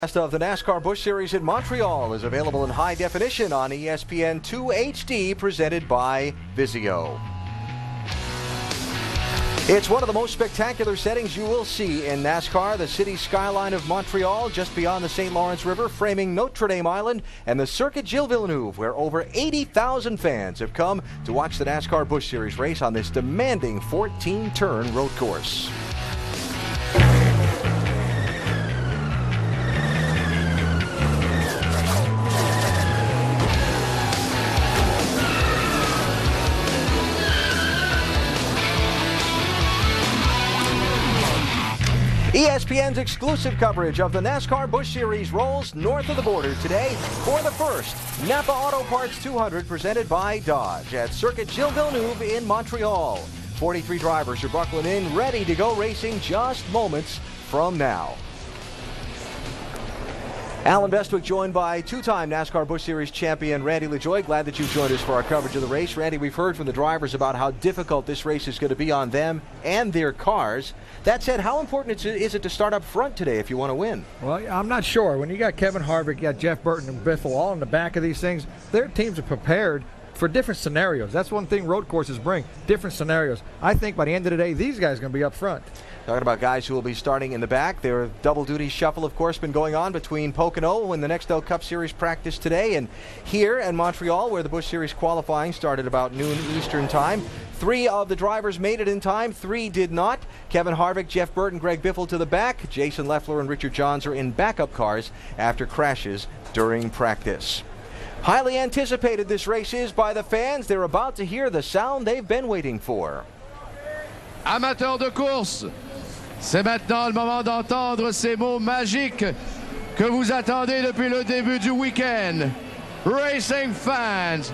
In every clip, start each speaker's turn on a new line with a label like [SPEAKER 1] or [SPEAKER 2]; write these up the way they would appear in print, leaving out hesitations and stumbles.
[SPEAKER 1] Best of the NASCAR Busch Series in Montreal is available in high definition on ESPN2 HD, presented by Vizio. It's one of the most spectacular settings you will see in NASCAR. The city skyline of Montreal, just beyond the St. Lawrence River, framing Notre Dame Island, and the circuit Gilles Villeneuve, where over 80,000 fans have come to watch the NASCAR Busch Series race on this demanding 14-turn road course. ESPN's exclusive coverage of the NASCAR Busch Series rolls north of the border today for the first NAPA Auto Parts 200 presented by Dodge at Circuit Gilles Villeneuve in Montreal. 43 drivers are buckling in, ready to go racing just moments from now. Alan Bestwick joined by two-time NASCAR Busch Series champion Randy LaJoie. Glad that you've joined us for our coverage of the race. Randy, we've heard from the drivers about how difficult this race is going to be on them and their cars. That said, how important is it to start up front today if you want to win?
[SPEAKER 2] Well, I'm not sure. When you got Kevin Harvick, you got Jeff Burton and Biffle all in the back of these things, their teams are prepared for different scenarios. That's one thing road courses bring, different scenarios. I think by the end of the day, these guys are going to be up front.
[SPEAKER 1] Talking about guys who will be starting in the back. Their double-duty shuffle, of course, been going on between Pocono and the Nextel Cup Series practice today, and here in Montreal, where the Busch Series qualifying started about noon Eastern time. 3 of the drivers made it in time, 3 did not. Kevin Harvick, Jeff Burton, Greg Biffle to the back. Jason Leffler and Richard Johns are in backup cars after crashes during practice. Highly anticipated this race is by the fans. They're about to hear the sound they've been waiting for.
[SPEAKER 3] Amateurs de course, c'est maintenant le moment d'entendre ces mots magiques que vous attendez depuis le début du week-end. Racing fans,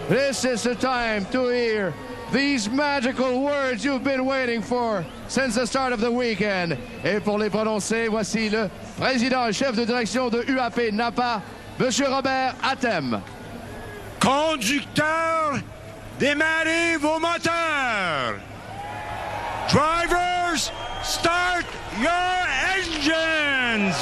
[SPEAKER 3] this is the time to hear these magical words you've been waiting for since the start of the weekend. Et pour les prononcer, voici le président et chef de direction de UAP NAPA, Monsieur Robert Atem.
[SPEAKER 4] Conducteurs, démarrez vos moteurs. Drivers, start your engines.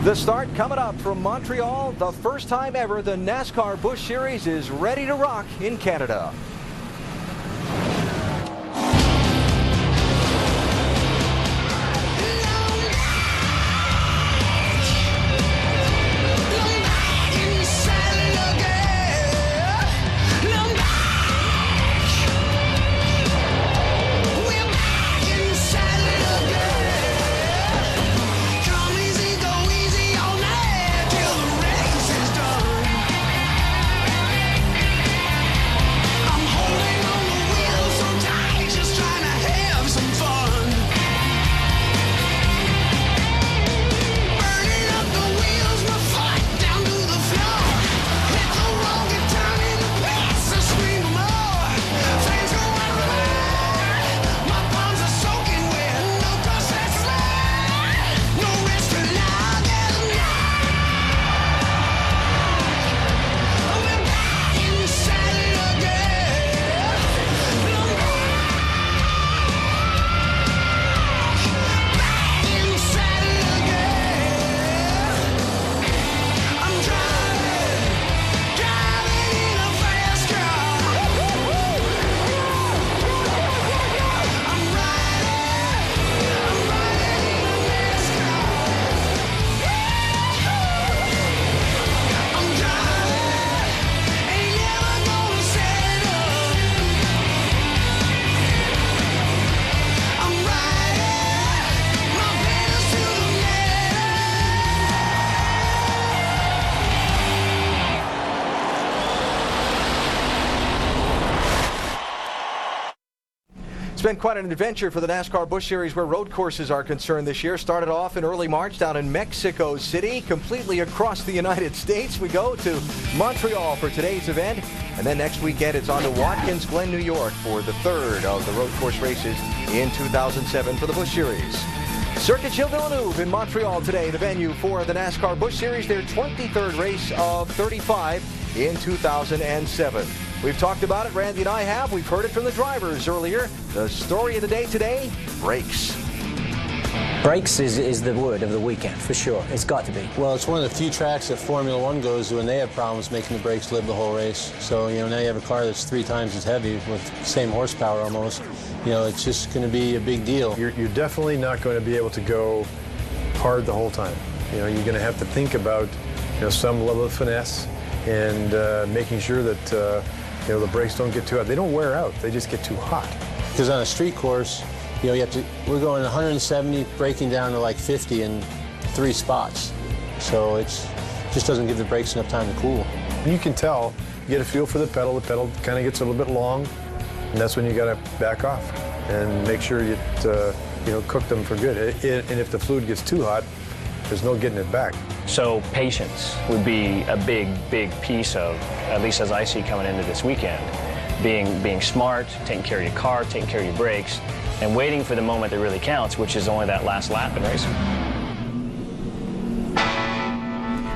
[SPEAKER 1] The start coming up from Montreal. The first time ever the NASCAR Busch Series is ready to rock in Canada. It's been quite an adventure for the NASCAR Busch Series where road courses are concerned this year. Started off in early March down in Mexico City. Completely across the United States, we go to Montreal for today's event. And then next weekend, it's on to Watkins Glen, New York for the third of the road course races in 2007 for the Busch Series. Circuit Gilles Villeneuve in Montreal today, the venue for the NASCAR Busch Series, their 23rd race of 35 in 2007. We've talked about it, Randy and I have. We've heard it from the drivers earlier. The story of the day today, brakes.
[SPEAKER 5] Brakes is the word of the weekend, for sure. It's got to be.
[SPEAKER 6] Well, it's one of the few tracks that Formula One goes to when they have problems making the brakes live the whole race. So, now you have a car that's 3 times as heavy with the same horsepower almost. It's just going to be a big deal.
[SPEAKER 7] You're definitely not going to be able to go hard the whole time. You're going to have to think about, some level of finesse and making sure that, the brakes don't get too hot. They don't wear out. They just get too hot.
[SPEAKER 6] Because on a street course, we're going 170, breaking down to like 50 in 3 spots. So it just doesn't give the brakes enough time to cool.
[SPEAKER 7] You can tell, you get a feel for the pedal. The pedal kind of gets a little bit long, and that's when you got to back off and make sure you cook them for good. And if the fluid gets too hot, there's no getting it back.
[SPEAKER 8] So patience would be a big piece of, at least as I see coming into this weekend, being smart, taking care of your car, taking care of your brakes, and waiting for the moment that really counts, which is only that last lap in racing.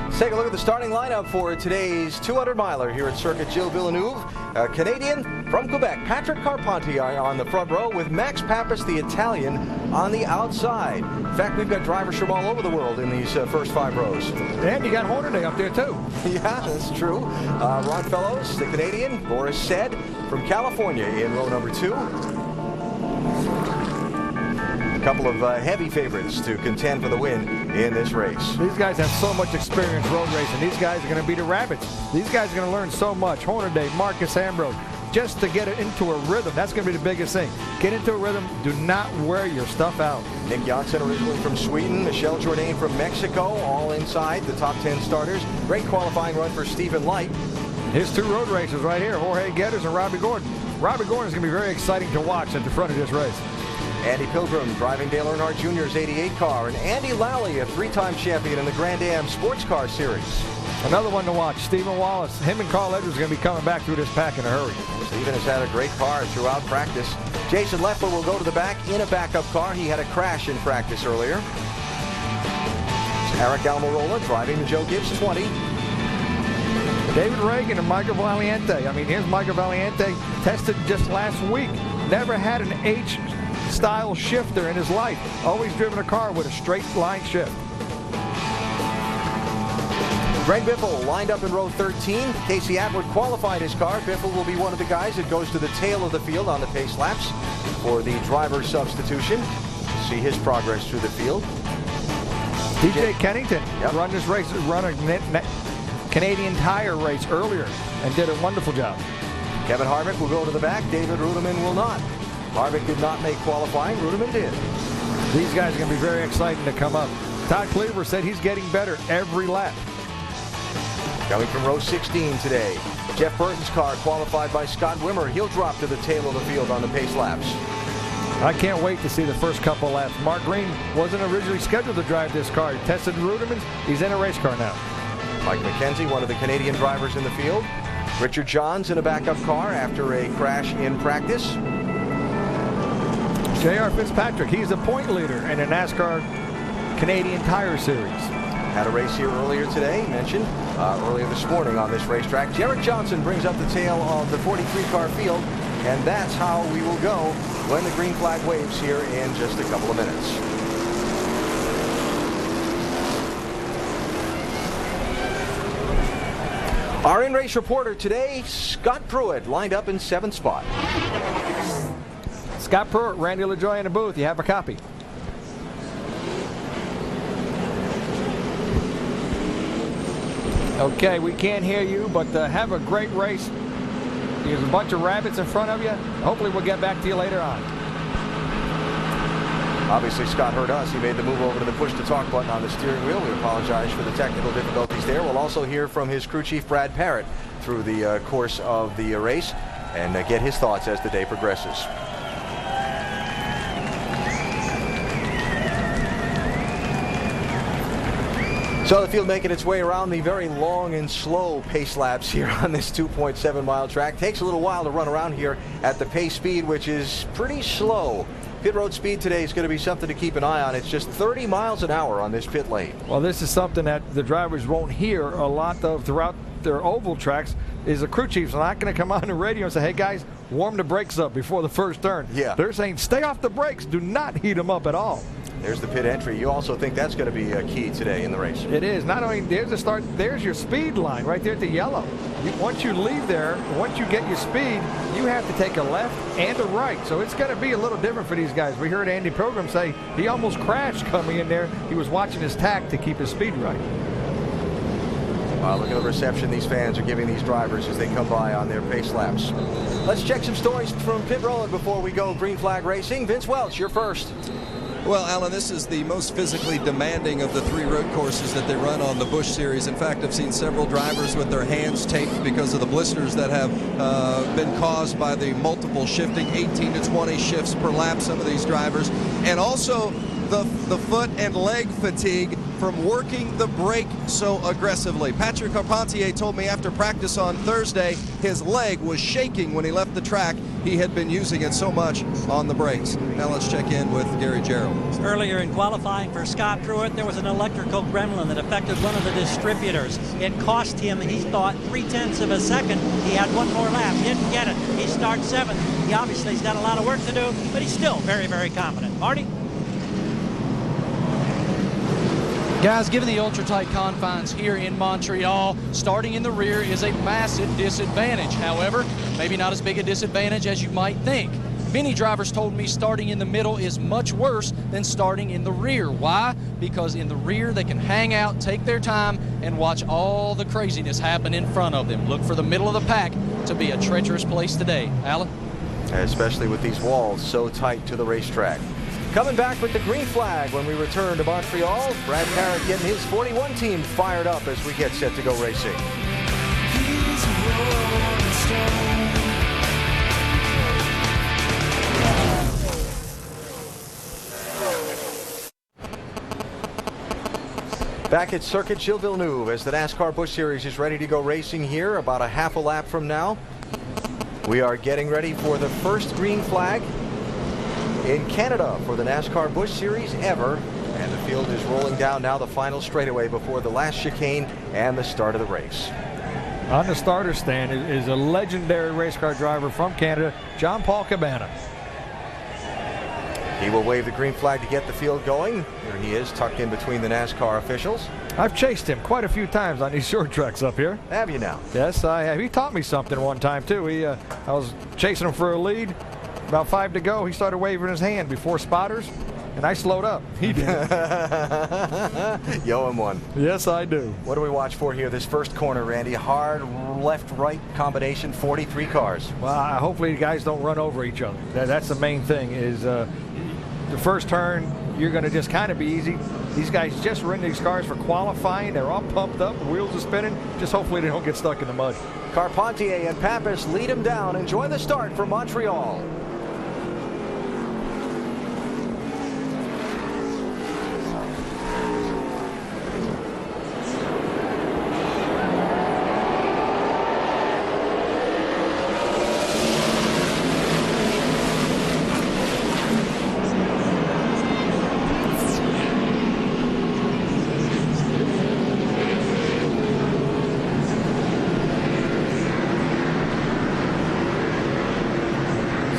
[SPEAKER 1] Let's take a look at the starting lineup for today's 200-miler here at Circuit Gilles Villeneuve. A Canadian from Quebec, Patrick Carpentier on the front row with Max Pappas, the Italian, on the outside. In fact, we've got drivers from all over the world in these first 5 rows.
[SPEAKER 2] And you got Hornaday up there, too.
[SPEAKER 1] Yeah, that's true. Ron Fellows, the Canadian. Boris Said from California in row number 2. A couple of heavy favorites to contend for the win in this race.
[SPEAKER 2] These guys have so much experience road racing. These guys are going to be the rabbits. These guys are going to learn so much. Hornaday, Marcus Ambrose, just to get it into a rhythm. That's going to be the biggest thing. Get into a rhythm. Do not wear your stuff out.
[SPEAKER 1] Nick Janssen originally from Sweden, Michelle Jourdain from Mexico, all inside the top 10 starters. Great qualifying run for Stephen Light.
[SPEAKER 2] His 2 road races right here, Jorge Getters and Robbie Gordon. Robbie Gordon is going to be very exciting to watch at the front of this race.
[SPEAKER 1] Andy Pilgrim driving Dale Earnhardt Jr.'s 88 car, and Andy Lally, a 3-time champion in the Grand Am Sports Car Series.
[SPEAKER 2] Another one to watch, Stephen Wallace. Him and Carl Edwards are going to be coming back through this pack in a hurry.
[SPEAKER 1] Stephen has had a great car throughout practice. Jason Leffler will go to the back in a backup car. He had a crash in practice earlier. Eric Almirola driving the Joe Gibbs 20.
[SPEAKER 2] David Reagan and Michael Valiente. Here's Michael Valiente, tested just last week. Never had an H-style shifter in his life. Always driven a car with a straight line shift.
[SPEAKER 1] Greg Biffle lined up in row 13. Casey Atwood qualified his car. Biffle will be one of the guys that goes to the tail of the field on the pace laps for the driver substitution. See his progress through the field.
[SPEAKER 2] DJ Kennington run a Canadian Tire race earlier and did a wonderful job.
[SPEAKER 1] Kevin Harvick will go to the back. David Ruderman will not. Harvick did not make qualifying. Ruderman did.
[SPEAKER 2] These guys are going to be very exciting to come up. Todd Cleaver said he's getting better every lap.
[SPEAKER 1] Coming from row 16 today, Jeff Burton's car qualified by Scott Wimmer. He'll drop to the tail of the field on the pace laps.
[SPEAKER 2] I can't wait to see the first couple laps. Mark Green wasn't originally scheduled to drive this car. He tested Ruderman's. He's in a race car now.
[SPEAKER 1] Mike McKenzie, one of the Canadian drivers in the field. Richard Johns in a backup car after a crash in practice.
[SPEAKER 2] J.R. Fitzpatrick, he's a point leader in the NASCAR Canadian Tire Series.
[SPEAKER 1] Had a race here earlier today, mentioned earlier this morning on this racetrack. Jared Johnson brings up the tail of the 43-car field, and that's how we will go when the green flag waves here in just a couple of minutes. Our in-race reporter today, Scott Pruitt, lined up in 7th spot.
[SPEAKER 2] Scott Pruitt, Randy LaJoie in the booth. You have a copy. Okay, we can't hear you, but have a great race. There's a bunch of rabbits in front of you. Hopefully we'll get back to you later on.
[SPEAKER 1] Obviously, Scott heard us. He made the move over to the push-to-talk button on the steering wheel. We apologize for the technical difficulties there. We'll also hear from his crew chief, Brad Parrott, through the course of the race and get his thoughts as the day progresses. So the field making its way around the very long and slow pace laps here on this 2.7-mile track. Takes a little while to run around here at the pace speed, which is pretty slow Pit road speed today is going to be something to keep an eye on. It's just 30 miles an hour on this pit lane.
[SPEAKER 2] Well, this is something that the drivers won't hear a lot of throughout their oval tracks. Is the crew chiefs are not going to come on the radio and say, hey guys, warm the brakes up before the first turn.
[SPEAKER 1] Yeah.
[SPEAKER 2] They're saying stay off the brakes, do not heat them up at all.
[SPEAKER 1] There's the pit entry. You also think that's going to be a key today in the race?
[SPEAKER 2] It is. Not only there's the start, there's your speed line right there at the yellow. Once you leave there, once you get your speed, you have to take a left and a right. So it's going to be a little different for these guys. We heard Andy Program say he almost crashed coming in there. He was watching his tack to keep his speed right.
[SPEAKER 1] Wow, look at the reception these fans are giving these drivers as they come by on their pace laps. Let's check some stories from pit road before we go green flag racing. Vince Welch, you're first.
[SPEAKER 9] Well, Alan, this is the most physically demanding of the 3 road courses that they run on the Busch Series. In fact, I've seen several drivers with their hands taped because of the blisters that have been caused by the multiple shifting, 18 to 20 shifts per lap, some of these drivers. And also the foot and leg fatigue from working the brake so aggressively. Patrick Carpentier told me after practice on Thursday his leg was shaking when he left the track. He had been using it so much on the brakes. Now let's check in with Gary Gerald.
[SPEAKER 10] Earlier in qualifying for Scott Pruitt, there was an electrical gremlin that affected one of the distributors. It cost him, he thought, 0.3 of a second. He had one more lap, didn't get it. He starts 7th. He obviously has got a lot of work to do, but he's still very, very confident. Marty?
[SPEAKER 11] Guys, given the ultra-tight confines here in Montreal, starting in the rear is a massive disadvantage. However, maybe not as big a disadvantage as you might think. Many drivers told me starting in the middle is much worse than starting in the rear. Why? Because in the rear they can hang out, take their time, and watch all the craziness happen in front of them. Look for the middle of the pack to be a treacherous place today. Alan?
[SPEAKER 1] Especially with these walls so tight to the racetrack. Coming back with the green flag when we return to Montreal. Brad Parrott getting his 41 team fired up as we get set to go racing. Back at Circuit Gilles Villeneuve as the NASCAR Busch Series is ready to go racing here about a half a lap from now. We are getting ready for the first green flag in Canada for the NASCAR Busch Series ever, and the field is rolling down now the final straightaway before the last chicane and the start of the race.
[SPEAKER 2] On the starter stand is a legendary race car driver from Canada, John Paul Cabana.
[SPEAKER 1] He will wave the green flag to get the field going. Here he is, tucked in between the NASCAR officials.
[SPEAKER 2] I've chased him quite a few times on these short tracks up here.
[SPEAKER 1] Have you now?
[SPEAKER 2] Yes, I have. He taught me something one time too. I was chasing him for a lead. About 5 to go, he started waving his hand before spotters, and I slowed up. He did.
[SPEAKER 1] You owe him one.
[SPEAKER 2] Yes, I do.
[SPEAKER 1] What do we watch for here? This first corner, Randy. Hard left-right combination, 43 cars.
[SPEAKER 2] Well, hopefully the guys don't run over each other. That's the main thing. Is the first turn, you're going to just kind of be easy. These guys just were in these cars for qualifying. They're all pumped up. The wheels are spinning. Just hopefully they don't get stuck in the mud.
[SPEAKER 1] Carpentier and Pappas lead him down. Enjoy the start from Montreal.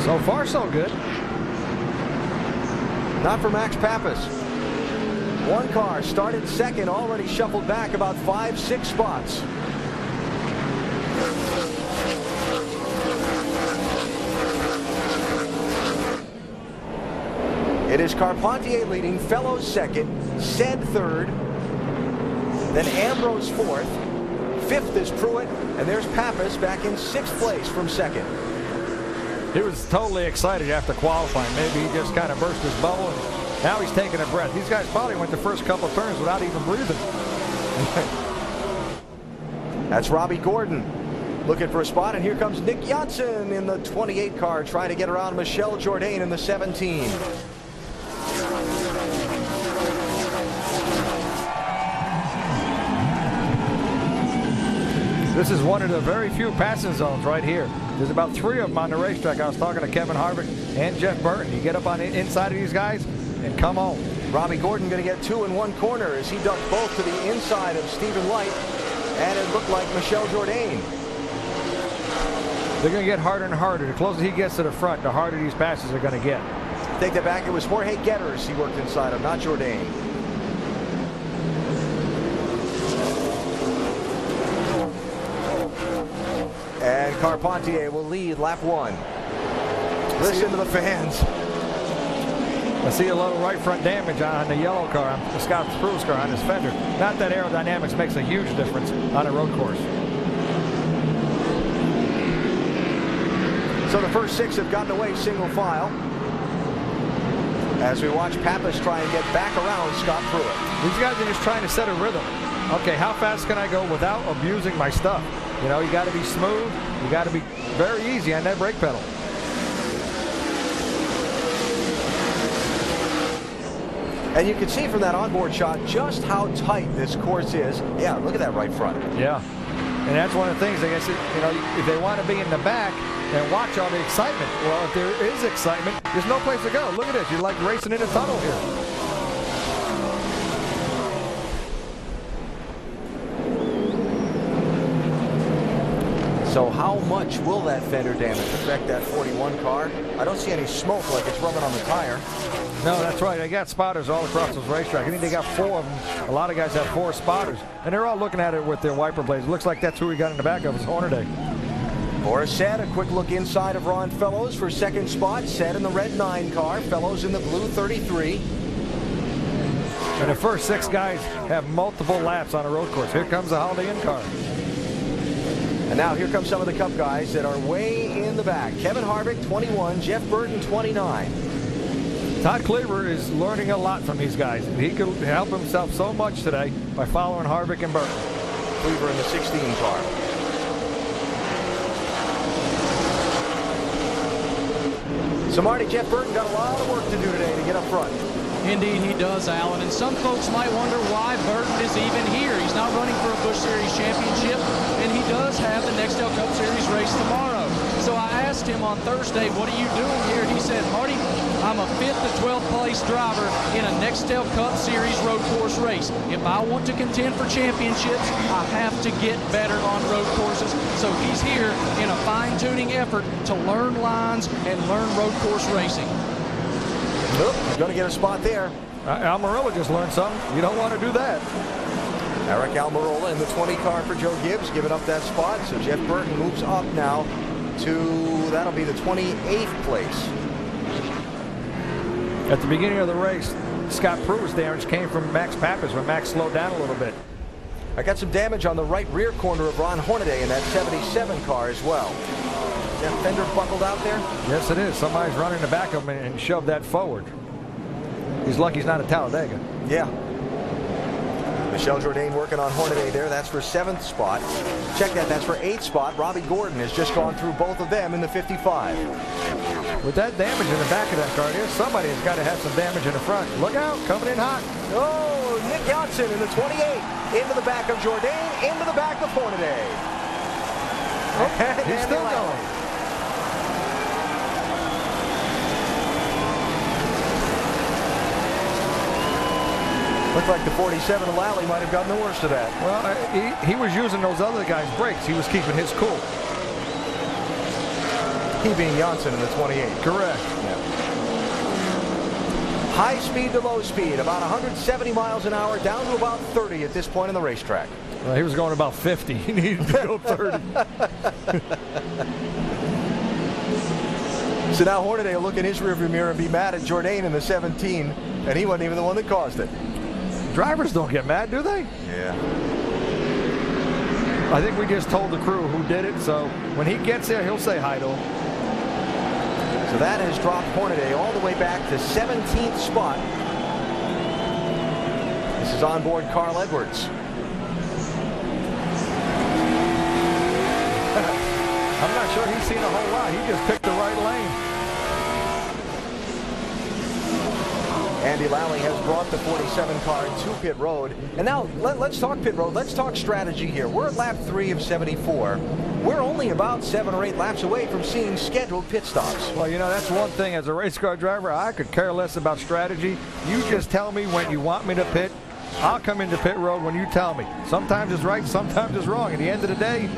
[SPEAKER 2] So far, so good.
[SPEAKER 1] Not for Max Pappas. One car started second, already shuffled back about 5-6 spots. It is Carpentier leading, Fellows second, Said third, then Ambrose fourth, fifth is Pruitt, and there's Pappas back in 6th place from second.
[SPEAKER 2] He was totally excited after qualifying. Maybe he just kind of burst his bubble, and now he's taking a breath. These guys probably went the first couple of turns without even breathing.
[SPEAKER 1] That's Robbie Gordon looking for a spot, and here comes Nick Janssen in the 28 car trying to get around Michel Jourdain in the 17.
[SPEAKER 2] This is one of the very few passing zones right here. There's about 3 of them on the racetrack. I was talking to Kevin Harvick and Jeff Burton. You get up on the inside of these guys and come on.
[SPEAKER 1] Robbie Gordon going to get 2 in one corner as he ducked both to the inside of Stephen Light, and it looked like Michel Jourdain.
[SPEAKER 2] They're going to get harder and harder. The closer he gets to the front, the harder these passes are going to get.
[SPEAKER 1] Take that back. It was Jorge Getters he worked inside of, not Jourdain. And Carpentier will lead lap 1. Listen to the fans.
[SPEAKER 2] I see a little right front damage on the yellow car, on the Scott Prue's car, on his fender. Not that aerodynamics makes a huge difference on a road course.
[SPEAKER 1] So the first 6 have gotten away single file as we watch Pappas try and get back around Scott Pruitt.
[SPEAKER 2] These guys are just trying to set a rhythm. Okay, how fast can I go without abusing my stuff? You know, you got to be smooth. You got to be very easy on that brake pedal.
[SPEAKER 1] And you can see from that onboard shot just how tight this course is. Yeah, look at that right front.
[SPEAKER 2] Yeah, and that's one of the things, I guess, you know, if they want to be in the back and watch all the excitement. Well, if there is excitement, there's no place to go. Look at this. You're like racing in a tunnel here.
[SPEAKER 1] So how much will that fender damage affect that 41 car? I don't see any smoke like it's rubbing on the tire.
[SPEAKER 2] No, that's right. They got spotters all across this racetrack. I think they got 4 of them. A lot of guys have 4 spotters, and they're all looking at it with their wiper blades. It looks like that's who we got in the back of, is Hornaday.
[SPEAKER 1] Boris Said, a quick look inside of Ron Fellows for second spot. Said in the red 9 car, Fellows in the blue 33.
[SPEAKER 2] And the first 6 guys have multiple laps on a road course. Here comes the Holiday Inn car.
[SPEAKER 1] And now here come some of the Cup guys that are way in the back. Kevin Harvick, 21. Jeff Burton, 29.
[SPEAKER 2] Todd Cleaver is learning a lot from these guys. He could help himself so much today by following Harvick and Burton.
[SPEAKER 1] Cleaver in the 16 car. So, Marty, Jeff Burton got a lot of work to do today to get up front.
[SPEAKER 11] Indeed, he does, Alan. And some folks might wonder why Burton is even here. He's not running for a Busch Series championship, and he does have the Nextel Cup Series race tomorrow. So I asked him on Thursday, what are you doing here? He said, Marty, I'm a 5th to 12th place driver in a Nextel Cup Series road course race. If I want to contend for championships, I have to get better on road courses. So he's here in a fine-tuning effort to learn lines and learn road course racing.
[SPEAKER 1] Nope, he's going to get a spot there.
[SPEAKER 2] Almirola just learned something. You don't want to do that.
[SPEAKER 1] Eric Almirola in the 20 car for Joe Gibbs, giving up that spot. So Jeff Burton moves up now to, that'll be the 28th place.
[SPEAKER 2] At the beginning of the race, Scott Pruett's damage came from Max Pappas when Max slowed down a little bit.
[SPEAKER 1] I got some damage on the right rear corner of Ron Hornaday in that 77 car as well. Is that fender buckled out there?
[SPEAKER 2] Yes, it is. Somebody's running the back of him and shoved that forward. He's lucky he's not at Talladega.
[SPEAKER 1] Yeah. Michel Jourdain working on Hornaday there. That's for 7th spot. Check that. That's for 8th spot. Robbie Gordon has just gone through both of them in the 55.
[SPEAKER 2] With that damage in the back of that car, somebody has got to have some damage in the front. Look out, coming in hot.
[SPEAKER 1] Oh, Nick Johnson in the 28. Into the back of Jourdain, into the back of Hornaday.
[SPEAKER 2] Oh, he's still going.
[SPEAKER 1] Looked like the 47 of Lally might have gotten the worst of that.
[SPEAKER 2] Well, he was using those other guys' brakes. He was keeping his cool.
[SPEAKER 1] He being Janssen in the 28.
[SPEAKER 2] Correct.
[SPEAKER 1] Yeah. High speed to low speed, about 170 miles an hour, down to about 30 at this point in the racetrack.
[SPEAKER 2] Well, he was going about 50. He needed to go 30.
[SPEAKER 1] So now Hornaday will look in his rearview mirror and be mad at Jourdain in the 17, and he wasn't even the one that caused it.
[SPEAKER 2] Drivers don't get mad, do they?
[SPEAKER 1] Yeah.
[SPEAKER 2] I think we just told the crew who did it, so when he gets there, he'll say hi to him.
[SPEAKER 1] So that has dropped Hornaday all the way back to 17th spot. This is onboard Carl Edwards.
[SPEAKER 2] I'm not sure he's seen a whole lot. He just picked the right lane.
[SPEAKER 1] Andy Lally has brought the 47 car to pit road. And now let's talk pit road. Let's talk strategy here. We're at lap 3 of 74. We're only about 7 or 8 laps away from seeing scheduled pit stops.
[SPEAKER 2] Well, you know, that's one thing as a race car driver. I could care less about strategy. You just tell me when you want me to pit. I'll come into pit road when you tell me. Sometimes it's right, sometimes it's wrong. At the end of the day,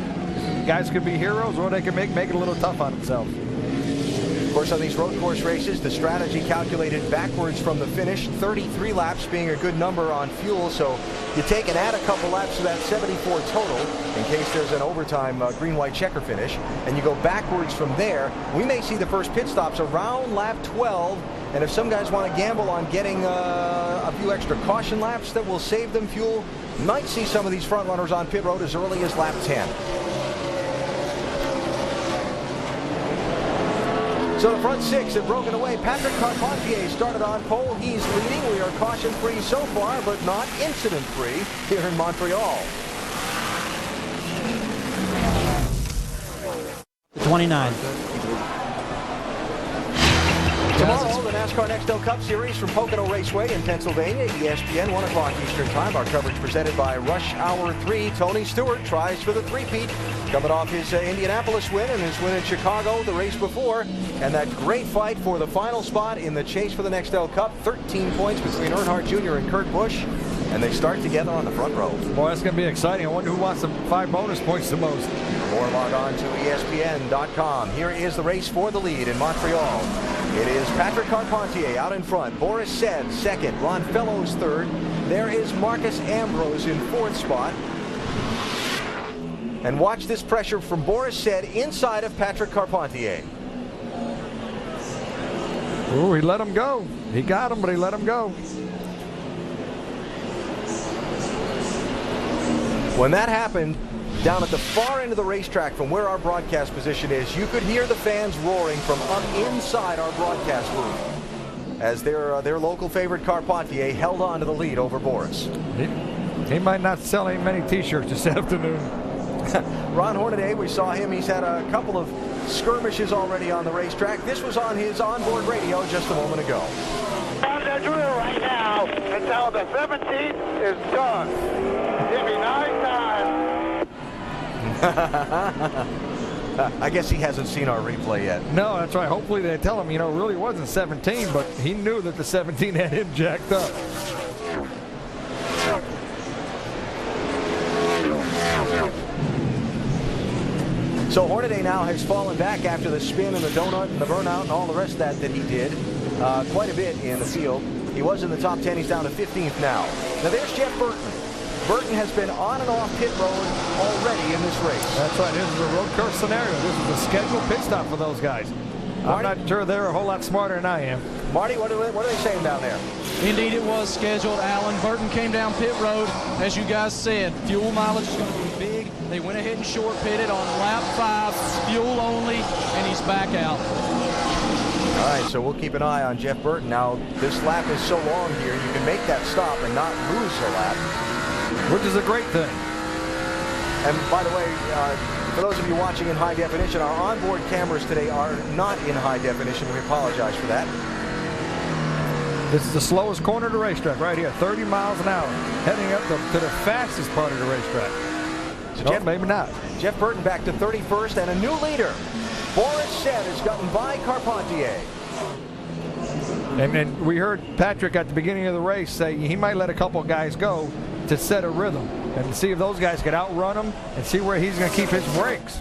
[SPEAKER 2] guys could be heroes or they can make it a little tough on themselves.
[SPEAKER 1] Of course, on these road course races, the strategy calculated backwards from the finish, 33 laps being a good number on fuel, so you take and add a couple laps to that 74 total in case there's an overtime green-white checker finish, and you go backwards from there. We may see the first pit stops around lap 12, and if some guys want to gamble on getting a few extra caution laps that will save them fuel, might see some of these front runners on pit road as early as lap 10. So the front 6 have broken away. Patrick Carpentier started on pole. He's leading. We are caution-free so far, but not incident-free here in Montreal.
[SPEAKER 10] 29.
[SPEAKER 1] Tomorrow, the NASCAR Nextel Cup Series from Pocono Raceway in Pennsylvania, ESPN, 1 o'clock Eastern Time. Our coverage presented by Rush Hour 3. Tony Stewart tries for the three-peat, coming off his Indianapolis win and his win in Chicago the race before. And that great fight for the final spot in the chase for the Nextel Cup. 13 points between Earnhardt Jr. and Kurt Busch. And they start together on the front row.
[SPEAKER 2] Boy, that's going to be exciting. I wonder who wants the 5 bonus points the most.
[SPEAKER 1] More log on to ESPN.com. Here is the race for the lead in Montreal. It is Patrick Carpentier out in front. Boris Said second. Ron Fellows third. There is Marcus Ambrose in 4th spot. And watch this pressure from Boris Said inside of Patrick Carpentier.
[SPEAKER 2] Ooh, he let him go. He got him, but he let him go.
[SPEAKER 1] When that happened, down at the far end of the racetrack from where our broadcast position is, you could hear the fans roaring from up inside our broadcast booth as their local favorite Carpentier held on to the lead over Boris.
[SPEAKER 2] He might not sell any many t-shirts this afternoon.
[SPEAKER 1] Ron Hornaday, we saw him. He's had a couple of skirmishes already on the racetrack. This was on his onboard radio just a moment ago.
[SPEAKER 12] On the drill right now until the 17th is done. Give me 9 times.
[SPEAKER 1] I guess he hasn't seen our replay yet.
[SPEAKER 2] No, that's right. Hopefully they tell him, you know, it really wasn't 17, but he knew that the 17 had him jacked up.
[SPEAKER 1] So Hornaday now has fallen back after the spin and the donut and the burnout and all the rest of that he did quite a bit in the field. He was in the top 10. He's down to 15th now. Now there's Jeff Burton. Burton has been on and off pit road already in this race.
[SPEAKER 2] That's right. This is a road course scenario. This is a scheduled pit stop for those guys. Marty? I'm not sure they're a whole lot smarter than I am.
[SPEAKER 1] Marty, what are they saying down there?
[SPEAKER 11] Indeed, it was scheduled, Alan. Burton came down pit road, as you guys said. Fuel mileage is going to be big. They went ahead and short pitted on lap 5, fuel only, and he's back out.
[SPEAKER 1] All right, so we'll keep an eye on Jeff Burton. Now, this lap is so long here, you can make that stop and not lose a lap.
[SPEAKER 2] Which is a great thing.
[SPEAKER 1] And by the way, for those of you watching in high definition, our onboard cameras today are not in high definition. We apologize for that.
[SPEAKER 2] This is the slowest corner of the racetrack right here, 30 miles an hour, heading up to the fastest part of the racetrack.
[SPEAKER 1] So
[SPEAKER 2] no, maybe not.
[SPEAKER 1] Jeff Burton back to 31st and a new leader. Boris Said has gotten by Carpentier.
[SPEAKER 2] And then we heard Patrick at the beginning of the race say he might let a couple guys go to set a rhythm and see if those guys could outrun him and see where he's going to keep his brakes.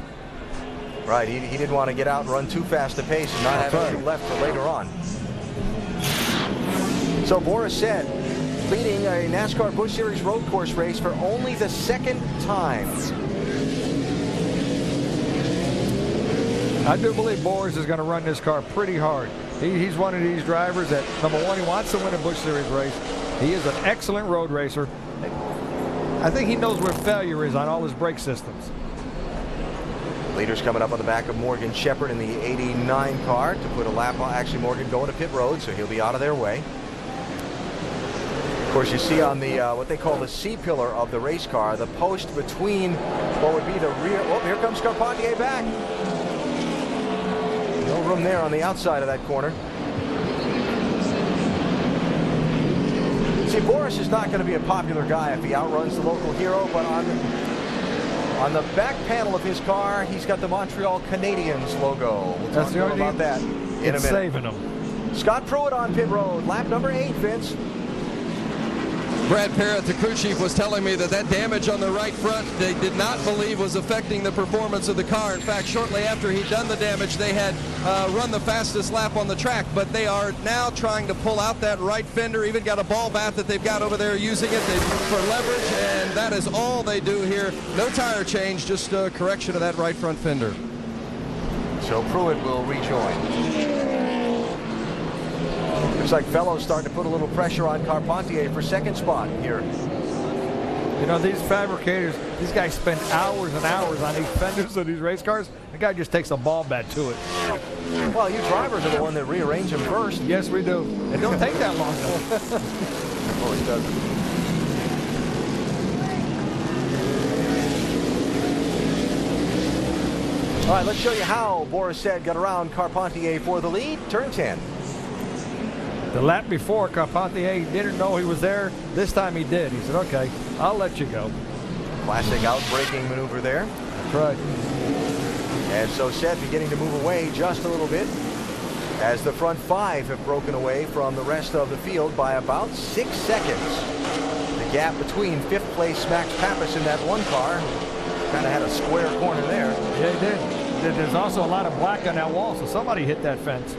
[SPEAKER 1] Right, he didn't want to get out and run too fast a pace and not have anything left for later on. So Boris Said leading a NASCAR Busch Series road course race for only the 2nd time.
[SPEAKER 2] I do believe Boris is going to run this car pretty hard. He's one of these drivers that, number one, he wants to win a Busch Series race. He is an excellent road racer. I think he knows where failure is on all his brake systems.
[SPEAKER 1] Leaders coming up on the back of Morgan Shepherd in the 89 car to put a lap on. Actually, Morgan going to pit road, so he'll be out of their way. Of course, you see on the what they call the C-pillar of the race car, the post between what would be the rear. Oh, here comes Carpentier back. No room there on the outside of that corner. See, Boris is not going to be a popular guy if he outruns the local hero, but on the back panel of his car, he's got the Montreal Canadiens logo. We'll talk more about that in a minute.
[SPEAKER 2] Saving him.
[SPEAKER 1] Scott Pruitt on pit road, lap number 8, Vince.
[SPEAKER 9] Brad Parrott, the crew chief, was telling me that damage on the right front they did not believe was affecting the performance of the car. In fact, shortly after he'd done the damage, they had run the fastest lap on the track, but they are now trying to pull out that right fender. Even got a ball bat that they've got over there using it for leverage, and that is all they do here. No tire change, just a correction of that right front fender.
[SPEAKER 1] So Pruitt will rejoin. Looks like Fellows starting to put a little pressure on Carpentier for second spot here.
[SPEAKER 2] You know, these fabricators, these guys spend hours and hours on these fenders of these race cars. The guy just takes a ball bat to it.
[SPEAKER 1] Well, you drivers are the one that rearrange them first.
[SPEAKER 2] Yes, we do. It don't take that long, though.
[SPEAKER 1] Of course it doesn't. All right, let's show you how Boris said got around Carpentier for the lead. Turn 10.
[SPEAKER 2] The lap before, Carpentier didn't know he was there. This time he did. He said, okay, I'll let you go.
[SPEAKER 1] Classic out-braking maneuver there.
[SPEAKER 2] That's right.
[SPEAKER 1] And so said, beginning to move away just a little bit as the front 5 have broken away from the rest of the field by about 6 seconds. The gap between 5th place Max Pappas in that one car kind of had a square corner there.
[SPEAKER 2] Yeah, he did. There's also a lot of black on that wall, so somebody hit that fence.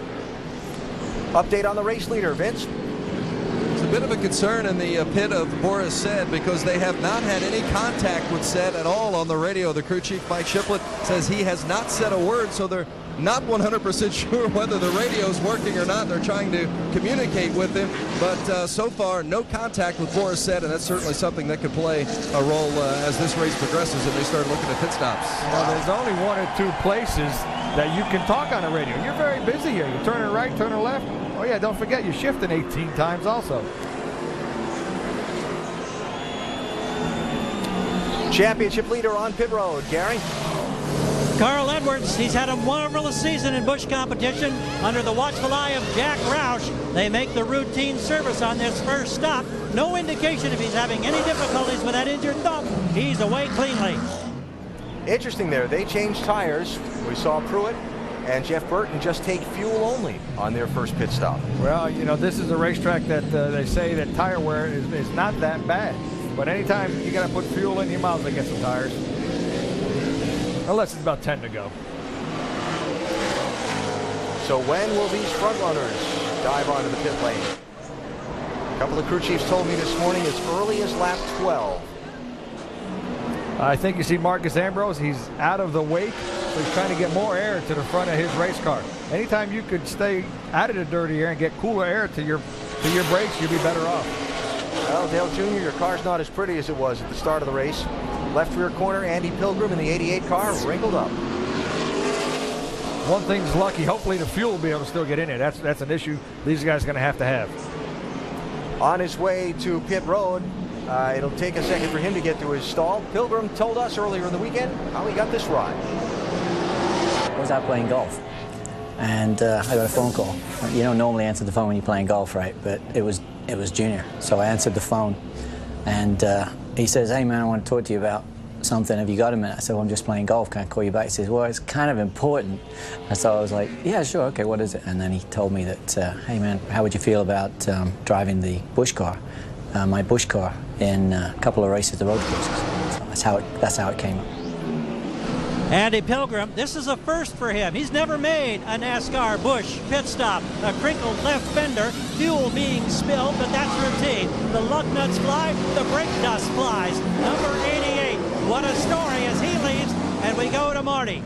[SPEAKER 1] Update on the race leader, Vince.
[SPEAKER 9] It's a bit of a concern in the pit of Boris Said because they have not had any contact with Said at all on the radio. The crew chief, Mike Shiplett, says he has not said a word, so they're not 100% sure whether the radio is working or not. They're trying to communicate with him, but so far no contact with Boris Said, and that's certainly something that could play a role as this race progresses and they start looking at pit stops.
[SPEAKER 2] Well, there's only 1 or 2 places that you can talk on the radio. You're very busy here. You're turning right, turning left. Oh yeah, don't forget you're shifting 18 times also.
[SPEAKER 1] Championship leader on pit road, Gary.
[SPEAKER 10] Carl Edwards, he's had a marvelous season in Busch competition under the watchful eye of Jack Roush. They make the routine service on this first stop. No indication if he's having any difficulties with that injured thumb. He's away cleanly.
[SPEAKER 1] Interesting there, they changed tires. We saw Pruitt and Jeff Burton just take fuel only on their first pit stop.
[SPEAKER 2] Well, you know, this is a racetrack that they say that tire wear is not that bad. But anytime you got to put fuel in, you might as well get some tires. Unless it's about 10 to go.
[SPEAKER 1] So when will these front runners dive onto the pit lane? A couple of crew chiefs told me this morning as early as lap 12.
[SPEAKER 2] I think you see Marcus Ambrose, he's out of the wake, so he's trying to get more air to the front of his race car. Anytime you could stay out of the dirty air and get cooler air to your brakes, you'd be better off.
[SPEAKER 1] Well, Dale Jr., your car's not as pretty as it was at the start of the race. Left rear corner, Andy Pilgrim in the 88 car, wrinkled up.
[SPEAKER 2] One thing's lucky, hopefully the fuel will be able to still get in there. That's an issue these guys are going to have.
[SPEAKER 1] On his way to pit road, it'll take a second for him to get to his stall. Pilgrim told us earlier in the weekend how he got this ride.
[SPEAKER 5] I was out playing golf, and I got a phone call. You don't normally answer the phone when you're playing golf, right? But it was Junior, so I answered the phone, and he says, "Hey man, I want to talk to you about something. Have you got a minute?" I said, "Well, I'm just playing golf. Can I call you back?" He says, "Well, it's kind of important." And so I was like, "Yeah, sure. Okay, what is it?" And then he told me that, "Hey man, how would you feel about driving the Busch car, my Busch car, in a couple of races, the road courses?" So that's how it came up.
[SPEAKER 10] Andy Pilgrim, this is a first for him. He's never made a NASCAR Busch pit stop. A crinkled left fender, fuel being spilled, but that's routine. The lug nuts fly, the brake dust flies. Number 88, what a story as he leaves, and we go to Marty.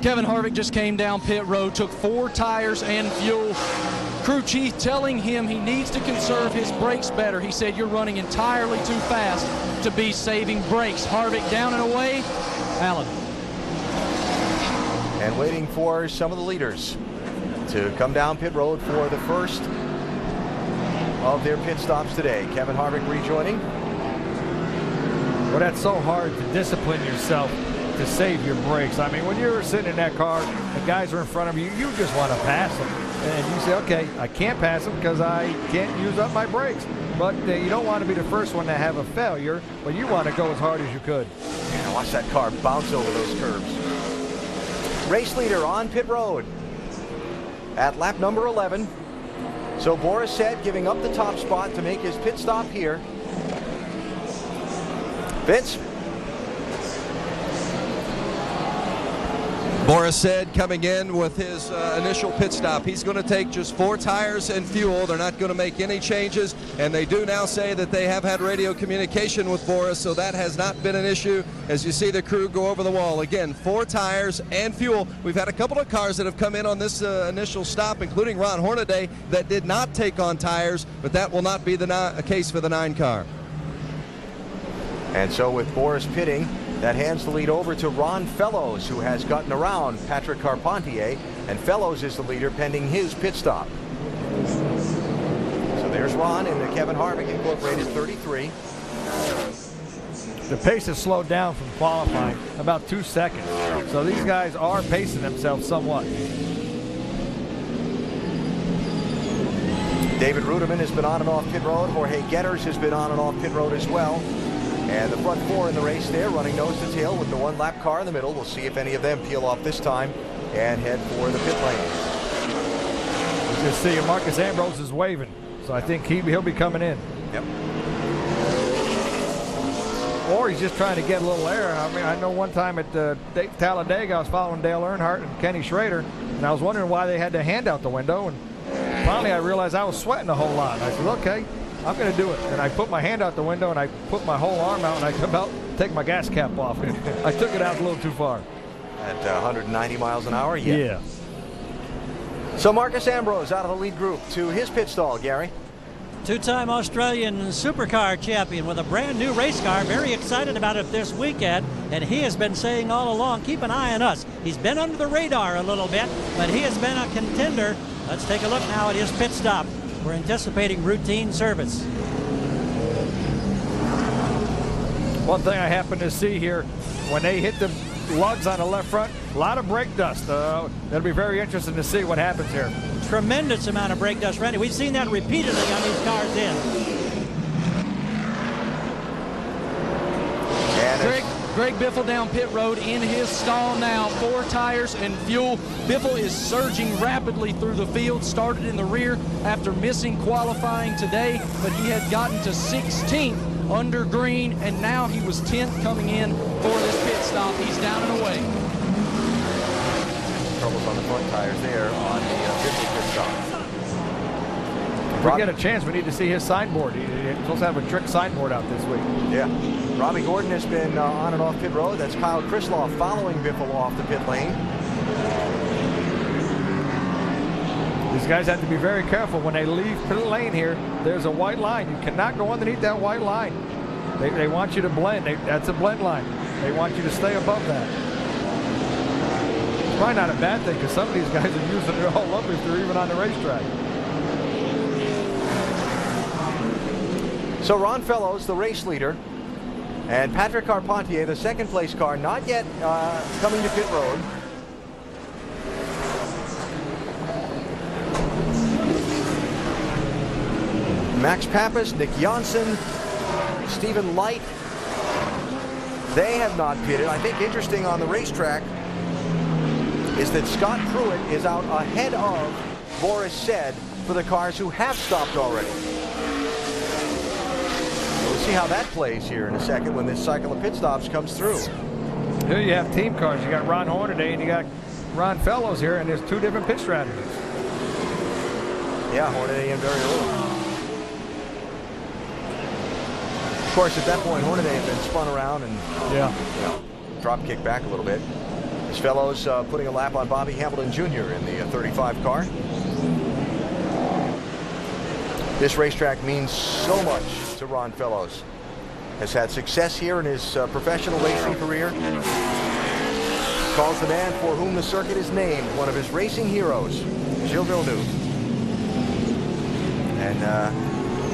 [SPEAKER 11] Kevin Harvick just came down pit road, took 4 tires and fuel. Crew chief telling him he needs to conserve his brakes better. He said, "You're running entirely too fast to be saving brakes." Harvick down and away. Alan.
[SPEAKER 1] And waiting for some of the leaders to come down pit road for the first of their pit stops today. Kevin Harvick rejoining.
[SPEAKER 2] Well, that's so hard to discipline yourself to save your brakes. I mean, when you're sitting in that car, the guys are in front of you, you just want to pass them. and you say, okay, I can't pass him because I can't use up my brakes. But you don't want to be the first one to have a failure, but you want to go as hard as you could.
[SPEAKER 1] Yeah, watch that car bounce over those curves. Race leader on pit road at lap number 11. So Boris said giving up the top spot to make his pit stop here. Vince?
[SPEAKER 9] Boris said coming in with his initial pit stop, he's going to take just 4 tires and fuel. They're not going to make any changes, and they do now say that they have had radio communication with Boris, so that has not been an issue as you see the crew go over the wall. Again, 4 tires and fuel. We've had a couple of cars that have come in on this initial stop, including Ron Hornaday, that did not take on tires, but that will not be the case for the 9 car.
[SPEAKER 1] And so with Boris pitting, that hands the lead over to Ron Fellows, who has gotten around Patrick Carpentier, and Fellows is the leader pending his pit stop. So there's Ron in the Kevin Harvick Incorporated 33.
[SPEAKER 2] The pace has slowed down from qualifying about 2 seconds. So these guys are pacing themselves somewhat.
[SPEAKER 1] David Ruderman has been on and off pit road. Jorge Getters has been on and off pit road as well. And the front 4 in the race there, running nose to tail with the 1-lap car in the middle. We'll see if any of them peel off this time and head for the pit lane.
[SPEAKER 2] You just see Marcus Ambrose is waving, so I think he'll be coming in.
[SPEAKER 1] Yep.
[SPEAKER 2] Or he's just trying to get a little air. I mean, I know one time at Talladega, I was following Dale Earnhardt and Kenny Schrader, and I was wondering why they had their hand out the window. And finally, I realized I was sweating a whole lot. And I said, okay, I'm going to do it. And I put my hand out the window, and I put my whole arm out, and I come out, take my gas cap off. I took it out a little too far.
[SPEAKER 1] At 190 miles an hour?
[SPEAKER 2] Yeah.
[SPEAKER 1] So Marcus Ambrose out of the lead group to his pit stall, Gary.
[SPEAKER 10] 2-time Australian supercar champion with a brand new race car. Very excited about it this weekend, and he has been saying all along, keep an eye on us. He's been under the radar a little bit, but he has been a contender. Let's take a look now at his pit stop. We're anticipating routine service.
[SPEAKER 2] One thing I happen to see here, when they hit the lugs on the left front, a lot of brake dust. It'll be very interesting to see what happens here.
[SPEAKER 10] Tremendous amount of brake dust, Randy. We've seen that repeatedly on these cars
[SPEAKER 11] Greg Biffle down pit road in his stall now. 4 tires and fuel. Biffle is surging rapidly through the field. Started in the rear after missing qualifying today, but he had gotten to 16th under green, and now he was 10th coming in for this pit stop. He's down and away.
[SPEAKER 1] Troubles on the front tires there on the 50 pit stop.
[SPEAKER 2] If we get a chance, we need to see his signboard. He's supposed to have a trick signboard out this week.
[SPEAKER 1] Yeah. Robbie Gordon has been on and off pit road. That's Kyle Krisloff following Biffle off the pit lane.
[SPEAKER 2] These guys have to be very careful when they leave pit lane here. There's a white line. You cannot go underneath that white line. They want you to blend. That's a blend line. They want you to stay above that. It's probably not a bad thing because some of these guys are using it all up if they're even on the racetrack.
[SPEAKER 1] So Ron Fellows, the race leader, and Patrick Carpentier, the second place car, not yet coming to pit road. Max Pappas, Nick Janssen, Stephen Light, they have not pitted. I think interesting on the racetrack is that Scott Pruitt is out ahead of Boris Said for the cars who have stopped already. We'll see how that plays here in a second when this cycle of pit stops comes through.
[SPEAKER 2] Here you have team cars. You got Ron Hornaday and you got Ron Fellows here, and there's 2 different pit strategies.
[SPEAKER 1] Yeah, Hornaday in very early. Of course, at that point, Hornaday had been spun around and drop kick back a little bit. As Fellows putting a lap on Bobby Hamilton Jr. in the 35 car. This racetrack means so much to Ron Fellows. Has had success here in his professional racing career. Calls the man for whom the circuit is named one of his racing heroes, Gilles Villeneuve. And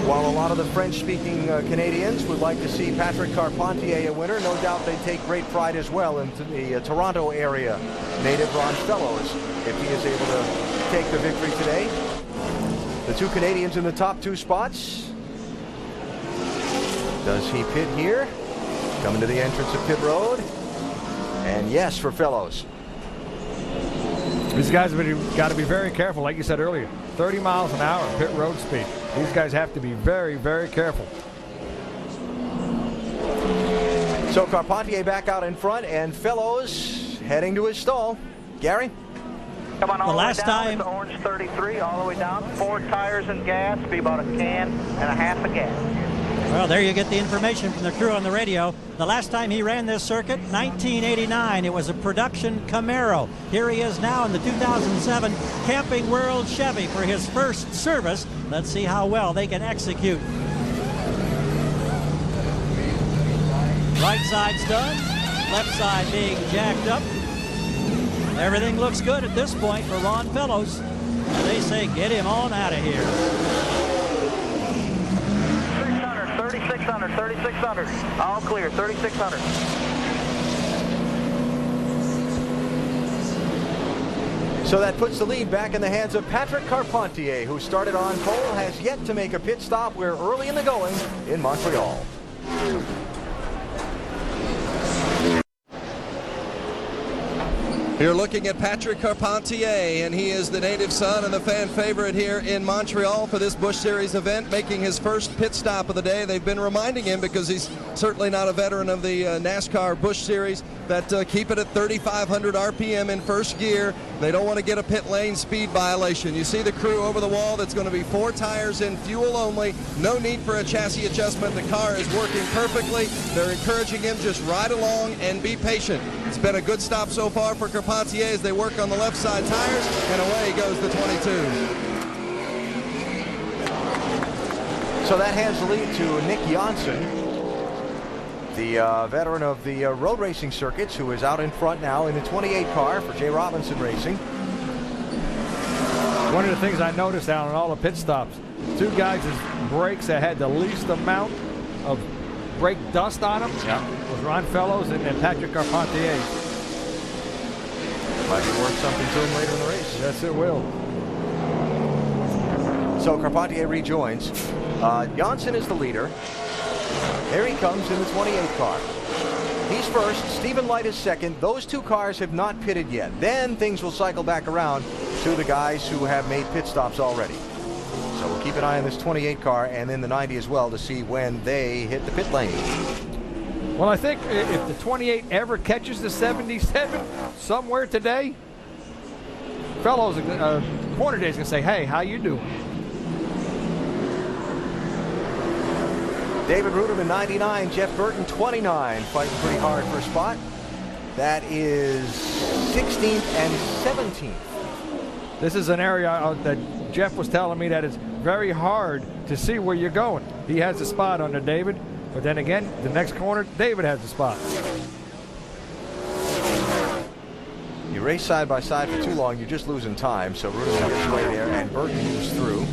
[SPEAKER 1] while a lot of the French-speaking Canadians would like to see Patrick Carpentier a winner, no doubt they take great pride as well in the Toronto area native Ron Fellows if he is able to take the victory today. The two Canadians in the top two spots. Does he pit here? Coming to the entrance of pit road. And yes, for Fellows.
[SPEAKER 2] These guys have got to be very careful, like you said earlier. 30 miles an hour pit road speed. These guys have to be very, very careful.
[SPEAKER 1] So Carpentier back out in front, and Fellows heading to his stall. Gary?
[SPEAKER 12] Come on, all
[SPEAKER 10] The
[SPEAKER 12] the way
[SPEAKER 10] last
[SPEAKER 12] down
[SPEAKER 10] time-
[SPEAKER 12] to Orange 33, all the way down. 4 tires and gas, be about a can and a half of gas.
[SPEAKER 10] Well, there you get the information from the crew on the radio. The last time he ran this circuit, 1989, it was a production Camaro. Here he is now in the 2007 Camping World Chevy for his first service. Let's see how well they can execute. Right side's done, left side being jacked up. Everything looks good at this point for Ron Fellows. They say get him on out of here.
[SPEAKER 12] 3600, 3600. All clear, 3600.
[SPEAKER 1] So that puts the lead back in the hands of Patrick Carpentier, who started on pole, has yet to make a pit stop. We're early in the going in Montreal.
[SPEAKER 9] You're looking at Patrick Carpentier, and he is the native son and the fan favorite here in Montreal for this Busch Series event, making his first pit stop of the day. They've been reminding him, because he's certainly not a veteran of the NASCAR Busch Series, that keep it at 3,500 RPM in first gear. They don't want to get a pit lane speed violation. You see the crew over the wall. That's going to be 4 tires in, fuel only. No need for a chassis adjustment. The car is working perfectly. They're encouraging him just ride along and be patient. It's been a good stop so far for Carpentier as they work on the left side tires, and away goes the 22.
[SPEAKER 1] So that hands the lead to Nick Janssen, the veteran of the road racing circuits, who is out in front now in the 28 car for Jay Robinson Racing.
[SPEAKER 2] One of the things I noticed out on all the pit stops, two guys' brakes that had the least amount of brake dust on them was Ron Fellows and Patrick Carpentier.
[SPEAKER 1] Might be worth something to him later in the race.
[SPEAKER 2] Yes, it will.
[SPEAKER 1] So Carpentier rejoins. Janssen is the leader. There he comes in the 28 car. He's first. Stephen Light is second. Those two cars have not pitted yet. Then things will cycle back around to the guys who have made pit stops already. So we'll keep an eye on this 28 car and then the 90 as well to see when they hit the pit lane.
[SPEAKER 2] Well, I think if the 28 ever catches the 77 somewhere today, Fellows, Corner Day's going to say, hey, how you doing?
[SPEAKER 1] David Ruderman, 99. Jeff Burton, 29. Fighting pretty hard for a spot. That is 16th and 17th.
[SPEAKER 2] This is an area that Jeff was telling me that it's very hard to see where you're going. He has a spot under David, but then again, the next corner, David has a spot.
[SPEAKER 1] You race side by side for too long, you're just losing time. So Ruderman gets away there, and Burton moves through.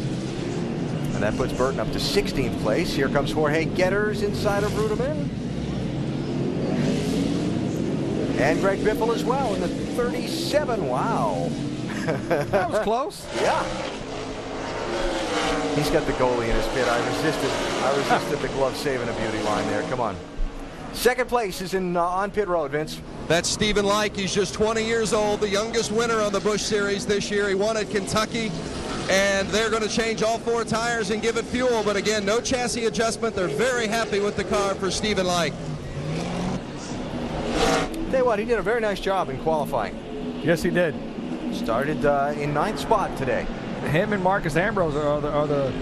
[SPEAKER 1] And that puts Burton up to 16th place. Here comes Jorge Getters inside of Ruderman. And Greg Biffle as well in the 37. Wow.
[SPEAKER 2] That was close.
[SPEAKER 1] Yeah. He's got the goalie in his pit. I resisted the glove saving a beauty line there. Come on. Second place is in on pit road, Vince.
[SPEAKER 9] That's Stephen Like. He's just 20 years old, the youngest winner on the Busch Series this year. He won at Kentucky. And they're going to change all 4 tires and give it fuel. But again, no chassis adjustment. They're very happy with the car for Stephen Like.
[SPEAKER 1] Tell you what, he did a very nice job in qualifying.
[SPEAKER 2] Yes, he did.
[SPEAKER 1] Started in 9th spot today.
[SPEAKER 2] Him and Marcus Ambrose are the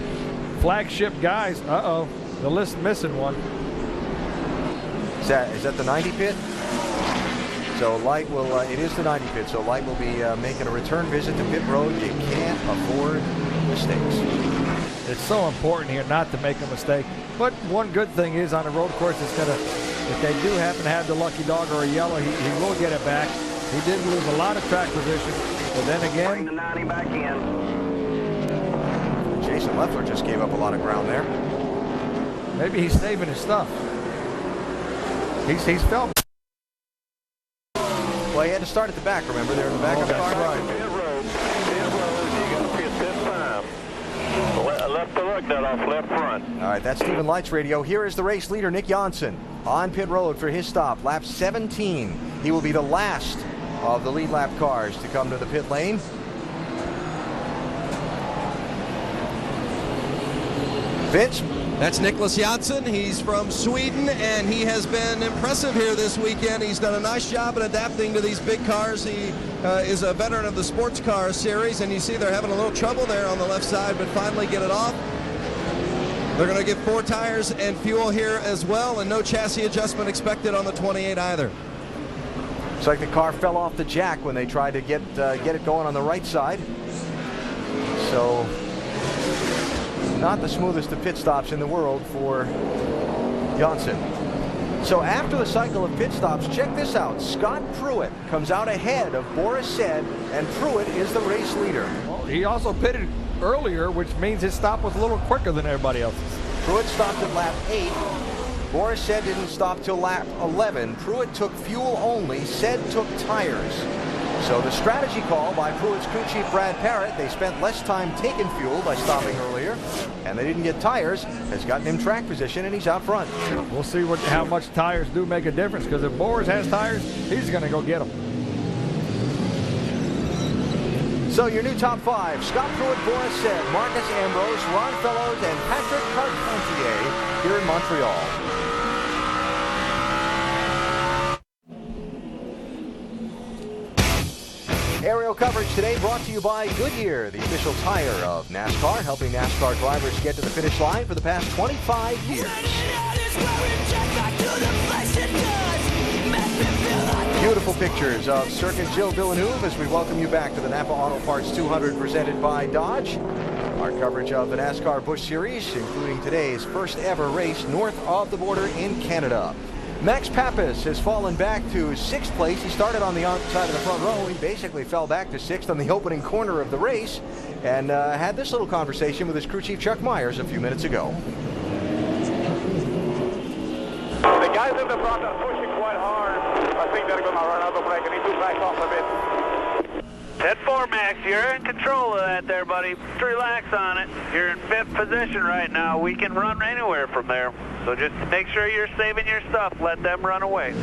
[SPEAKER 2] flagship guys. Uh-oh, the list missing one.
[SPEAKER 1] Is that the 90 pit? So Light will, it is the 90 pit, so Light will be making a return visit to pit road. You can't afford mistakes.
[SPEAKER 2] It's so important here not to make a mistake. But one good thing is on a road course, it's gonna, if they do happen to have the lucky dog or a yellow, he will get it back. He did lose a lot of track position, but then again,
[SPEAKER 12] Bring the 90 back in.
[SPEAKER 1] Jason Leffler just gave up a lot of ground there.
[SPEAKER 2] maybe he's saving his stuff. He's felt.
[SPEAKER 1] Well, he had to start at the back, remember? They're in the back of the car.
[SPEAKER 2] That's right.
[SPEAKER 12] Pit road Left to look, that off left front.
[SPEAKER 1] All right, that's Stephen Light's radio. Here is the race leader, Nick Janssen, on pit road for his stop, lap 17. He will be the last of the lead lap cars to come to the pit lane. Vince?
[SPEAKER 9] That's Nicholas Janssen. He's from Sweden, and he has been impressive here this weekend. He's done a nice job at adapting to these big cars. He is a veteran of the sports car series, and you see they're having a little trouble there on the left side, but finally get it off. They're going to get 4 tires and fuel here as well, and no chassis adjustment expected on the 28 either.
[SPEAKER 1] Looks like the car fell off the jack when they tried to get it going on the right side. So, not the smoothest of pit stops in the world for Janssen. So after the cycle of pit stops, check this out. Scott Pruitt comes out ahead of Boris Said, and Pruitt is the race leader.
[SPEAKER 2] Well, he also pitted earlier, which means his stop was a little quicker than everybody else's.
[SPEAKER 1] Pruitt stopped at lap 8. Boris Said didn't stop till lap 11. Pruitt took fuel only. Said took tires. So the strategy call by Pruitt's crew chief Brad Parrott, they spent less time taking fuel by stopping earlier, and they didn't get tires, has gotten him track position, and he's out front.
[SPEAKER 2] We'll see how much tires do make a difference, because if Boris has tires, he's going to go get them.
[SPEAKER 1] So your new top 5, Scott Pruitt, Boris Said, Marcus Ambrose, Ron Fellows, and Patrick Carpentier here in Montreal. Aerial coverage today brought to you by Goodyear, the official tire of NASCAR, helping NASCAR drivers get to the finish line for the past 25 years. Beautiful pictures of Circuit Gilles Villeneuve as we welcome you back to the NAPA Auto Parts 200 presented by Dodge. Our coverage of the NASCAR Busch Series, including today's first ever race north of the border in Canada. Max Pappas has fallen back to 6th place. He started on the outside of the front row. He basically fell back to 6th on the opening corner of the race and had this little conversation with his crew chief Chuck Myers a few minutes ago.
[SPEAKER 12] The guys in the front are pushing quite hard. I think they're going to run out of brake. I need to back off a bit.
[SPEAKER 13] 10-4, Max, you're in control of that there, buddy. Just relax on it. You're in 5th position right now. We can run anywhere from there. So just make sure you're saving your stuff. Let them run away.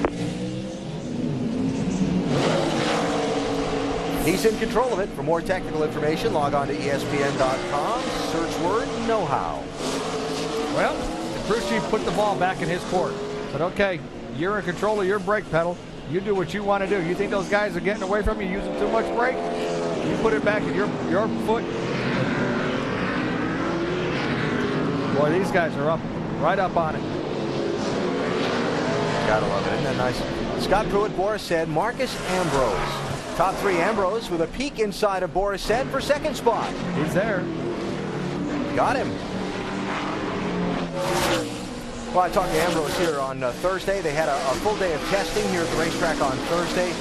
[SPEAKER 1] He's in control of it. For more technical information, log on to ESPN.com. Search word know-how.
[SPEAKER 2] Well, the crew chief put the ball back in his court. Said, okay, you're in control of your brake pedal. You do what you want to do. You think those guys are getting away from you, using too much brake? You put it back in your foot. Boy, these guys are up, right up on it.
[SPEAKER 1] Gotta love it. Isn't that nice? Scott Pruitt, Boris Said, Marcus Ambrose. Top 3 Ambrose with a peek inside of Boris Said for 2nd spot.
[SPEAKER 2] He's there.
[SPEAKER 1] Got him. Well, I talked to Ambrose here on Thursday. They had a full day of testing here at the racetrack on Thursday.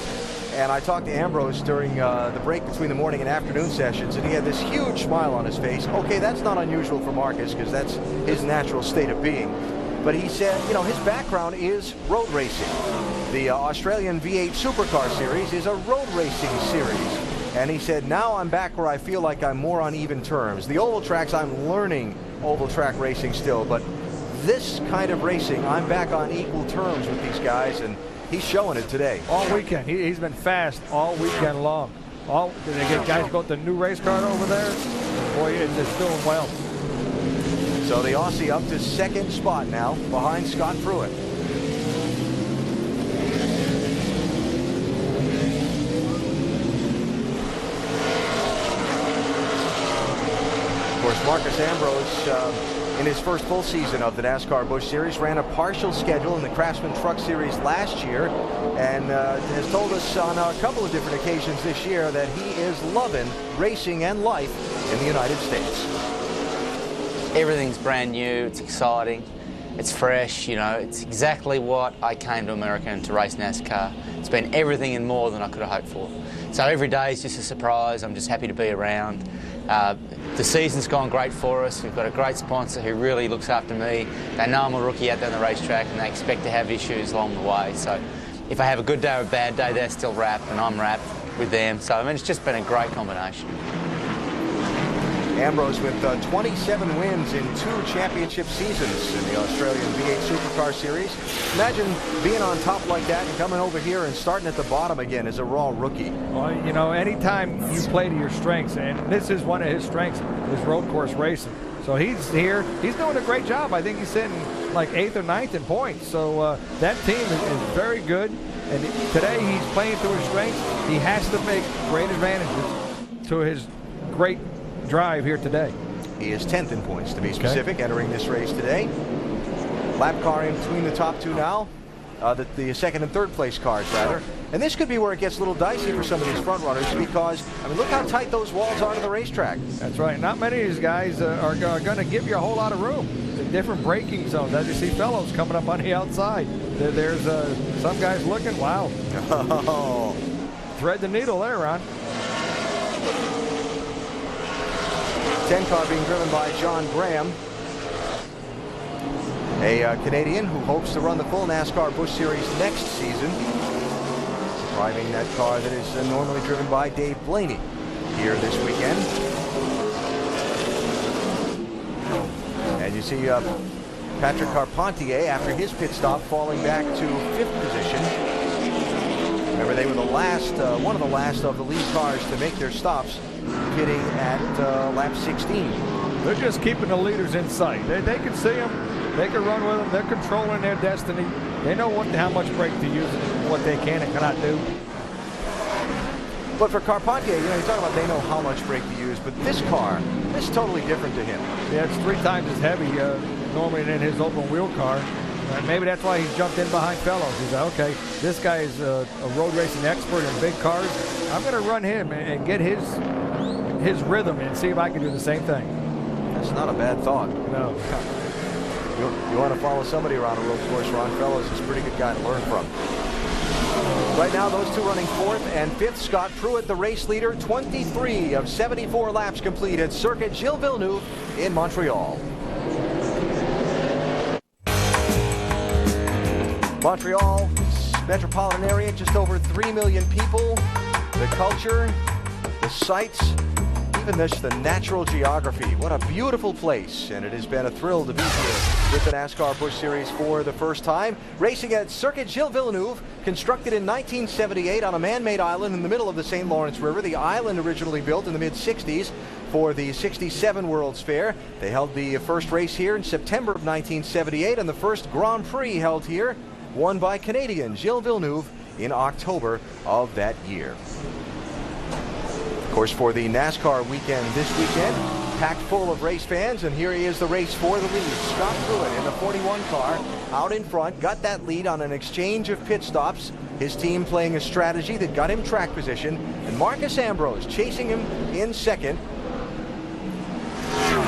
[SPEAKER 1] And I talked to Ambrose during the break between the morning and afternoon sessions, and he had this huge smile on his face. Okay, that's not unusual for Marcus because that's his natural state of being. But he said, you know, his background is road racing. The Australian V8 Supercar Series is a road racing series. And he said, now I'm back where I feel like I'm more on even terms. The oval tracks, I'm learning oval track racing still, but this kind of racing, I'm back on equal terms with these guys, and he's showing it today.
[SPEAKER 2] All weekend. He's been fast all weekend long. Did they get guys built a new race car over there? Boy, it's doing well.
[SPEAKER 1] So the Aussie up to 2nd spot now, behind Scott Pruitt. Of course, Marcus Ambrose, in his first full season of the NASCAR Busch Series, ran a partial schedule in the Craftsman Truck Series last year, and has told us on a couple of different occasions this year that he is loving racing and life in the United States.
[SPEAKER 14] Everything's brand new, it's exciting, it's fresh, you know, it's exactly what I came to America to race NASCAR. It's been everything and more than I could have hoped for. So every day is just a surprise. I'm just happy to be around. The season's gone great for us. We've got a great sponsor who really looks after me. They know I'm a rookie out there on the racetrack and they expect to have issues along the way. So if I have a good day or a bad day, they're still wrapped and I'm wrapped with them. So I mean, it's just been a great combination.
[SPEAKER 1] Ambrose with 27 wins in 2 championship seasons in the Australian V8 Supercar Series. Imagine being on top like that and coming over here and starting at the bottom again as a raw rookie.
[SPEAKER 2] Well, you know, anytime you play to your strengths, and this is one of his strengths, is road course racing. So he's here. He's doing a great job. I think he's sitting like 8th or 9th in points. So that team is very good. And today he's playing to his strengths. He has to make great advantages to his great drive here today.
[SPEAKER 1] He is 10th in points, to be specific, entering this race today. Lap car in between the top 2 now. The second and third place cars, rather. And this could be where it gets a little dicey for some of these front runners because, I mean, look how tight those walls are to the racetrack.
[SPEAKER 2] That's right. Not many of these guys are going to give you a whole lot of room. Different braking zones. As you see fellows coming up on the outside. There's some guys looking, wow.
[SPEAKER 1] Oh.
[SPEAKER 2] Thread the needle there, Ron.
[SPEAKER 1] 10 car being driven by John Graham, a Canadian who hopes to run the full NASCAR Busch Series next season. Driving that car that is normally driven by Dave Blaney here this weekend. And you see Patrick Carpentier, after his pit stop, falling back to 5th position. Remember, they were the last, one of the last of the lead cars to make their stops, pitting at lap 16.
[SPEAKER 2] They're just keeping the leaders in sight. They can see them. They can run with them. They're controlling their destiny. They know how much brake to use and what they can and cannot do.
[SPEAKER 1] But for Carpentier, you know, you're talking about they know how much brake to use, but this car is totally different to him.
[SPEAKER 2] Yeah, it's 3 times as heavy normally than his open wheel car. Maybe that's why he's jumped in behind fellows. He's like, okay, this guy is a road racing expert in big cars. I'm going to run him and get his rhythm and see if I can do the same thing.
[SPEAKER 1] That's not a bad thought.
[SPEAKER 2] No.
[SPEAKER 1] You want to follow somebody around a road course, Ron Fellows is a pretty good guy to learn from. Right now, those two running 4th and 5th. Scott Pruitt, the race leader, 23 of 74 laps complete at Circuit Gilles Villeneuve in Montreal. Montreal, metropolitan area, just over 3 million people. The culture, the sights, even the natural geography. What a beautiful place, and it has been a thrill to be here with the NASCAR Busch Series for the first time. Racing at Circuit Gilles Villeneuve, constructed in 1978 on a man-made island in the middle of the St. Lawrence River. The island originally built in the mid-60s for the 67 World's Fair. They held the first race here in September of 1978, and the first Grand Prix held here, won by Canadian Gilles Villeneuve in October of that year. Of course, for the NASCAR weekend this weekend, packed full of race fans, and here he is, the race for the lead. Scott Pruitt in the 41 car out in front, got that lead on an exchange of pit stops. His team playing a strategy that got him track position, and Marcus Ambrose chasing him in second.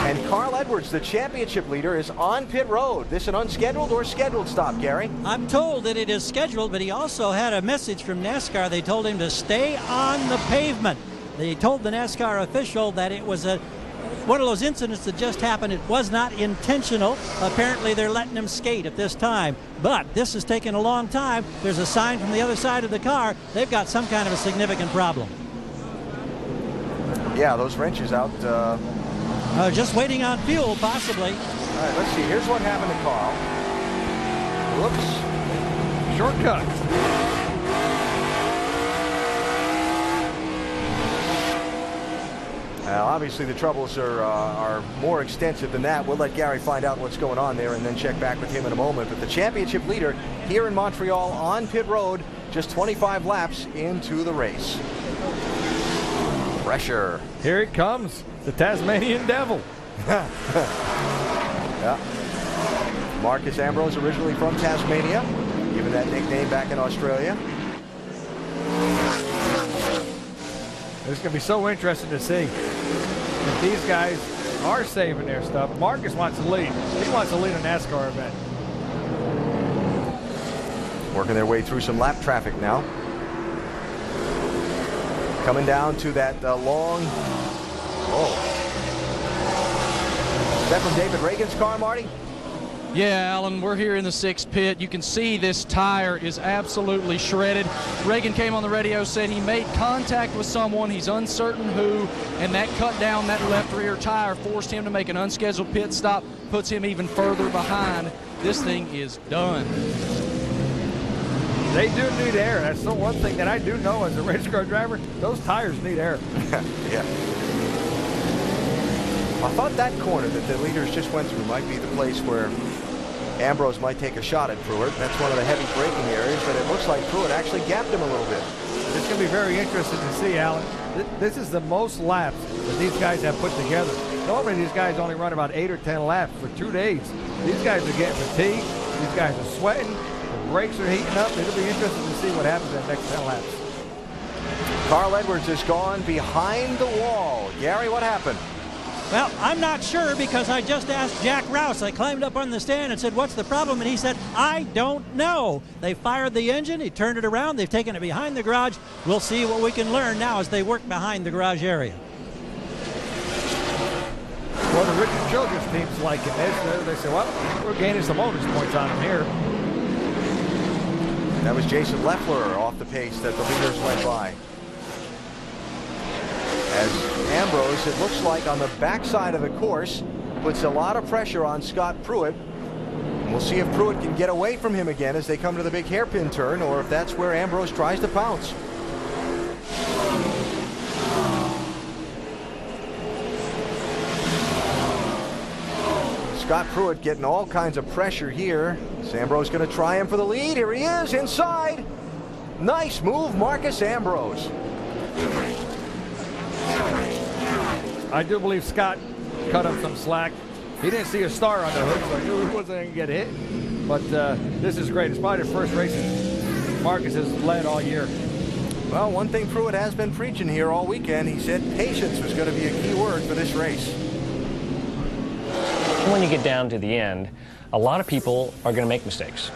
[SPEAKER 1] And Carl Edwards, the championship leader, is on pit road. This an unscheduled or scheduled stop, Gary?
[SPEAKER 10] I'm told that it is scheduled, but he also had a message from NASCAR. They told him to stay on the pavement. They told the NASCAR official that it was one of those incidents that just happened. It was not intentional. Apparently, they're letting him skate at this time. But this has taken a long time. There's a sign from the other side of the car. They've got some kind of a significant problem.
[SPEAKER 1] Yeah, those wrenches out.
[SPEAKER 10] Just waiting on fuel, possibly.
[SPEAKER 1] All right, let's see. Here's what happened to Carl. Whoops.
[SPEAKER 2] Shortcut.
[SPEAKER 1] Now, obviously, the troubles are more extensive than that. We'll let Gary find out what's going on there and then check back with him in a moment. But the championship leader here in Montreal on pit road, just 25 laps into the race. Pressure.
[SPEAKER 2] Here it comes, the Tasmanian Devil.
[SPEAKER 1] Yeah. Marcus Ambrose, originally from Tasmania, given that nickname back in Australia.
[SPEAKER 2] It's going to be so interesting to see if these guys are saving their stuff. Marcus wants to lead. He wants to lead a NASCAR event.
[SPEAKER 1] Working their way through some lap traffic now. Coming down to that long... Oh. Is that from David Reagan's car, Marty?
[SPEAKER 11] Yeah, Alan, we're here in the 6th pit. You can see this tire is absolutely shredded. Reagan came on the radio, said he made contact with someone, he's uncertain who, and that cut down that left rear tire forced him to make an unscheduled pit stop, puts him even further behind. This thing is done.
[SPEAKER 2] They do need air. That's the one thing that I do know as a race car driver. Those tires need air.
[SPEAKER 1] Yeah. I thought that corner that the leaders just went through might be the place where Ambrose might take a shot at Pruitt. That's one of the heavy braking areas, but it looks like Pruitt actually gapped him a little bit.
[SPEAKER 2] It's going to be very interesting to see, Alan. This is the most laps that these guys have put together. Normally these guys only run about 8 or 10 laps for 2 days. These guys are getting fatigued. These guys are sweating. The brakes are heating up. It'll be interesting to see what happens in the next 10 laps.
[SPEAKER 1] Carl Edwards has gone behind the wall. Gary, what happened?
[SPEAKER 10] Well, I'm not sure because I just asked Jack Rouse. I climbed up on the stand and said, what's the problem? And he said, I don't know. They fired the engine. He turned it around. They've taken it behind the garage. We'll see what we can learn now as they work behind the garage area.
[SPEAKER 2] Well, the Richard Childress team's liking this. They say, well, we're gaining some bonus points on them here.
[SPEAKER 1] That was Jason Leffler off the pace that the leaders went by. As Ambrose, it looks like on the backside of the course, puts a lot of pressure on Scott Pruitt. And we'll see if Pruitt can get away from him again as they come to the big hairpin turn, or if that's where Ambrose tries to pounce. Scott Pruitt getting all kinds of pressure here. Is Ambrose going to try him for the lead? Here he is inside. Nice move, Marcus Ambrose.
[SPEAKER 2] I do believe Scott cut up some slack. He didn't see a star on the hook, so I knew he wasn't going to get hit. But this is great. It's probably the first race Marcus has led all year.
[SPEAKER 1] Well, one thing Pruitt has been preaching here all weekend, he said patience was going to be a key word for this race.
[SPEAKER 8] When you get down to the end, a lot of people are going to make mistakes.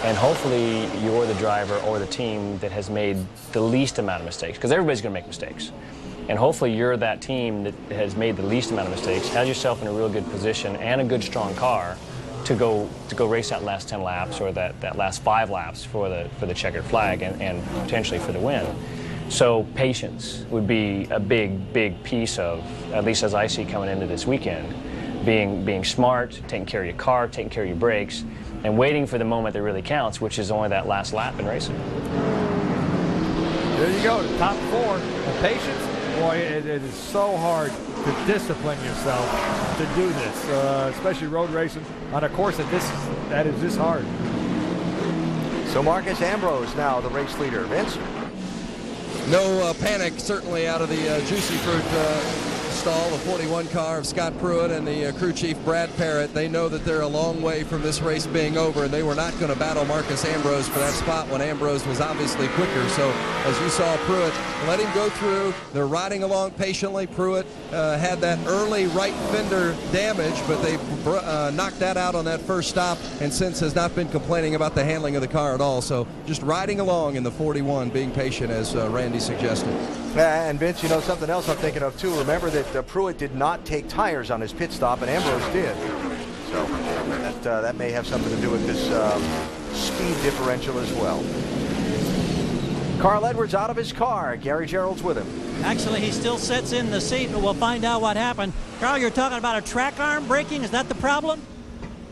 [SPEAKER 8] And hopefully you're the driver or the team that has made the least amount of mistakes, because everybody's going to make mistakes. And hopefully you're that team that has made the least amount of mistakes, has yourself in a real good position and a good strong car to go race that last 10 laps or that last 5 laps for the checkered flag and potentially for the win. So patience would be a big piece of, at least as I see coming into this weekend, being smart, taking care of your car, taking care of your brakes, and waiting for the moment that really counts, which is only that last lap in racing.
[SPEAKER 2] There you go, the top 4. The patience. Boy, it is so hard to discipline yourself to do this, especially road racing on a course that is this hard.
[SPEAKER 1] So Marcus Ambrose now the race leader. Vince?
[SPEAKER 9] No panic certainly out of the Juicy Fruit stall, the 41 car of Scott Pruitt and the crew chief Brad Parrott. They know that they're a long way from this race being over, and they were not going to battle Marcus Ambrose for that spot when Ambrose was obviously quicker. So as you saw, Pruitt let him go through. They're riding along patiently. Pruitt had that early right fender damage, but they knocked that out on that first stop, and since has not been complaining about the handling of the car at all. So just riding along in the 41, being patient, as Randy suggested.
[SPEAKER 1] And Vince, you know something else I'm thinking of too. Remember that Pruitt did not take tires on his pit stop, and Ambrose did. So that may have something to do with this speed differential as well. Carl Edwards out of his car. Gary Gerald's with him.
[SPEAKER 10] Actually, he still sits in the seat, but we'll find out what happened. Carl, you're talking about a track arm breaking. Is that the problem?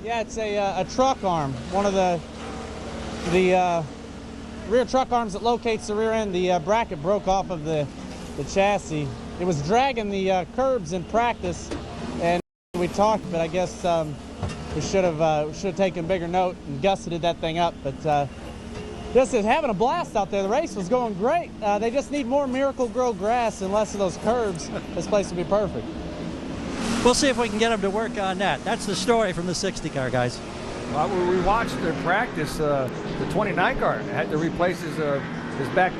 [SPEAKER 15] Yeah, it's a truck arm. One of the rear truck arms that locates the rear end. The bracket broke off of the chassis. It was dragging the curbs in practice, and we talked, but I guess we should have taken bigger note and gusseted that thing up. But this is having a blast out there. The race was going great. They just need more Miracle Grow grass and less of those curbs. This place will be perfect.
[SPEAKER 10] We'll see if we can get them to work on that. That's the story from the 60 car, guys.
[SPEAKER 2] Well, we watched their practice. The 29 car had to replace his back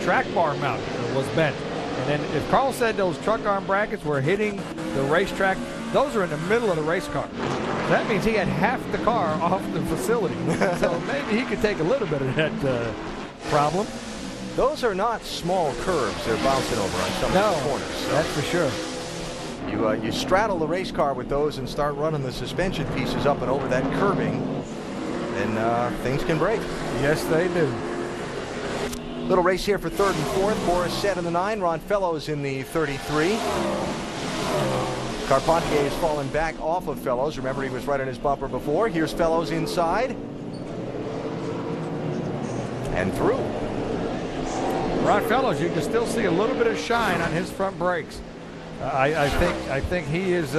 [SPEAKER 2] track bar mount was bent. And then if Carl said those truck arm brackets were hitting the racetrack, those are in the middle of the race car. That means he had half the car off the facility. So maybe he could take a little bit of that problem.
[SPEAKER 1] Those are not small curves they're bouncing over on some of the corners. So.
[SPEAKER 2] That's for sure.
[SPEAKER 1] You straddle the race car with those and start running the suspension pieces up and over that curbing, and things can break.
[SPEAKER 2] Yes, they do.
[SPEAKER 1] Little race here for third and fourth. Boris Said in the 9, Ron Fellows in the 33. Carpentier has fallen back off of Fellows. Remember, he was right on his bumper before. Here's Fellows inside. And through.
[SPEAKER 2] Ron Fellows, you can still see a little bit of shine on his front brakes. I think he is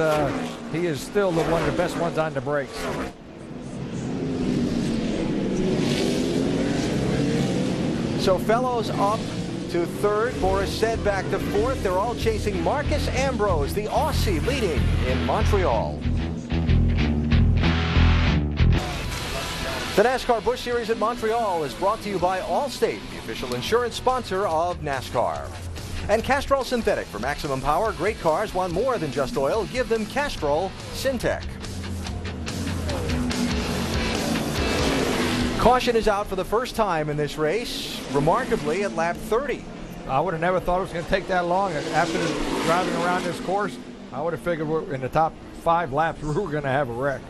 [SPEAKER 2] still one of the best ones on the brakes.
[SPEAKER 1] So Fellows up to third, Boris Said back to fourth. They're all chasing Marcus Ambrose, the Aussie, leading in Montreal. The NASCAR Busch Series at Montreal is brought to you by Allstate, the official insurance sponsor of NASCAR. And Castrol Synthetic for maximum power. Great cars want more than just oil. Give them Castrol Syntec. Caution is out for the first time in this race, remarkably at lap 30.
[SPEAKER 2] I would have never thought it was going to take that long. After driving around this course, I would have figured in the top 5 laps we were going to have a wreck.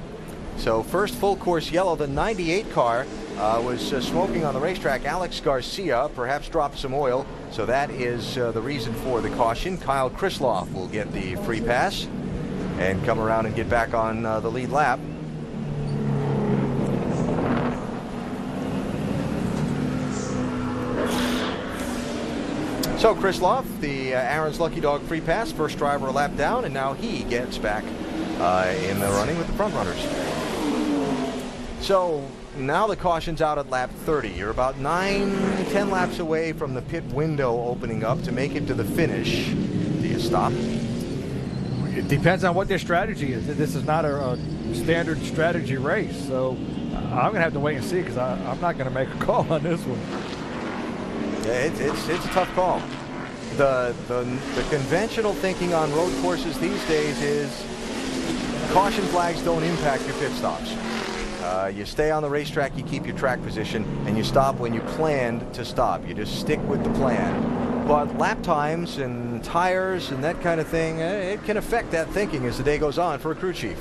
[SPEAKER 1] So first full course yellow, the 98 car was smoking on the racetrack. Alex Garcia perhaps dropped some oil, so that is the reason for the caution. Kyle Krisloff will get the free pass and come around and get back on the lead lap. So Krisloff, the Aaron's Lucky Dog free pass, first driver a lap down, and now he gets back in the running with the front runners. So now the caution's out at lap 30. You're about 9-10 laps away from the pit window opening up to make it to the finish. Do you stop?
[SPEAKER 2] It depends on what their strategy is. This is not a standard strategy race, so I'm going to have to wait and see because I'm not going to make a call on this one.
[SPEAKER 1] Yeah, it's a tough call. The conventional thinking on road courses these days is caution flags don't impact your pit stops. You stay on the racetrack, you keep your track position, and you stop when you planned to stop. You just stick with the plan. But lap times and tires and that kind of thing, it can affect that thinking as the day goes on for a crew chief.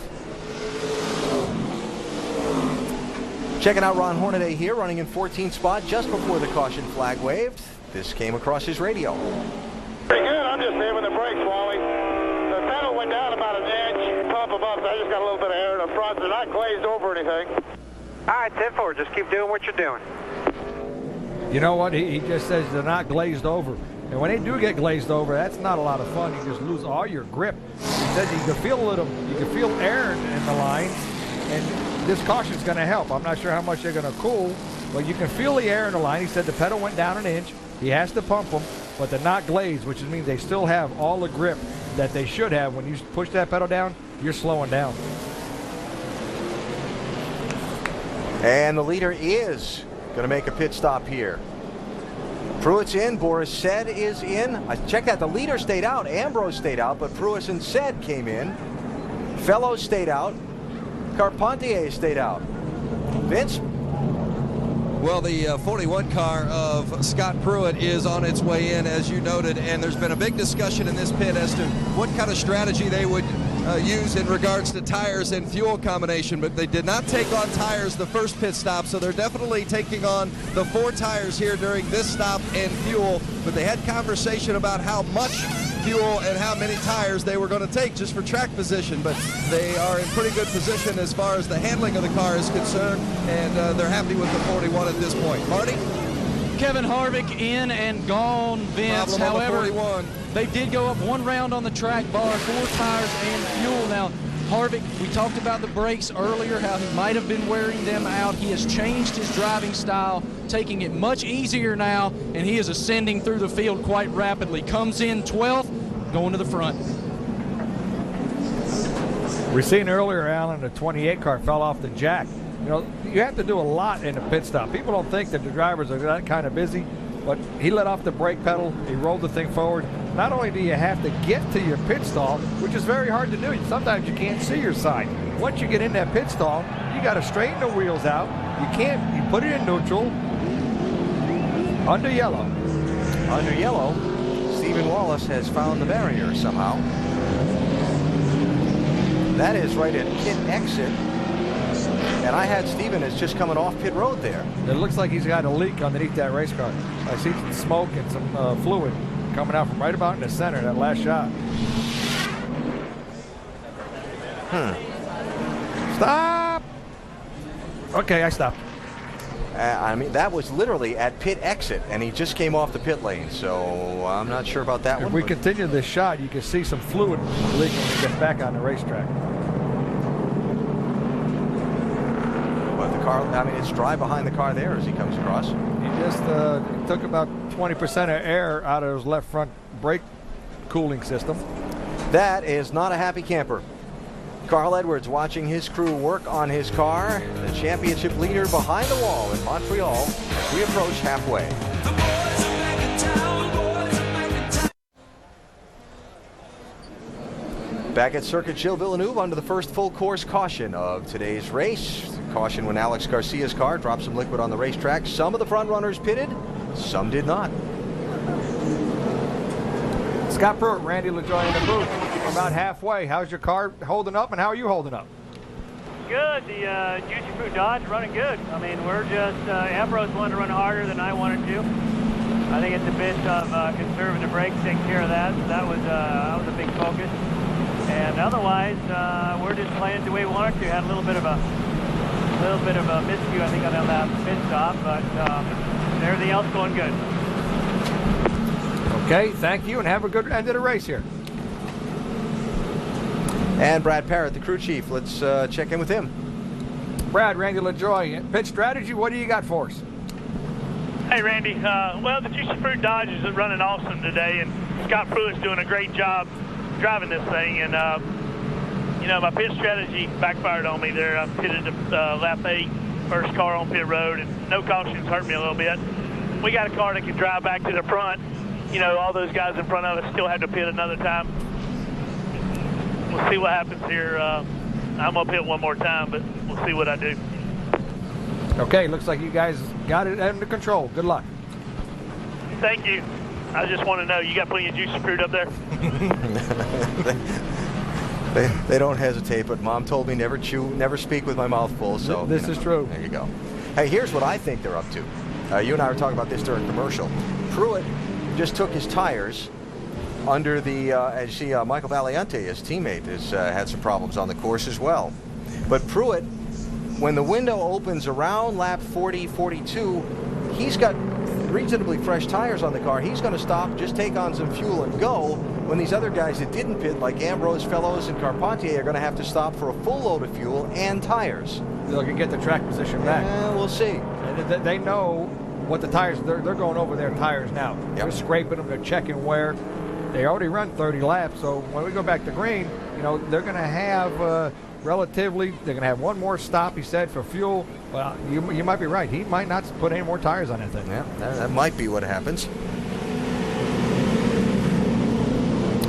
[SPEAKER 1] Checking out Ron Hornaday here, running in 14th spot just before the caution flag waved. This came across his radio.
[SPEAKER 12] Pretty good. I'm just saving the brakes, Wally. The pedal went down about an inch, pump above. I just got a little bit of air in the front. They're not glazed over or anything.
[SPEAKER 13] All right, 10-4. Just keep doing what you're doing.
[SPEAKER 2] You know what? He just says they're not glazed over. And when they do get glazed over, that's not a lot of fun. You just lose all your grip. He said you can feel air in the line, and this caution's going to help. I'm not sure how much they're going to cool, but you can feel the air in the line. He said the pedal went down an inch. He has to pump them, but they're not glazed, which means they still have all the grip that they should have. When you push that pedal down, you're slowing down.
[SPEAKER 1] And the leader is going to make a pit stop here. Pruitt's in, Boris Said is in. I checked that, the leader stayed out, Ambrose stayed out, but Pruitt and Said came in. Fellows stayed out, Carpentier stayed out. Vince?
[SPEAKER 9] Well, the 41 car of Scott Pruitt is on its way in, as you noted, and there's been a big discussion in this pit as to what kind of strategy they would use in regards to tires and fuel combination, but they did not take on tires the first pit stop, so they're definitely taking on the 4 tires here during this stop and fuel, but they had conversation about how much fuel and how many tires they were going to take just for track position, but they are in pretty good position as far as the handling of the car is concerned, and they're happy with the 41 at this point. Marty?
[SPEAKER 11] Kevin Harvick in and gone, Vince. However, they did go up 1 round on the track bar, 4 tires and fuel. Now, Harvick, we talked about the brakes earlier, how he might have been wearing them out. He has changed his driving style, taking it much easier now, and he is ascending through the field quite rapidly. Comes in 12th, going to the front.
[SPEAKER 2] We seen earlier, Alan, the 28 car fell off the jack. You know, you have to do a lot in a pit stop. People don't think that the drivers are that kind of busy, but he let off the brake pedal, he rolled the thing forward. Not only do you have to get to your pit stall, which is very hard to do. Sometimes you can't see your side. Once you get in that pit stall, you got to straighten the wheels out. You put it in neutral, under yellow.
[SPEAKER 1] Under yellow, Stephen Wallace has found the barrier somehow. That is right at pit exit. And I had Steven as just coming off pit road there.
[SPEAKER 2] It looks like he's got a leak underneath that race car. I see some smoke and some fluid coming out from right about in the center, that last shot. Stop! Okay, I stopped.
[SPEAKER 1] I mean, that was literally at pit exit, and he just came off the pit lane, so I'm not sure about that one.
[SPEAKER 2] If we continue this shot, you can see some fluid leaking when we get back on the racetrack.
[SPEAKER 1] But the car, I mean, it's dry behind the car there as he comes across.
[SPEAKER 2] He just took about 20% of air out of his left front brake cooling system.
[SPEAKER 1] That is not a happy camper. Carl Edwards watching his crew work on his car. The championship leader behind the wall in Montreal as we approach halfway. Back at Circuit Gilles Villeneuve under the first full course caution of today's race. Caution when Alex Garcia's car dropped some liquid on the racetrack. Some of the front runners pitted, some did not.
[SPEAKER 2] Scott Pruitt, Randy LaJoie in the booth. We're about halfway. How's your car holding up, and how are you holding up?
[SPEAKER 16] Good. The Juicy Fruit Dodge running good. I mean, we're just Ambrose wanted to run harder than I wanted to. I think it's a bit of conservative brakes taking care of that. So that was a big focus. And otherwise, we're just playing the way we wanted to. Had a little bit of a miscue, I think, on that last pit stop, but everything else going good.
[SPEAKER 2] Okay, thank you, and have a good end of the race here.
[SPEAKER 1] And Brad Parrott, the crew chief. Let's check in with him.
[SPEAKER 2] Brad, Randy LaJoie, pit strategy, what do you got for us?
[SPEAKER 16] Hey, Randy. Well, the Juicy Fruit Dodge is running awesome today, and Scott Pruitt's doing a great job driving this thing. And, you know, my pit strategy backfired on me there. I pitted lap 8, first car on pit road, and no cautions hurt me a little bit. We got a car that can drive back to the front. You know, all those guys in front of us still had to pit another time. We'll see what happens here. I'm going to pit one more time, but we'll see what I do.
[SPEAKER 2] Okay, looks like you guys got it under control. Good luck.
[SPEAKER 16] Thank you. I just want to know, you got plenty of Juicy Fruit up there?
[SPEAKER 1] They don't hesitate, but Mom told me never speak with my mouth full, so...
[SPEAKER 2] This is true.
[SPEAKER 1] There you go. Hey, here's what I think they're up to. You and I were talking about this during commercial. Pruitt just took his tires under the, as you see, Michael Valiante, his teammate, has had some problems on the course as well. But Pruitt, when the window opens around lap 40, 42, he's got reasonably fresh tires on the car. He's going to stop, just take on some fuel and go, when these other guys that didn't pit, like Ambrose, Fellows, and Carpentier, are going to have to stop for a full load of fuel and tires.
[SPEAKER 2] They'll get the track position back.
[SPEAKER 1] We'll see.
[SPEAKER 2] They know what the tires, they're going over their tires now. Yep. They're scraping them, they're checking wear. They already run 30 laps, so when we go back to green, you know, they're going to have they're going to have one more stop, he said, for fuel. Well, you might be right. He might not put any more tires on that thing.
[SPEAKER 1] Yeah, that might be what happens.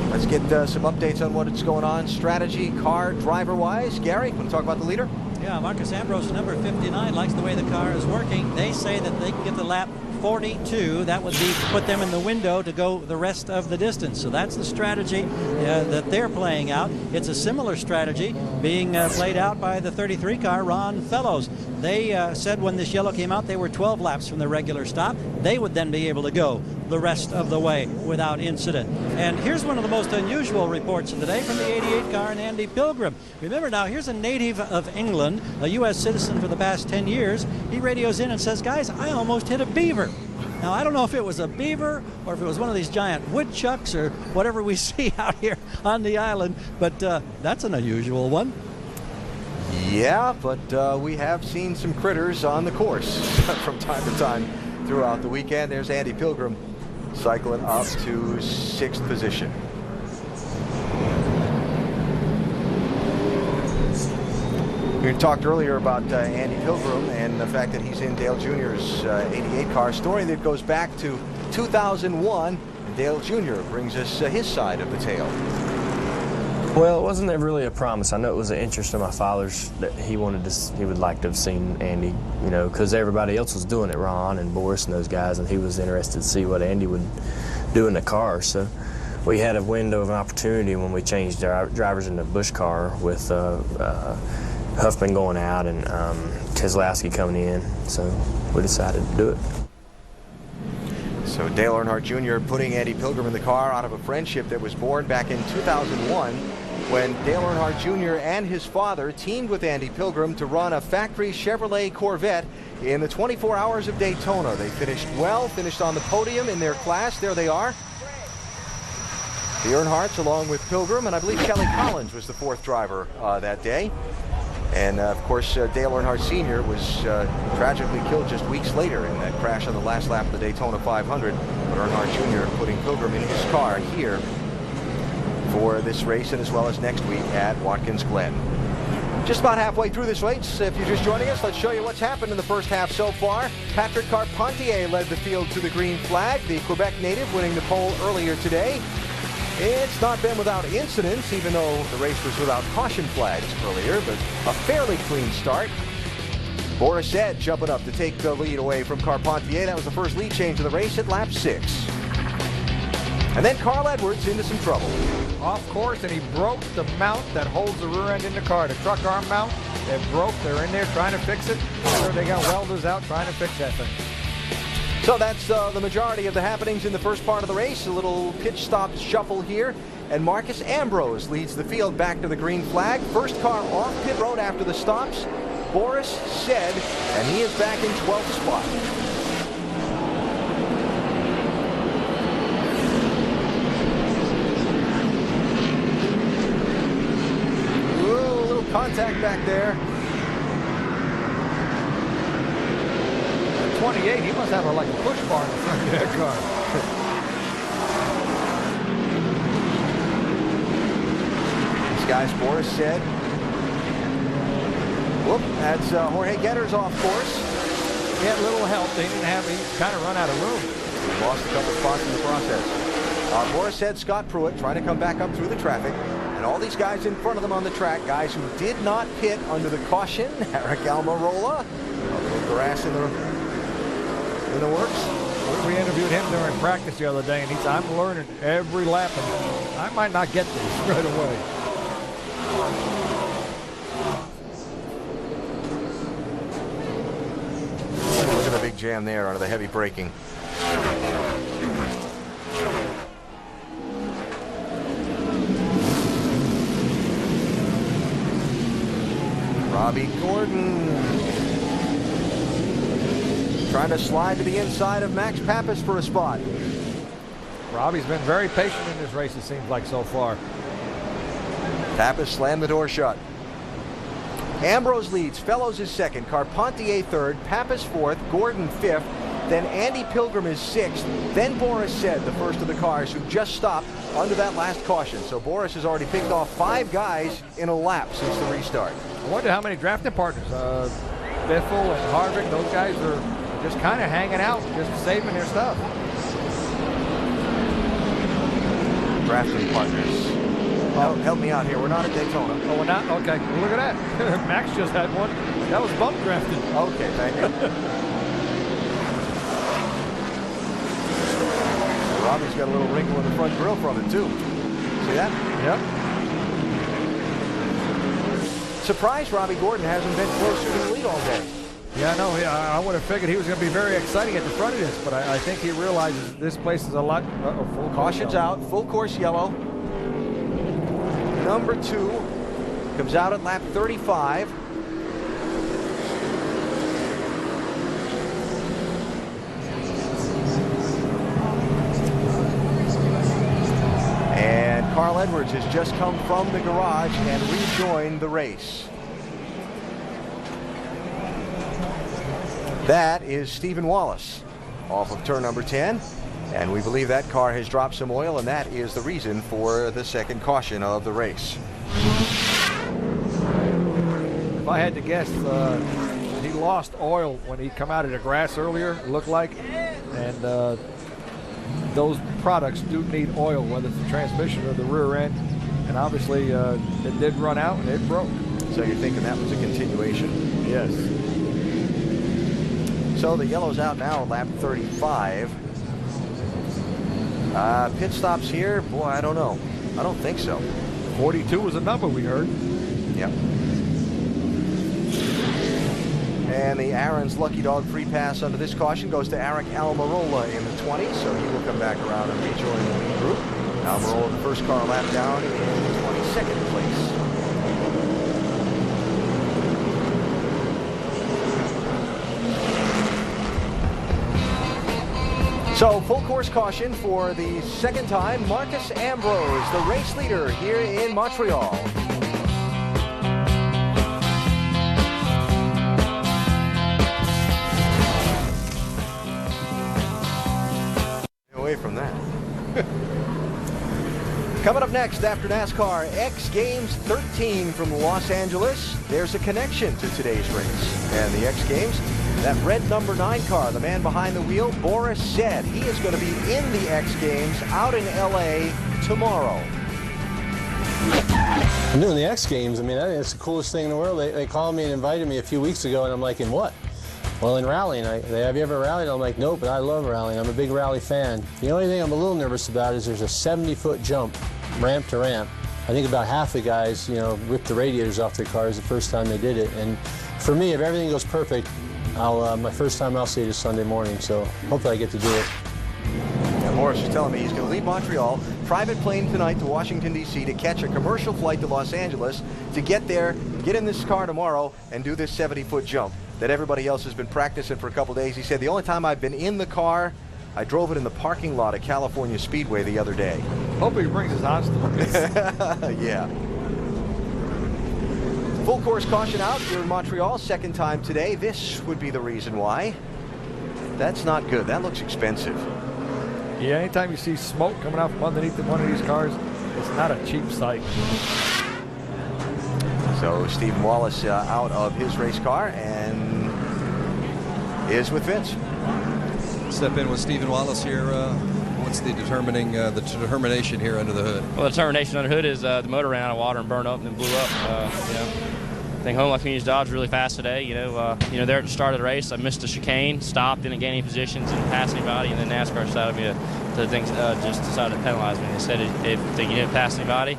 [SPEAKER 1] Let's get some updates on what's going on, strategy, car, driver-wise. Gary, want to talk about the leader?
[SPEAKER 10] Yeah, Marcus Ambrose, number 59, likes the way the car is working. They say that they can get the lap 42. That would be put them in the window to go the rest of the distance. So that's the strategy that they're playing out. It's a similar strategy being played out by the 33 car, Ron Fellows. They said when this yellow came out, they were 12 laps from the regular stop. They would then be able to go the rest of the way without incident. And here's one of the most unusual reports of the day from the 88 car and Andy Pilgrim. Remember now, here's a native of England, a U.S. citizen for the past 10 years. He radios in and says, guys, I almost hit a beaver. Now, I don't know if it was a beaver or if it was one of these giant woodchucks or whatever we see out here on the island, but that's an unusual one.
[SPEAKER 1] Yeah, but we have seen some critters on the course from time to time throughout the weekend. There's Andy Pilgrim cycling up to 6th position. We talked earlier about Andy Pilgrim and the fact that he's in Dale Jr.'s 88 car, story that goes back to 2001. And Dale Jr. brings us his side of the tale.
[SPEAKER 17] Well, it wasn't really a promise. I know it was an interest of my father's that he would like to have seen Andy, you know, because everybody else was doing it, Ron and Boris and those guys, and he was interested to see what Andy would do in the car. So we had a window of an opportunity when we changed our drivers into Busch car with Huffman going out and Keselowski coming in, so we decided to do it.
[SPEAKER 1] So Dale Earnhardt Jr. putting Andy Pilgrim in the car out of a friendship that was born back in 2001 when Dale Earnhardt Jr. and his father teamed with Andy Pilgrim to run a factory Chevrolet Corvette in the 24 Hours of Daytona. They finished well, finished on the podium in their class. There they are. The Earnhardts along with Pilgrim, and I believe Kelly Collins was the fourth driver that day. And of course, Dale Earnhardt Sr. was tragically killed just weeks later in that crash on the last lap of the Daytona 500. But Earnhardt Jr. putting Pilgrim in his car here for this race and as well as next week at Watkins Glen. Just about halfway through this race, if you're just joining us, let's show you what's happened in the first half so far. Patrick Carpentier led the field to the green flag, the Quebec native winning the pole earlier today. It's not been without incidents, even though the race was without caution flags earlier, but a fairly clean start. Boris Said jumping up to take the lead away from Carpentier. That was the first lead change of the race at lap 6. And then Carl Edwards into some trouble.
[SPEAKER 2] Off course, and he broke the mount that holds the rear end in the car. The truck arm mount, it broke. They're in there trying to fix it. They got welders out trying to fix that thing.
[SPEAKER 1] So that's the majority of the happenings in the first part of the race. A little pitch stop shuffle here. And Marcus Ambrose leads the field back to the green flag. First car off pit road after the stops. Boris Said, and he is back in 12th spot. Ooh, a little contact back there.
[SPEAKER 2] 28, he must have like a push bar in the front of that car.
[SPEAKER 1] This guy's Boris Said. Whoop, that's Jorge Getter's off course.
[SPEAKER 2] He had little help. He kind of run out of room.
[SPEAKER 1] He lost a couple spots in the process. Boris Said, Scott Pruitt trying to come back up through the traffic. And all these guys in front of them on the track, guys who did not pit under the caution. Eric Almirola, a little grass in the works.
[SPEAKER 2] We interviewed him during practice the other day, and he said, I'm learning every lap, and I might not get this right away.
[SPEAKER 1] Look at the big jam there under the heavy braking. Robbie Gordon trying to slide to the inside of Max Pappas for a spot.
[SPEAKER 2] Robbie's been very patient in this race, it seems like, so far.
[SPEAKER 1] Pappas slammed the door shut. Ambrose leads, Fellows is second, Carpentier third, Pappas fourth, Gordon fifth, then Andy Pilgrim is sixth, then Boris Said, the first of the cars who just stopped under that last caution. So Boris has already picked off 5 guys in a lap since the restart.
[SPEAKER 2] I wonder how many drafting partners. Biffle and Harvick, those guys are just kind of hanging out, just saving their stuff.
[SPEAKER 1] Drafting partners. Help me out here. We're not at Daytona.
[SPEAKER 2] Oh, we're not? Okay. Well, look at that. Max just had one. That was bump drafted.
[SPEAKER 1] Okay, thank you. Robbie's got a little wrinkle in the front grill from it, too. See that?
[SPEAKER 2] Yep.
[SPEAKER 1] Surprised Robbie Gordon hasn't been closer to the lead all day.
[SPEAKER 2] Yeah, I know. I would have figured he was going to be very exciting at the front of this, but I think he realizes this place is a lot. Full
[SPEAKER 1] Caution's out. Full course yellow. Number 2 comes out at lap 35. And Carl Edwards has just come from the garage and rejoined the race. That is Stephen Wallace off of turn number 10. And we believe that car has dropped some oil, and that is the reason for the second caution of the race.
[SPEAKER 2] If I had to guess, he lost oil when he come out of the grass earlier, it looked like. And those products do need oil, whether it's the transmission or the rear end. And obviously, it did run out and it broke.
[SPEAKER 1] So you're thinking that was a continuation?
[SPEAKER 2] Yes.
[SPEAKER 1] So the yellow's out now, lap 35. Pit stops here, boy, I don't know. I don't think so.
[SPEAKER 2] 42 was a number we heard.
[SPEAKER 1] Yep. And the Aaron's Lucky Dog free pass under this caution goes to Eric Almirola in the 20s, so he will come back around and rejoin the lead group. Almirola, the first car lap down in 22nd place. So, full course caution for the second time. Marcus Ambrose, the race leader here in Montreal. Away from that. Coming up next after NASCAR X Games 13 from Los Angeles, there's a connection to today's race. And the X Games, that red number 9 car, the man behind the wheel, Boris said he is going to be in the X Games out in LA tomorrow.
[SPEAKER 6] I'm doing the X Games. I mean, I think it's the coolest thing in the world. They called me and invited me a few weeks ago, and I'm like, in what? Well, in rallying. Have you ever rallied? I'm like, nope, but I love rallying. I'm a big rally fan. The only thing I'm a little nervous about is there's a 70-foot jump, ramp to ramp. I think about half the guys, ripped the radiators off their cars the first time they did it. And for me, if everything goes perfect, my first time I'll see it is Sunday morning, so hopefully I get to do it.
[SPEAKER 1] Yeah, Morris is telling me he's going to leave Montreal, private plane tonight to Washington, D.C. to catch a commercial flight to Los Angeles to get there, get in this car tomorrow, and do this 70-foot jump that everybody else has been practicing for a couple days. He said, the only time I've been in the car, I drove it in the parking lot at California Speedway the other day.
[SPEAKER 2] Hope he brings his honesty.
[SPEAKER 1] Yeah. Full course caution out here in Montreal, second time today. This would be the reason why. That's not good. That looks expensive.
[SPEAKER 2] Yeah, anytime you see smoke coming out from underneath one of these cars, it's not a cheap sight.
[SPEAKER 1] So Stephen Wallace out of his race car and is with Vince.
[SPEAKER 9] Step in with Stephen Wallace here. What's the determination here under the hood?
[SPEAKER 18] Well, the determination under the hood is the motor ran out of water and burned up and then blew up. I think Home Life Communities Dodge really fast today. There at the start of the race, I missed a chicane, stopped, didn't gain any positions, didn't pass anybody, and then NASCAR decided just decided to penalize me. They said if you didn't pass anybody,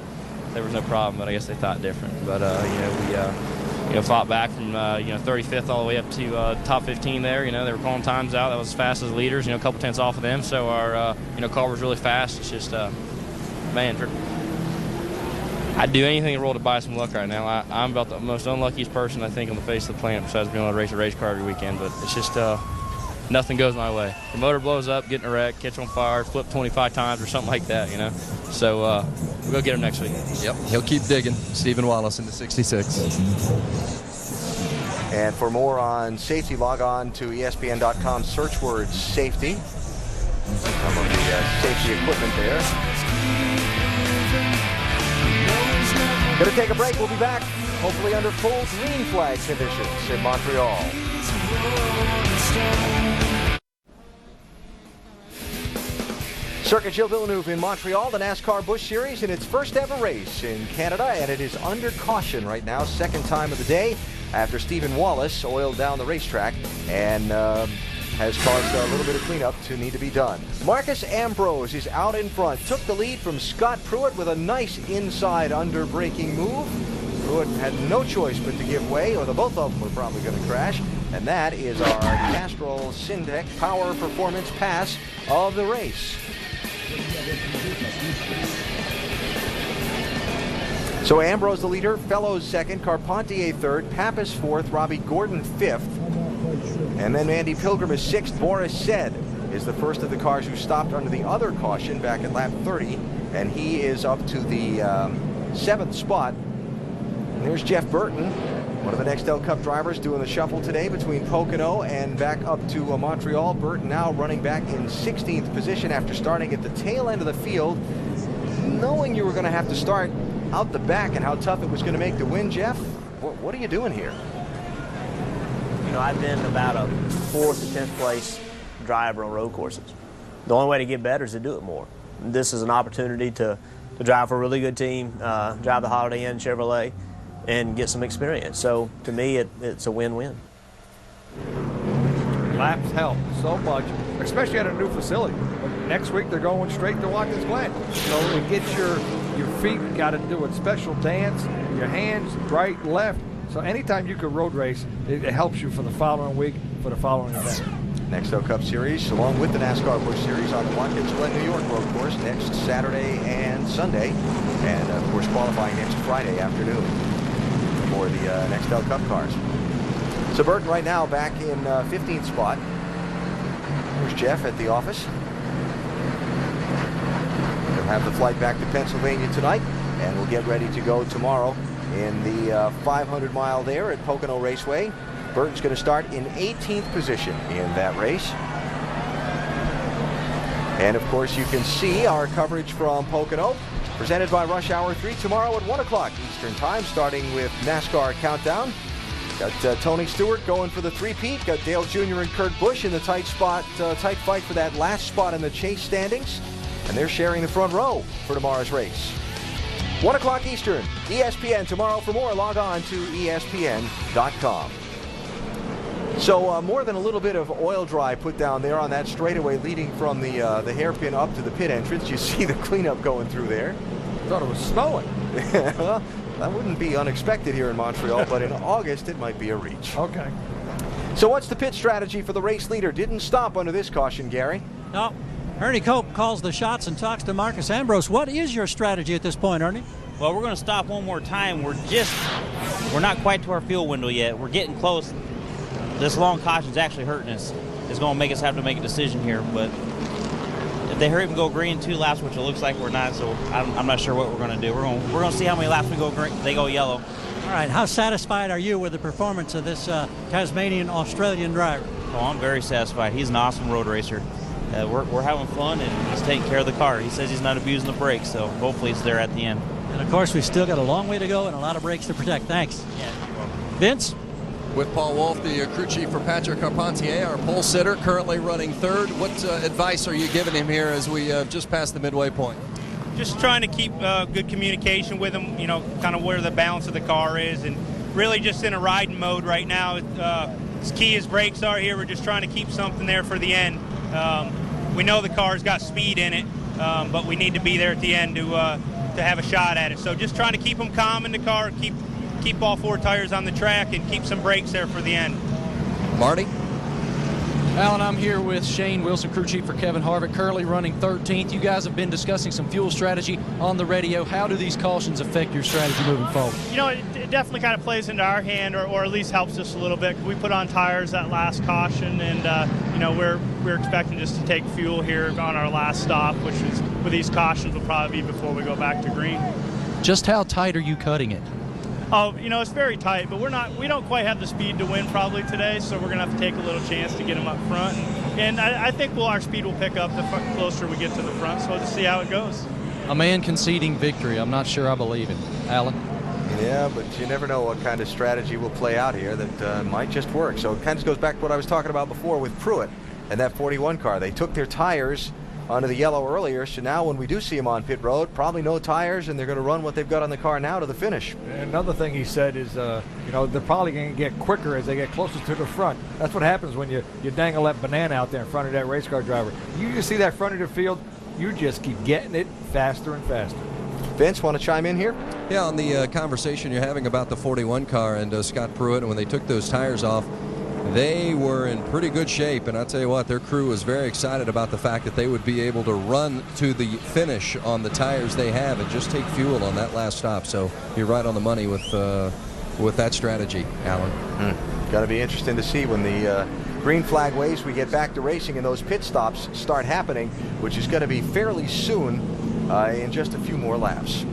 [SPEAKER 18] there was no problem, but I guess they thought different. But we fought back from 35th all the way up to top 15 there. They were calling times out. That was as fast as the leaders. A couple tenths off of them. So our car was really fast. It's just man, I'd do anything in the world to buy some luck right now. I'm about the most unluckiest person I think on the face of the planet besides being able to race a race car every weekend. But it's just nothing goes my way. The motor blows up, get in a wreck, catch on fire, flip 25 times or something like that. So we'll go get him next week.
[SPEAKER 9] Yep, he'll keep digging. Stephen Wallace in the 66.
[SPEAKER 1] And for more on safety, log on to ESPN.com, search words safety. Some of the safety equipment there. Going to take a break. We'll be back, hopefully under full green flag conditions in Montreal. Circuit Gilles Villeneuve in Montreal, the NASCAR Busch Series in its first ever race in Canada, and it is under caution right now, second time of the day, after Stephen Wallace oiled down the racetrack and has caused a little bit of cleanup to need to be done. Marcus Ambrose is out in front, took the lead from Scott Pruitt with a nice inside under-braking move. Pruitt had no choice but to give way, or the both of them were probably going to crash. And that is our Castrol Syndec Power Performance Pass of the race. So Ambrose the leader, Fellows second, Carpentier third, Pappas fourth, Robbie Gordon fifth, and then Andy Pilgrim is sixth. Boris Said is the first of the cars who stopped under the other caution back at lap 30, and he is up to the seventh spot. And there's Jeff Burton, one of the Nextel Cup drivers, doing the shuffle today between Pocono and back up to Montreal. Burton now running back in 16th position after starting at the tail end of the field, knowing you were going to have to start out the back and how tough it was going to make to win. Jeff, what are you doing here?
[SPEAKER 19] I've been about a 4th to 10th place driver on road courses. The only way to get better is to do it more. This is an opportunity to drive for a really good team, drive the Holiday Inn Chevrolet, and get some experience. So to me, it's a win-win.
[SPEAKER 2] Laps help so much, especially at a new facility. next week they're going straight to Watkins Glen. So it gets your feet, got to do a special dance, your hands right, left. So anytime you could road race, it helps you for the following week, for the following event.
[SPEAKER 1] Nextel Cup Series, along with the NASCAR Busch Series on the Watkins Glen, New York road course next Saturday and Sunday. And, of course, qualifying next Friday afternoon for the Nextel Cup cars. So Burton right now back in 15th spot. There's Jeff at the office. They'll have the flight back to Pennsylvania tonight, and we'll get ready to go tomorrow in the 500 mile there at Pocono Raceway. Burton's going to start in 18th position in that race. And of course you can see our coverage from Pocono presented by Rush Hour 3 tomorrow at 1 o'clock Eastern Time, starting with NASCAR Countdown. Got Tony Stewart going for the three-peat. Got Dale Jr. and Kurt Busch in the tight fight for that last spot in the chase standings. And they're sharing the front row for tomorrow's race. 1 o'clock Eastern, ESPN tomorrow. For more, log on to ESPN.com. So more than a little bit of oil dry put down there on that straightaway leading from the hairpin up to the pit entrance. You see the cleanup going through there.
[SPEAKER 2] Thought it was snowing.
[SPEAKER 1] Well, that wouldn't be unexpected here in Montreal, but in August it might be a reach.
[SPEAKER 2] Okay.
[SPEAKER 1] So what's the pit strategy for the race leader? Didn't stop under this caution, Gary.
[SPEAKER 10] No. Ernie Cope calls the shots and talks to Marcus Ambrose. What is your strategy at this point, Ernie?
[SPEAKER 20] Well, we're going to stop one more time. We're not quite to our fuel window yet. We're getting close. This long caution is actually hurting us. It's going to make us have to make a decision here. But if they hurry up and go green 2 laps, which it looks like we're not, so I'm not sure what we're going to do. We're going to see how many laps we go green. They go yellow.
[SPEAKER 10] All right. How satisfied are you with the performance of this Tasmanian Australian driver?
[SPEAKER 20] Oh, I'm very satisfied. He's an awesome road racer. We're having fun, and he's taking care of the car. He says he's not abusing the brakes, so hopefully it's there at the end.
[SPEAKER 10] And, of course, we still got a long way to go and a lot of brakes to protect. Thanks.
[SPEAKER 20] Yeah.
[SPEAKER 10] Vince?
[SPEAKER 9] With Paul Wolf, the crew chief for Patrick Carpentier, our pole sitter, currently running third. What advice are you giving him here as we just passed the midway point?
[SPEAKER 21] Just trying to keep good communication with him, kind of where the balance of the car is, and really just in a riding mode right now. As key as brakes are here, we're just trying to keep something there for the end. We know the car's got speed in it, but we need to be there at the end to have a shot at it. So just trying to keep them calm in the car, keep all 4 tires on the track, and keep some brakes there for the end.
[SPEAKER 9] Marty?
[SPEAKER 11] Alan, I'm here with Shane Wilson, crew chief for Kevin Harvick, currently running 13th. You guys have been discussing some fuel strategy on the radio. How do these cautions affect your strategy moving forward?
[SPEAKER 16] It definitely kind of plays into our hand, or at least helps us a little bit. We put on tires that last caution, and we're expecting just to take fuel here on our last stop, which is with these cautions will probably be before we go back to green.
[SPEAKER 11] Just how tight are you cutting it?
[SPEAKER 16] Oh, it's very tight, but we don't quite have the speed to win probably today, so we're going to have to take a little chance to get them up front. And I think our speed will pick up the closer we get to the front, so we'll just see how it goes.
[SPEAKER 11] A man conceding victory. I'm not sure I believe it. Alan?
[SPEAKER 1] Yeah, but you never know what kind of strategy will play out here that might just work. So it kind of goes back to what I was talking about before with Pruitt and that 41 car. They took their tires onto the yellow earlier, so now when we do see them on pit road, probably no tires, and they're going to run what they've got on the car now to the finish.
[SPEAKER 2] Another thing he said is, they're probably going to get quicker as they get closer to the front. That's what happens when you dangle that banana out there in front of that race car driver. You just see that front of the field, you just keep getting it faster and faster.
[SPEAKER 1] Vince, want to chime in here?
[SPEAKER 9] Yeah, on the conversation you're having about the 41 car and Scott Pruitt, and when they took those tires off, they were in pretty good shape, and I'll tell you what, their crew was very excited about the fact that they would be able to run to the finish on the tires they have and just take fuel on that last stop. So you're right on the money with that strategy, Alan.
[SPEAKER 1] Got to be interesting to see when the green flag waves, we get back to racing and those pit stops start happening, which is going to be fairly soon in just a few more laps.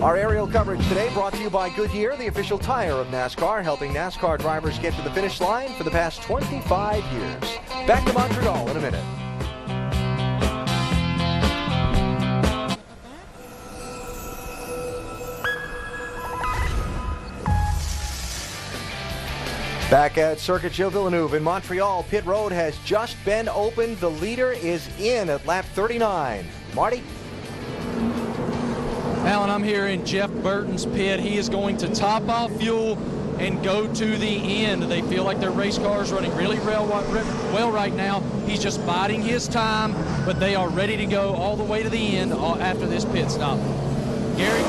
[SPEAKER 1] Our aerial coverage today brought to you by Goodyear, the official tire of NASCAR, helping NASCAR drivers get to the finish line for the past 25 years. Back to Montreal in a minute. Back at Circuit Gilles Villeneuve in Montreal, pit road has just been opened. The leader is in at lap 39. Marty?
[SPEAKER 11] Alan, I'm here in Jeff Burton's pit. He is going to top off fuel and go to the end. They feel like their race car is running really well right now. He's just biding his time, but they are ready to go all the way to the end after this pit stop. Gary?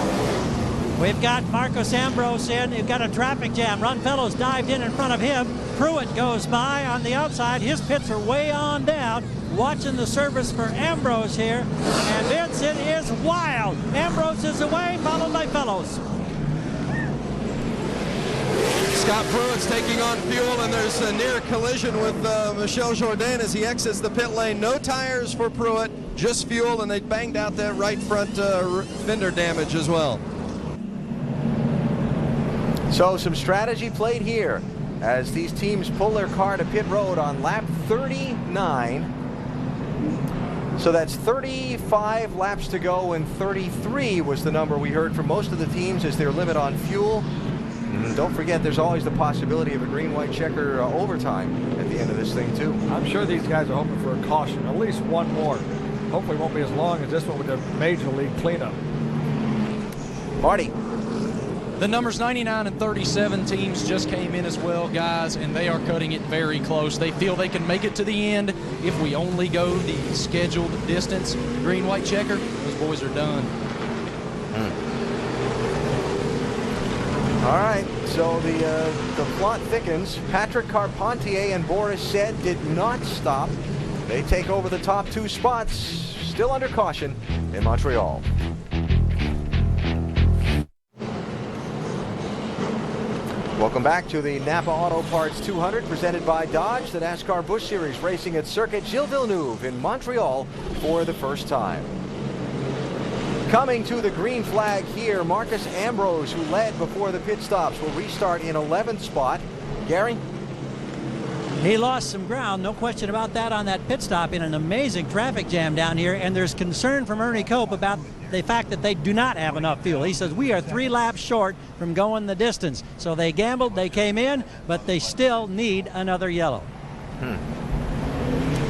[SPEAKER 10] We've got Marcos Ambrose in. You've got a traffic jam. Runfellow's dived in front of him. Pruitt goes by on the outside. His pits are way on down. Watching the service for Ambrose here. And Vince, it is wild. Ambrose is away, followed by Fellows.
[SPEAKER 9] Scott Pruitt's taking on fuel, and there's a near collision with Michel Jourdain as he exits the pit lane. No tires for Pruitt, just fuel, and they banged out that right front fender damage as well.
[SPEAKER 1] So some strategy played here as these teams pull their car to pit road on lap 39. So that's 35 laps to go, and 33 was the number we heard from most of the teams as their limit on fuel. And don't forget, there's always the possibility of a green-white checker overtime at the end of this thing, too.
[SPEAKER 2] I'm sure these guys are hoping for a caution, at least one more. Hopefully it won't be as long as this one with the Major League cleanup.
[SPEAKER 1] Marty.
[SPEAKER 11] The numbers 99 and 37 teams just came in as well, guys, and they are cutting it very close. They feel they can make it to the end if we only go the scheduled distance. Green-white checker, those boys are done.
[SPEAKER 1] All right, so the plot thickens. Patrick Carpentier and Boris Said did not stop. They take over the top two spots, still under caution in Montreal. Welcome back to the NAPA Auto Parts 200 presented by Dodge, the NASCAR Busch Series racing at Circuit Gilles Villeneuve in Montreal for the first time. Coming to the green flag here, Marcos Ambrose, who led before the pit stops, will restart in 11th spot. Gary?
[SPEAKER 10] He lost some ground, no question about that, on that pit stop in an amazing traffic jam down here, and there's concern from Ernie Cope about the fact that they do not have enough fuel. He says, we are 3 laps short from going the distance. So they gambled, they came in, but they still need another yellow.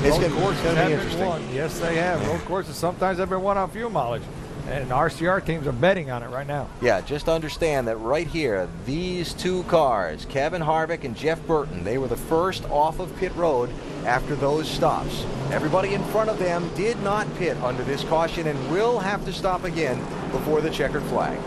[SPEAKER 1] It's going to be interesting.
[SPEAKER 2] Yes, they have. Road courses sometimes have been won on fuel mileage. And RCR teams are betting on it right now.
[SPEAKER 1] Yeah, just understand that right here, these two cars, Kevin Harvick and Jeff Burton, they were the first off of pit road after those stops. Everybody in front of them did not pit under this caution and will have to stop again before the checkered flag.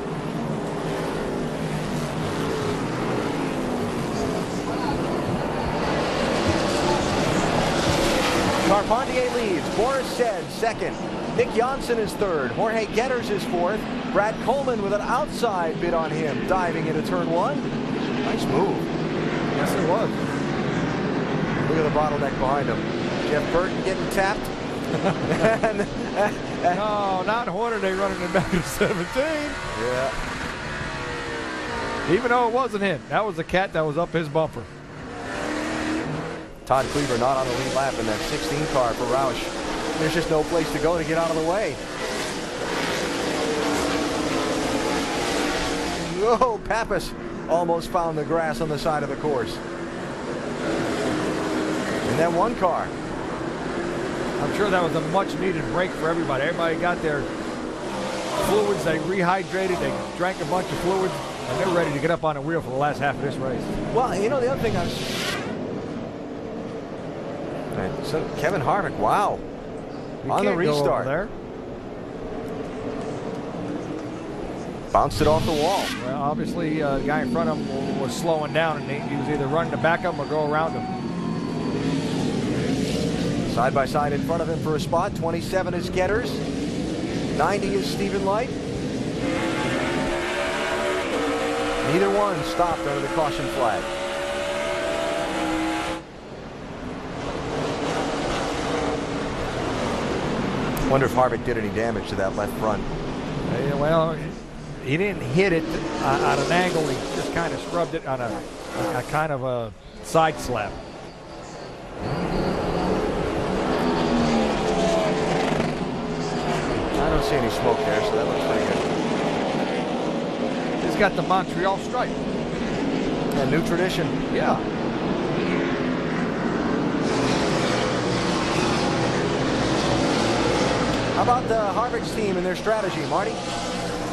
[SPEAKER 1] Carpentier leads. Boris Said second. Nick Janssen is third. Jorge Getters is fourth. Brad Coleman with an outside bid on him, diving into turn one. Nice move.
[SPEAKER 2] Yes, it was.
[SPEAKER 1] Look at the bottleneck behind him. Jeff Burton getting tapped.
[SPEAKER 2] No, not Hornaday running in back of 17.
[SPEAKER 1] Yeah.
[SPEAKER 2] Even though it wasn't him. That was the cat that was up his bumper.
[SPEAKER 1] Todd Cleaver not on the lead lap in that 16 car for Roush. There's just no place to go to get out of the way. Whoa, Pappas almost found the grass on the side of the course. And then one car.
[SPEAKER 2] I'm sure that was a much needed break for everybody. Everybody got their fluids, they rehydrated, they drank a bunch of fluids, and they're ready to get up on the wheel for the last half of this race.
[SPEAKER 1] Well, you know, the other thing so Kevin Harvick, wow. On the restart.
[SPEAKER 2] There.
[SPEAKER 1] Bounced it off the wall.
[SPEAKER 2] Well, obviously, the guy in front of him was slowing down, and he was either running to back up or go around him.
[SPEAKER 1] Side by side in front of him for a spot. 27 is Getters. 90 is Stephen Light. Neither one stopped under the caution flag. Wonder if Harvick did any damage to that left front.
[SPEAKER 2] Well, he didn't hit it at an angle. He just kind of scrubbed it on a kind of a side slap.
[SPEAKER 1] I don't see any smoke there, so that looks pretty good.
[SPEAKER 2] He's got the Montreal stripe.
[SPEAKER 1] A new tradition.
[SPEAKER 2] Yeah.
[SPEAKER 1] How about the Harvick's team and their strategy, Marty?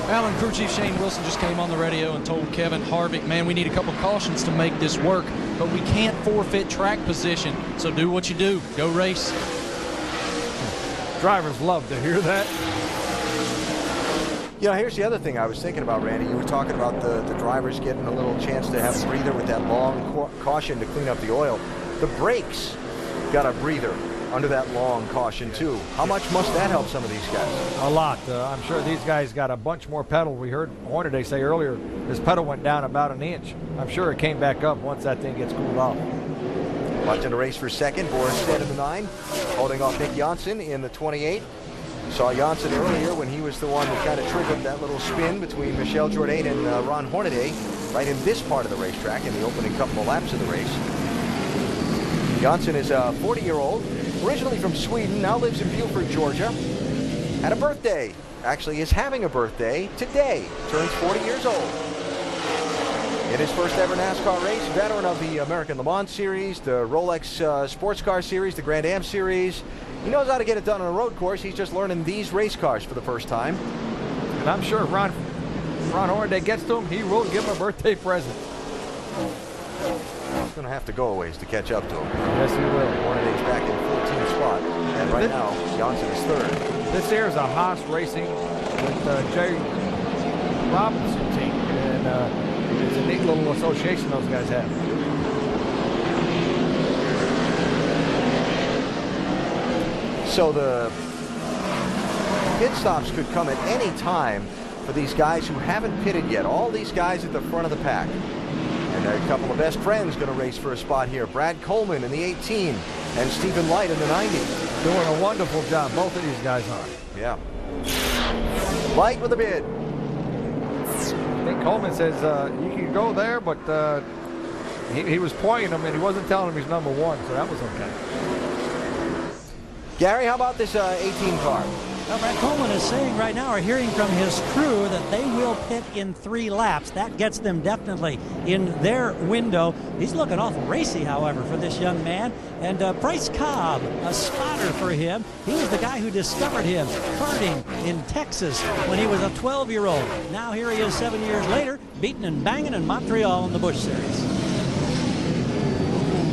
[SPEAKER 11] Alan, crew chief Shane Wilson just came on the radio and told Kevin Harvick, man, we need a couple cautions to make this work, but we can't forfeit track position. So do what you do. Go race.
[SPEAKER 2] Drivers love to hear that.
[SPEAKER 1] You know, here's the other thing I was thinking about, Randy. You were talking about the drivers getting a little chance to have a breather with that long caution to clean up the oil. The brakes got a breather under that long caution too. How much must that help some of these guys?
[SPEAKER 2] A lot. I'm sure these guys got a bunch more pedal. We heard Hornaday say earlier his pedal went down about an inch. I'm sure it came back up once that thing gets cooled off.
[SPEAKER 1] Watching the race for second, Boris Stead in the 9, holding off Nick Janssen in the 28. We saw Janssen earlier when he was the one that kind of triggered that little spin between Michel Jourdain and Ron Hornaday right in this part of the racetrack in the opening couple of laps of the race. Janssen is a 40-year-old, originally from Sweden, now lives in Buford, Georgia. Had a birthday, actually is having a birthday today, turns 40 years old. In his first ever NASCAR race, veteran of the American Le Mans Series, the Rolex Sports Car Series, the Grand Am Series. He knows how to get it done on a road course. He's just learning these race cars for the first time.
[SPEAKER 2] And I'm sure Ron Hornaday gets to him, he will give him a birthday present.
[SPEAKER 1] He's going to have to go a ways to catch up to him.
[SPEAKER 2] Yes, he will.
[SPEAKER 1] Hornaday's back in 14th spot. And right now, Janssen is third.
[SPEAKER 2] This here is a Haas Racing with Jay Robinson team. And it's a neat little association those guys have.
[SPEAKER 1] So the pit stops could come at any time for these guys who haven't pitted yet. All these guys at the front of the pack. And a couple of best friends going to race for a spot here. Brad Coleman in the 18 and Stephen Light in the 90.
[SPEAKER 2] Doing a wonderful job, both of these guys are.
[SPEAKER 1] Yeah. Light with a bid.
[SPEAKER 2] I think Coleman says you can go there, but he was pointing him and he wasn't telling him he's number one, so that was okay.
[SPEAKER 1] Gary, how about this 18 car?
[SPEAKER 10] Well, Brad Coleman is saying right now, or hearing from his crew, that they will pit in 3 laps. That gets them definitely in their window. He's looking awful racy, however, for this young man. And Bryce Cobb, a spotter for him. He was the guy who discovered him karting in Texas when he was a 12-year-old. Now here he is 7 years later, beating and banging in Montreal in the Busch Series.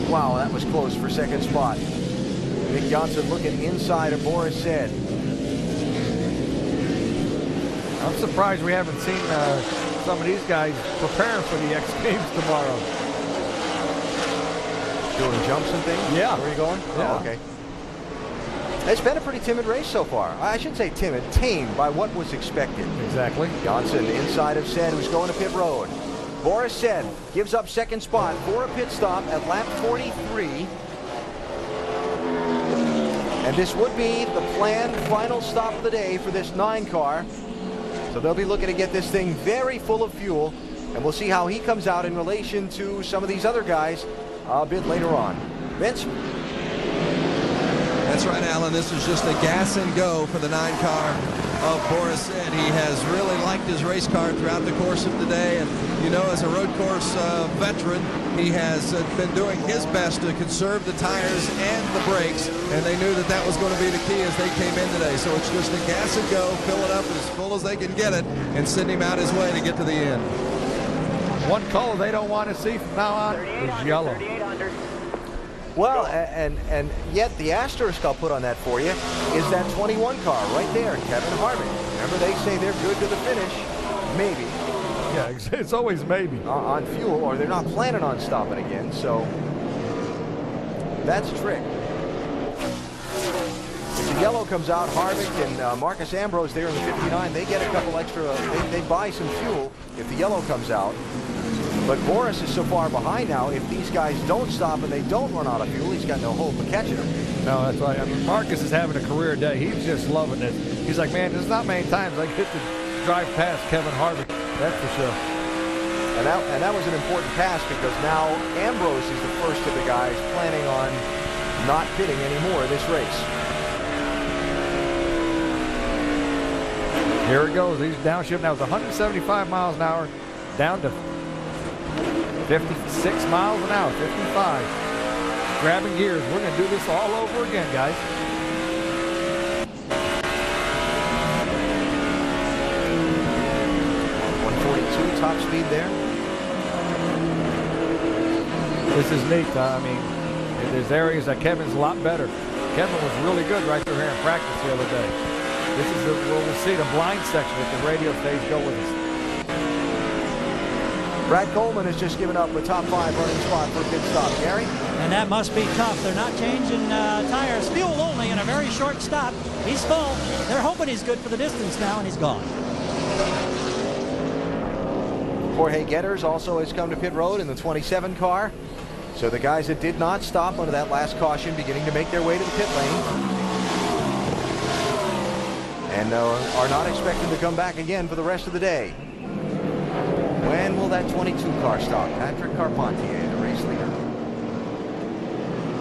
[SPEAKER 1] Wow, that was close for second spot. Nick Janssen looking inside of Boris Said.
[SPEAKER 2] I'm surprised we haven't seen some of these guys preparing for the X Games tomorrow.
[SPEAKER 1] Doing jumps and things?
[SPEAKER 2] Yeah.
[SPEAKER 1] Where are you going?
[SPEAKER 2] Yeah.
[SPEAKER 1] Oh, okay. It's been a pretty timid race so far. I should say timid, tame by what was expected.
[SPEAKER 2] Exactly.
[SPEAKER 1] Janssen inside of Said, who's going to pit road. Boris Said gives up second spot for a pit stop at lap 43. And this would be the planned final stop of the day for this 9 car. So they'll be looking to get this thing very full of fuel. And we'll see how he comes out in relation to some of these other guys a bit later on. Vince?
[SPEAKER 9] That's right, Alan. This is just a gas and go for the 9 car of Boris Said. He has really liked his race car throughout the course of the day. And, you know, as a road course veteran, he has been doing his best to conserve the tires and the brakes. And they knew that that was going to be the key as they came in today. So it's just a gas and go, fill it up as full as they can get it, and send him out his way to get to the end.
[SPEAKER 2] One color they don't want to see from now on is yellow.
[SPEAKER 1] Well, and yet the asterisk I'll put on that for you is that 21 car right there, Kevin Harvick. Remember, they say they're good to the finish. Maybe.
[SPEAKER 2] Yeah, it's always maybe.
[SPEAKER 1] On fuel, or they're not planning on stopping again, so that's a trick. If the yellow comes out, Harvick and Marcus Ambrose there in the 59, they get a couple extra, they buy some fuel if the yellow comes out. But Boris is so far behind now, if these guys don't stop and they don't run out of fuel, he's got no hope of catching them.
[SPEAKER 2] No, that's right. I mean, Marcus is having a career day. He's just loving it. He's like, man, there's not many times I get to drive past Kevin Harvick. That's for sure.
[SPEAKER 1] And that was an important pass because now Ambrose is the first of the guys planning on not pitting anymore this race.
[SPEAKER 2] Here it goes. He's downshift. Now it's 175 miles an hour down to 56 miles an hour, 55. Grabbing gears. We're going to do this all over again, guys.
[SPEAKER 1] top speed there.
[SPEAKER 2] This is neat. I mean, there's areas that Kevin's a lot better. Kevin was really good right through here in practice the other day. This is where we'll see the blind section if the radio stage go with us.
[SPEAKER 1] Brad Coleman has just given up a top 5 running spot for a pit stop. Gary?
[SPEAKER 10] And that must be tough. They're not changing tires. Fuel only in a very short stop. He's full. They're hoping he's good for the distance now, and he's gone.
[SPEAKER 1] Jorge Getters also has come to pit road in the 27 car. So the guys that did not stop under that last caution beginning to make their way to the pit lane. And are not expected to come back again for the rest of the day. When will that 22 car stop? Patrick Carpentier, the race leader.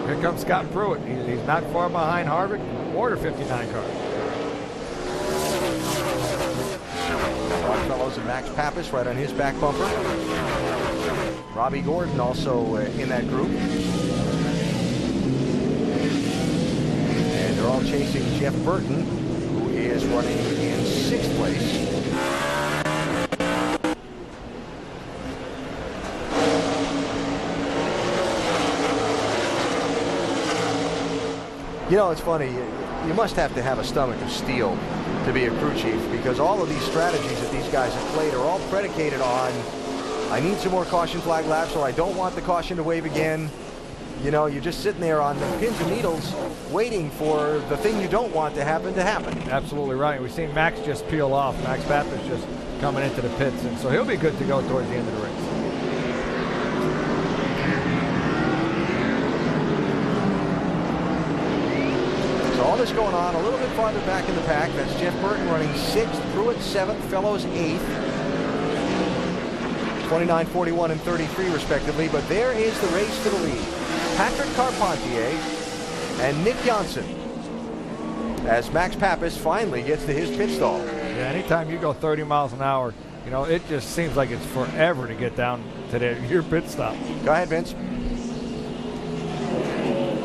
[SPEAKER 2] Here comes Scott Pruitt. He's not far behind Harvick or the 59 car.
[SPEAKER 1] Fellows and Max Pappas right on his back bumper. Robbie Gordon also in that group. And they're all chasing Jeff Burton, who is running in 6th place. You know, it's funny. You must have to have a stomach of steel to be a crew chief, because all of these strategies that these guys have played are all predicated on, I need some more caution flag laps, or I don't want the caution to wave again. You know, you're just sitting there on the pins and needles waiting for the thing you don't want to happen to happen.
[SPEAKER 2] Absolutely right. We've seen Max just peel off. Max Pappas just coming into the pits, and so he'll be good to go towards the end of the race.
[SPEAKER 1] All this going on a little bit farther back in the pack. That's Jeff Burton running 6th, Pruitt 7th, Fellows 8th. 29, 41, and 33 respectively. But there is the race to the lead. Patrick Carpentier and Nick Johnson, as Max Pappas finally gets to his pit stall.
[SPEAKER 2] Yeah, anytime you go 30 miles an hour, you know, it just seems like it's forever to get down to your pit stop.
[SPEAKER 1] Go ahead, Vince.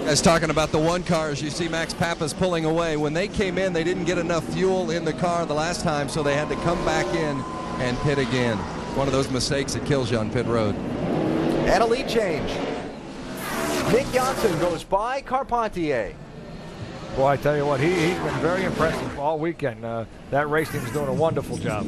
[SPEAKER 9] As talking about the one cars, you see Max Pappas pulling away. When they came in, they didn't get enough fuel in the car the last time, so they had to come back in and pit again. One of those mistakes that kills you on pit road.
[SPEAKER 1] And a lead change. Nick Johnson goes by Carpentier.
[SPEAKER 2] Boy, I tell you what, he's been very impressive all weekend. That race team's doing a wonderful job.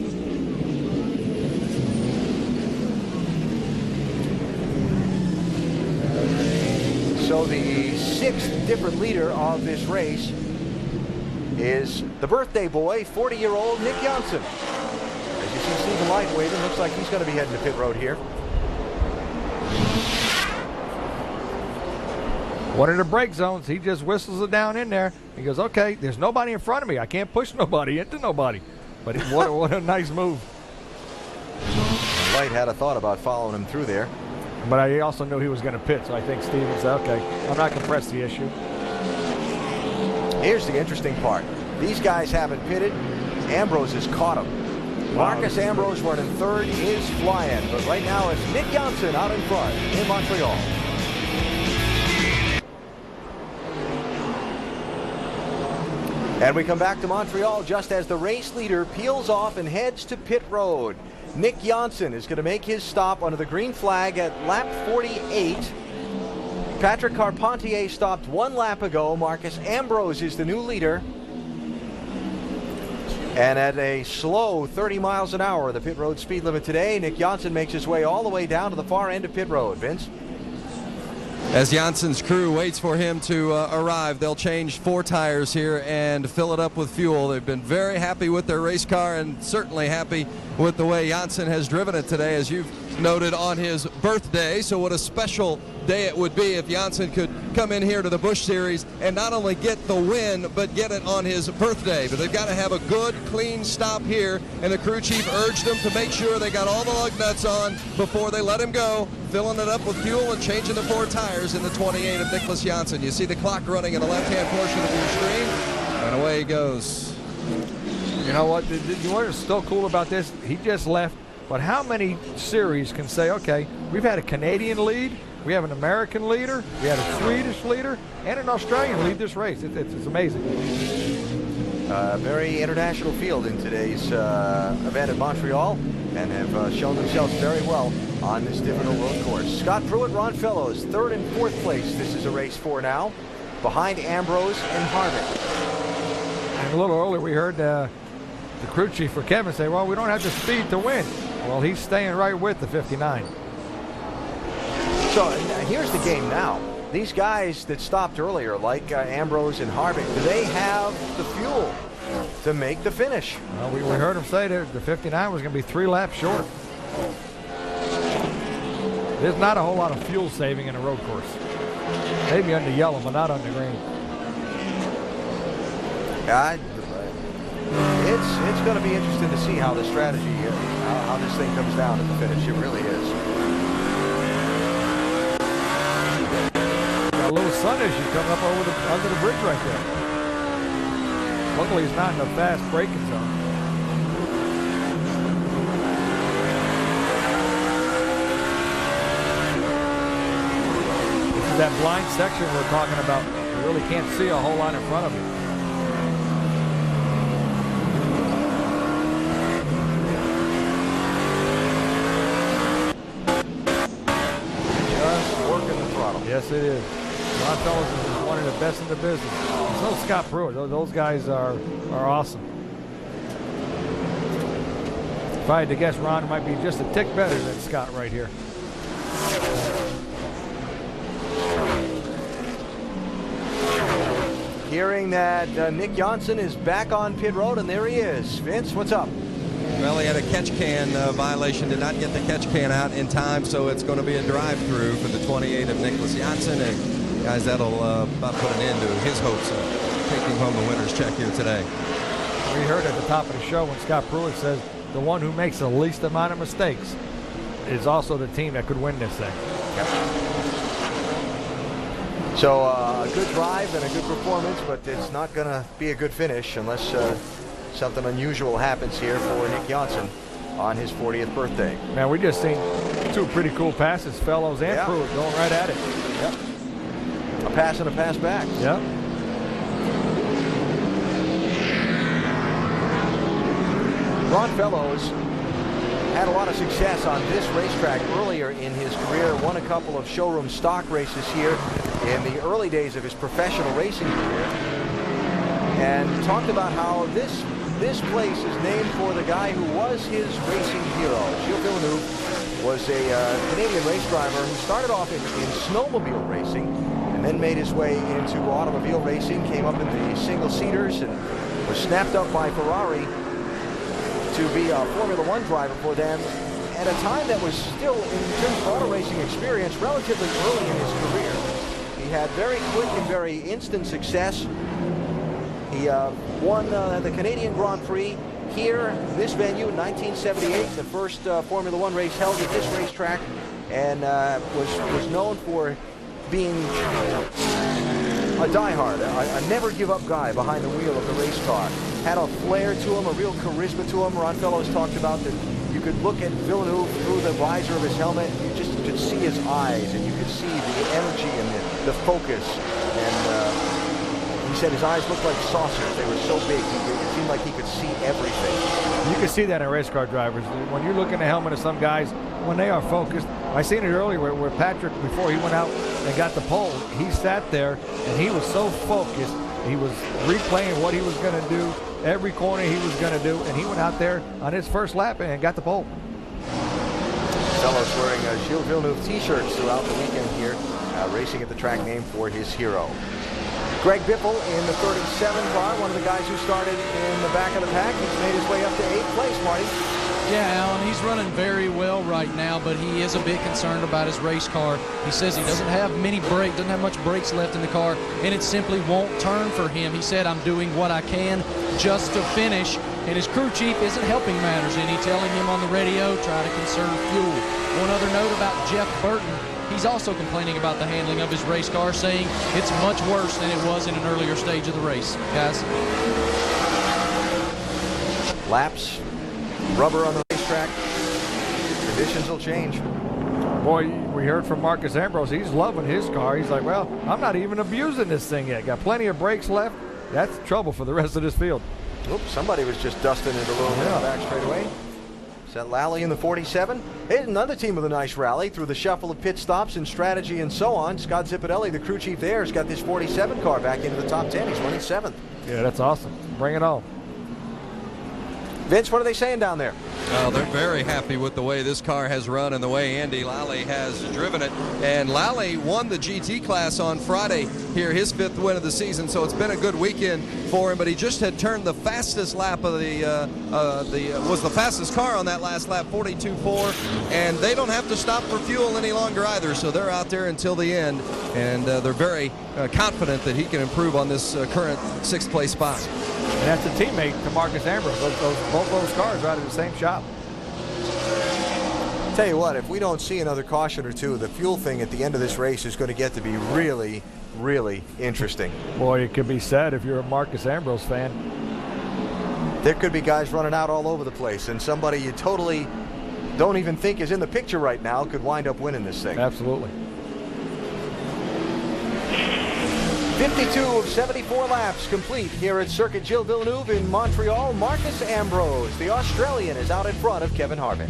[SPEAKER 1] So the 6th different leader of this race is the birthday boy, 40-year-old Nick Johnson. As you see Stephen Light waving, looks like he's going to be heading to pit road here.
[SPEAKER 2] One of the brake zones, he just whistles it down in there. He goes, okay, there's nobody in front of me. I can't push nobody into nobody. But what a nice move.
[SPEAKER 1] Light had a thought about following him through there.
[SPEAKER 2] But I also knew he was going to pit, so I think Steven said, okay, I'm not going to press the issue.
[SPEAKER 1] Here's the interesting part. These guys haven't pitted. Ambrose has caught him. Marcus Ambrose running 3rd is flying. But right now it's Nick Johnson out in front in Montreal. And we come back to Montreal just as the race leader peels off and heads to pit road. Nick Johnson is going to make his stop under the green flag at lap 48. Patrick Carpentier stopped 1 lap ago. Marcus Ambrose is the new leader. And at a slow 30 miles an hour, the pit road speed limit today, Nick Johnson makes his way all the way down to the far end of pit road. Vince?
[SPEAKER 9] As Jansson's crew waits for him to arrive, they'll change 4 tires here and fill it up with fuel. They've been very happy with their race car and certainly happy with the way Jansson has driven it today, as you've noted, on his birthday. So what a special day it would be if Jansson could come in here to the Busch Series and not only get the win, but get it on his birthday. But they've got to have a good, clean stop here, and the crew chief urged them to make sure they got all the lug nuts on before they let him go, filling it up with fuel and changing the 4 tires in the 28 of Nicholas Jansson. You see the clock running in the left-hand portion of your screen, and away he goes.
[SPEAKER 2] You know what? You know what's still cool about this? He just left. But how many series can say, okay, we've had a Canadian lead, we have an American leader, we had a Swedish leader, and an Australian lead this race? It's amazing.
[SPEAKER 1] Very international field in today's event at Montreal. and have shown themselves very well on this difficult road course. Scott Pruitt, Ron Fellows, 3rd and 4th place. This is a race for now, behind Ambrose and Harvick.
[SPEAKER 2] And a little earlier we heard the crew chief for Kevin say, well, we don't have the speed to win. Well, he's staying right with the 59.
[SPEAKER 1] So here's the game now. These guys that stopped earlier, like Ambrose and Harvick, do they have the fuel to make the finish?
[SPEAKER 2] Well, we heard him say that the 59 was going to be 3 laps short. There's not a whole lot of fuel saving in a road course. Maybe on the yellow, but not on the green.
[SPEAKER 1] It's going to be interesting to see how the strategy, how this thing comes down at the finish. It really is.
[SPEAKER 2] Got a little sun issue coming up under the bridge right there. Luckily, it's not in a fast braking zone. This is that blind section we're talking about. You really can't see a whole lot in front of you. Yes, it is. Ron Fellows is one of the best in the business. So Scott Pruitt. Those guys are awesome. If I had to guess, Ron might be just a tick better than Scott right here.
[SPEAKER 1] Hearing that Nick Johnson is back on pit road, and there he is. Vince, what's up?
[SPEAKER 9] Well, he had a catch can violation, did not get the catch can out in time, so it's going to be a drive-through for the 28 of Nicholas Janssen. And guys, that'll about put an end to his hopes of taking home the winner's check here today.
[SPEAKER 2] We heard at the top of the show when Scott Pruitt says the one who makes the least amount of mistakes is also the team that could win this thing.
[SPEAKER 1] Yep. So a good drive and a good performance, but it's not going to be a good finish unless something unusual happens here for Nick Johnson on his 40th birthday.
[SPEAKER 2] Man, we just seen 2 pretty cool passes, Fellows and Pruitt going right at it.
[SPEAKER 1] Yep. A pass and a pass back.
[SPEAKER 2] Yep.
[SPEAKER 1] Ron Fellows had a lot of success on this racetrack earlier in his career, won a couple of showroom stock races here in the early days of his professional racing career, and talked about how this place is named for the guy who was his racing hero. Gilles Villeneuve was a Canadian race driver who started off in snowmobile racing and then made his way into automobile racing, came up in the single-seaters and was snapped up by Ferrari to be a Formula One driver for them at a time that was still, in terms of auto racing experience, relatively early in his career. He had very quick and very instant success. He won the Canadian Grand Prix here, this venue, in 1978, the first Formula One race held at this racetrack, and was known for being a diehard, a never-give-up guy behind the wheel of the race car. Had a flair to him, a real charisma to him. Ron Fellows talked about that you could look at Villeneuve through the visor of his helmet, you just could see his eyes, and you could see the energy and the focus. And he said his eyes looked like saucers. They were so big, it seemed like he could see everything.
[SPEAKER 2] You can see that in race car drivers. When you look in the helmet of some guys, when they are focused, I seen it earlier where Patrick, before he went out and got the pole, he sat there and he was so focused. He was replaying what he was going to do, every corner he was going to do, and he went out there on his first lap and got the pole.
[SPEAKER 1] Fellows wearing Gilles Villeneuve t-shirts throughout the weekend here, racing at the track named for his hero. Greg Biffle in the 37 car, one of the guys who started in the back of the pack. He's made his way up to 8th place, Marty.
[SPEAKER 11] Yeah, Alan, he's running very well right now, but he is a bit concerned about his race car. He says he doesn't have doesn't have much brakes left in the car, and it simply won't turn for him. He said, I'm doing what I can just to finish, and his crew chief isn't helping matters any, telling him on the radio, try to conserve fuel. One other note about Jeff Burton, he's also complaining about the handling of his race car, saying it's much worse than it was in an earlier stage of the race. Guys.
[SPEAKER 1] Laps. Rubber on the racetrack. Conditions will change.
[SPEAKER 2] Boy, we heard from Marcus Ambrose. He's loving his car. He's like, well, I'm not even abusing this thing yet. Got plenty of brakes left. That's trouble for the rest of this field.
[SPEAKER 1] Oops, somebody was just dusting it a little bit back straight away. Set Lally in the 47. Here's another team with a nice rally through the shuffle of pit stops and strategy and so on. Scott Zipadelli, the crew chief there, has got this 47 car back into the top 10. He's running 7th.
[SPEAKER 2] Yeah, that's awesome. Bring it on.
[SPEAKER 1] Vince, what are they saying down there?
[SPEAKER 9] Well, they're very happy with the way this car has run and the way Andy Lally has driven it. And Lally won the GT class on Friday here, his 5th win of the season, so it's been a good weekend for him. But he just had turned the fastest lap of was the fastest car on that last lap, 42.4. And they don't have to stop for fuel any longer either, so they're out there until the end. And they're very confident that he can improve on this current 6th place spot.
[SPEAKER 2] And that's a teammate to Marcus Ambrose. Both those cars are out of the same shop.
[SPEAKER 1] Tell you what, if we don't see another caution or two, the fuel thing at the end of this race is going to get to be really, really interesting.
[SPEAKER 2] Boy, it could be sad if you're a Marcus Ambrose fan.
[SPEAKER 1] There could be guys running out all over the place, and somebody you totally don't even think is in the picture right now could wind up winning this thing.
[SPEAKER 2] Absolutely.
[SPEAKER 1] 52 of 74 laps complete here at Circuit Gilles Villeneuve in Montreal. Marcus Ambrose, the Australian, is out in front of Kevin Harvick.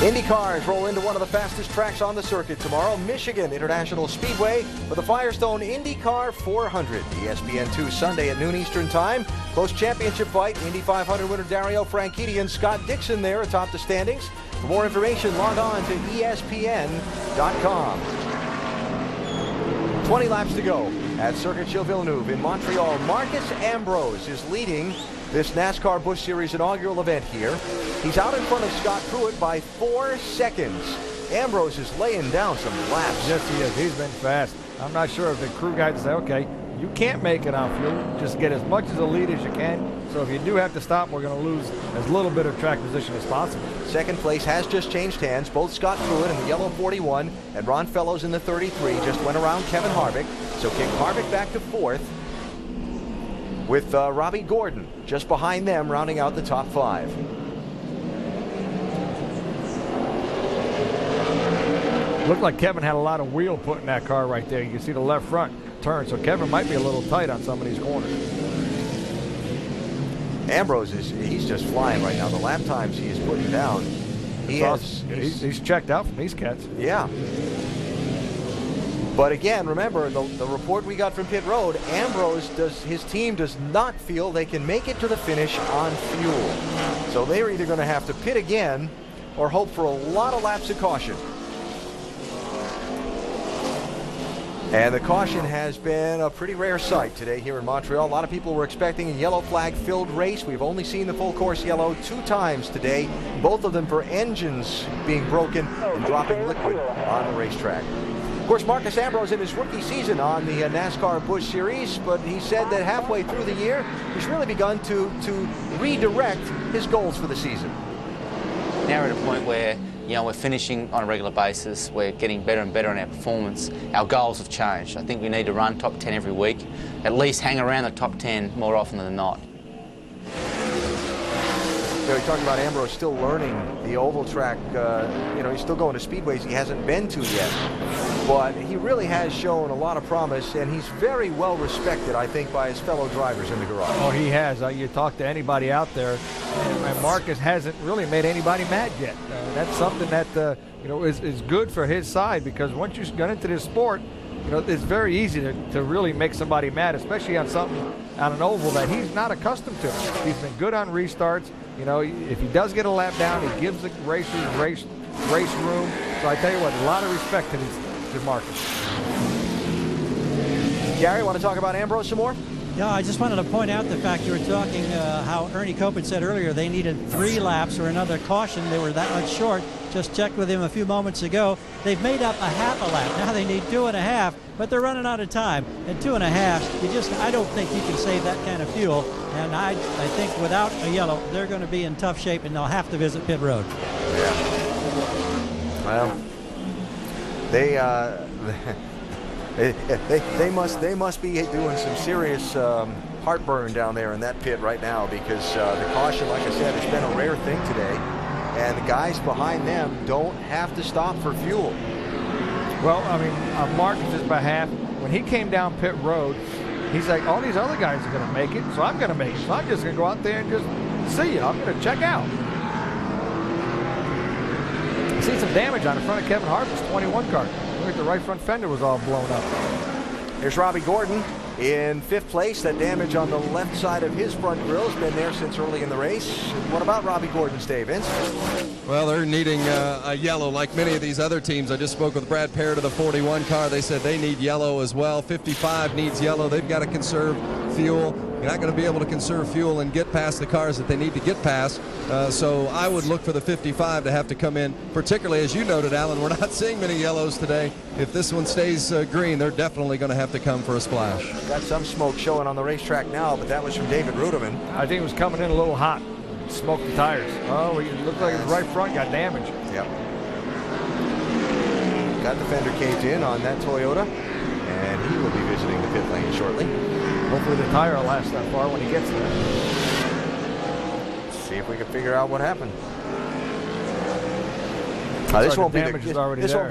[SPEAKER 1] Indy cars roll into one of the fastest tracks on the circuit tomorrow, Michigan International Speedway, for the Firestone IndyCar 400. ESPN2 Sunday at noon Eastern Time. Close championship fight. Indy 500 winner Dario Franchitti and Scott Dixon there atop the standings. For more information, log on to ESPN.com. 20 laps to go at Circuit Gilles Villeneuve in Montreal. Marcus Ambrose is leading this NASCAR Busch Series inaugural event here. He's out in front of Scott Pruitt by 4 seconds. Ambrose is laying down some laps.
[SPEAKER 2] Yes, he is. He's been fast. I'm not sure if the crew guys say, okay, you can't make it on fuel. Just get as much as a lead as you can. So if you do have to stop, we're going to lose as little bit of track position as possible.
[SPEAKER 1] Second place has just changed hands. Both Scott Pruitt in the yellow 41 and Ron Fellows in the 33 just went around Kevin Harvick. So kick Harvick back to 4th with Robbie Gordon just behind them, rounding out the top 5.
[SPEAKER 2] Looked like Kevin had a lot of wheel put in that car right there. You can see the left front turn, so Kevin might be a little tight on some of these corners.
[SPEAKER 1] Ambrose he's just flying right now. The lap times he is putting down.
[SPEAKER 2] He's checked out from these cats.
[SPEAKER 1] Yeah. But again, remember the report we got from pit road, his team does not feel they can make it to the finish on fuel. So they're either going to have to pit again or hope for a lot of laps of caution. And the caution has been a pretty rare sight today here in Montreal. A lot of people were expecting a yellow flag-filled race. We've only seen the full course yellow 2 times today, both of them for engines being broken and dropping liquid on the racetrack. Of course, Marcus Ambrose in his rookie season on the NASCAR Busch Series, but he said that halfway through the year, he's really begun to redirect his goals for the season.
[SPEAKER 14] Now we're at a point where we're finishing on a regular basis, we're getting better and better in our performance. Our goals have changed. I think we need to run top 10 every week, at least hang around the top 10 more often than not.
[SPEAKER 1] He talked about Ambrose still learning the oval track. He's still going to speedways he hasn't been to yet. But he really has shown a lot of promise, and he's very well respected, I think, by his fellow drivers in the garage.
[SPEAKER 2] Oh, he has. You talk to anybody out there, and Marcus hasn't really made anybody mad yet. That's something that is good for his side, because once you get into this sport, it's very easy to really make somebody mad, especially on an oval that he's not accustomed to. He's been good on restarts. If he does get a lap down, he gives the racers race room. So I tell you what, a lot of respect to Marcus.
[SPEAKER 1] Gary, want to talk about Ambrose some more?
[SPEAKER 10] Yeah, I just wanted to point out the fact you were talking how Ernie Copen said earlier they needed 3 laps or another caution. They were that much short. Just checked with him a few moments ago. They've made up a half a lap. Now they need 2.5, but they're running out of time. And 2.5, I don't think you can save that kind of fuel. And I think without a yellow, they're going to be in tough shape, and they'll have to visit pit road.
[SPEAKER 1] Yeah. Well, they must be doing some serious heartburn down there in that pit right now, because the caution, like I said, has been a rare thing today, and the guys behind them don't have to stop for fuel.
[SPEAKER 2] Well, I mean, on Marcus's behalf, when he came down pit road, He's like, all these other guys are going to make it, so I'm going to make it. So I'm just going to go out there and just see you. I'm going to check out. I see some damage on the front of Kevin Harvick's 21 car. Look at the right front fender was all blown up.
[SPEAKER 1] Here's Robbie Gordon in 5th place. That damage on the left side of his front grille has been there since early in the race. What about Robbie Gordon's day, Vince?
[SPEAKER 9] Well, they're needing a yellow like many of these other teams. I just spoke with Brad Parrott of the 41 car. They said they need yellow as well. 55 needs yellow. They've got to conserve fuel. You're not going to be able to conserve fuel and get past the cars that they need to get past. So I would look for the 55 to have to come in, particularly as you noted, Alan, we're not seeing many yellows today. If this one stays green, they're definitely going to have to come for a splash.
[SPEAKER 1] Got some smoke showing on the racetrack now, but that was from David Ruderman.
[SPEAKER 2] I think it was coming in a little hot. Smoked the tires. Oh, it looked like his right front got damaged.
[SPEAKER 1] Yep. Got the fender caved in on that Toyota, and he will be visiting the pit lane shortly.
[SPEAKER 2] Hopefully the tire will last that far when he gets there.
[SPEAKER 1] See if we can figure out what happened. This won't be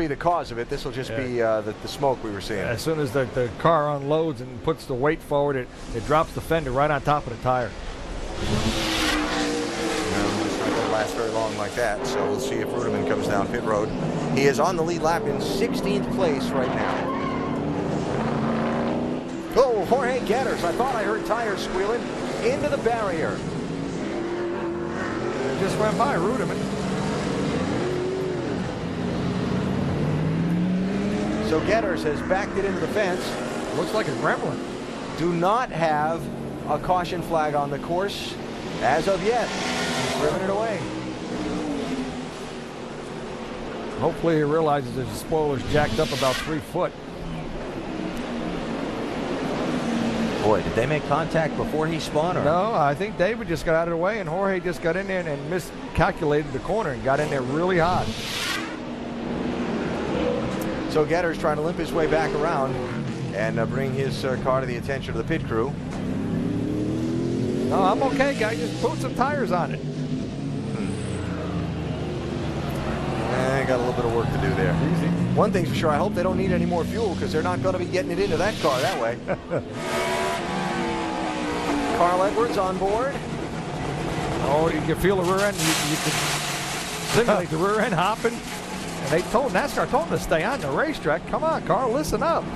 [SPEAKER 1] the cause of it. This will just be the smoke we were seeing.
[SPEAKER 2] As soon as the car unloads and puts the weight forward, it drops the fender right on top of the tire.
[SPEAKER 1] It's not going to last very long like that, so we'll see if Ruderman comes down pit road. He is on the lead lap in 16th place right now. Oh, Jorge Getters. I thought I heard tires squealing into the barrier.
[SPEAKER 2] Just went by Ruderman.
[SPEAKER 1] So Getters has backed it into the fence.
[SPEAKER 2] Looks like a gremlin.
[SPEAKER 1] Do not have a caution flag on the course as of yet. He's driven it away.
[SPEAKER 2] Hopefully he realizes that the spoiler's jacked up about 3 foot.
[SPEAKER 1] Boy, did they make contact before he spun? Or?
[SPEAKER 2] No, I think David just got out of the way, and Jorge just got in there and miscalculated the corner and got in there really hot.
[SPEAKER 1] So Getter's trying to limp his way back around and bring his car to the attention of the pit crew.
[SPEAKER 2] No, I'm okay, guy. Just put some tires on it.
[SPEAKER 1] Got a little bit of work to do there.
[SPEAKER 2] Easy.
[SPEAKER 1] One thing's for sure, I hope they don't need any more fuel because they're not going to be getting it into that car that way. Carl Edwards on board.
[SPEAKER 2] Oh, you can feel the rear end. You can simulate the rear end hopping. And they told NASCAR told them to stay on the racetrack. Come on, Carl, listen up.
[SPEAKER 1] Of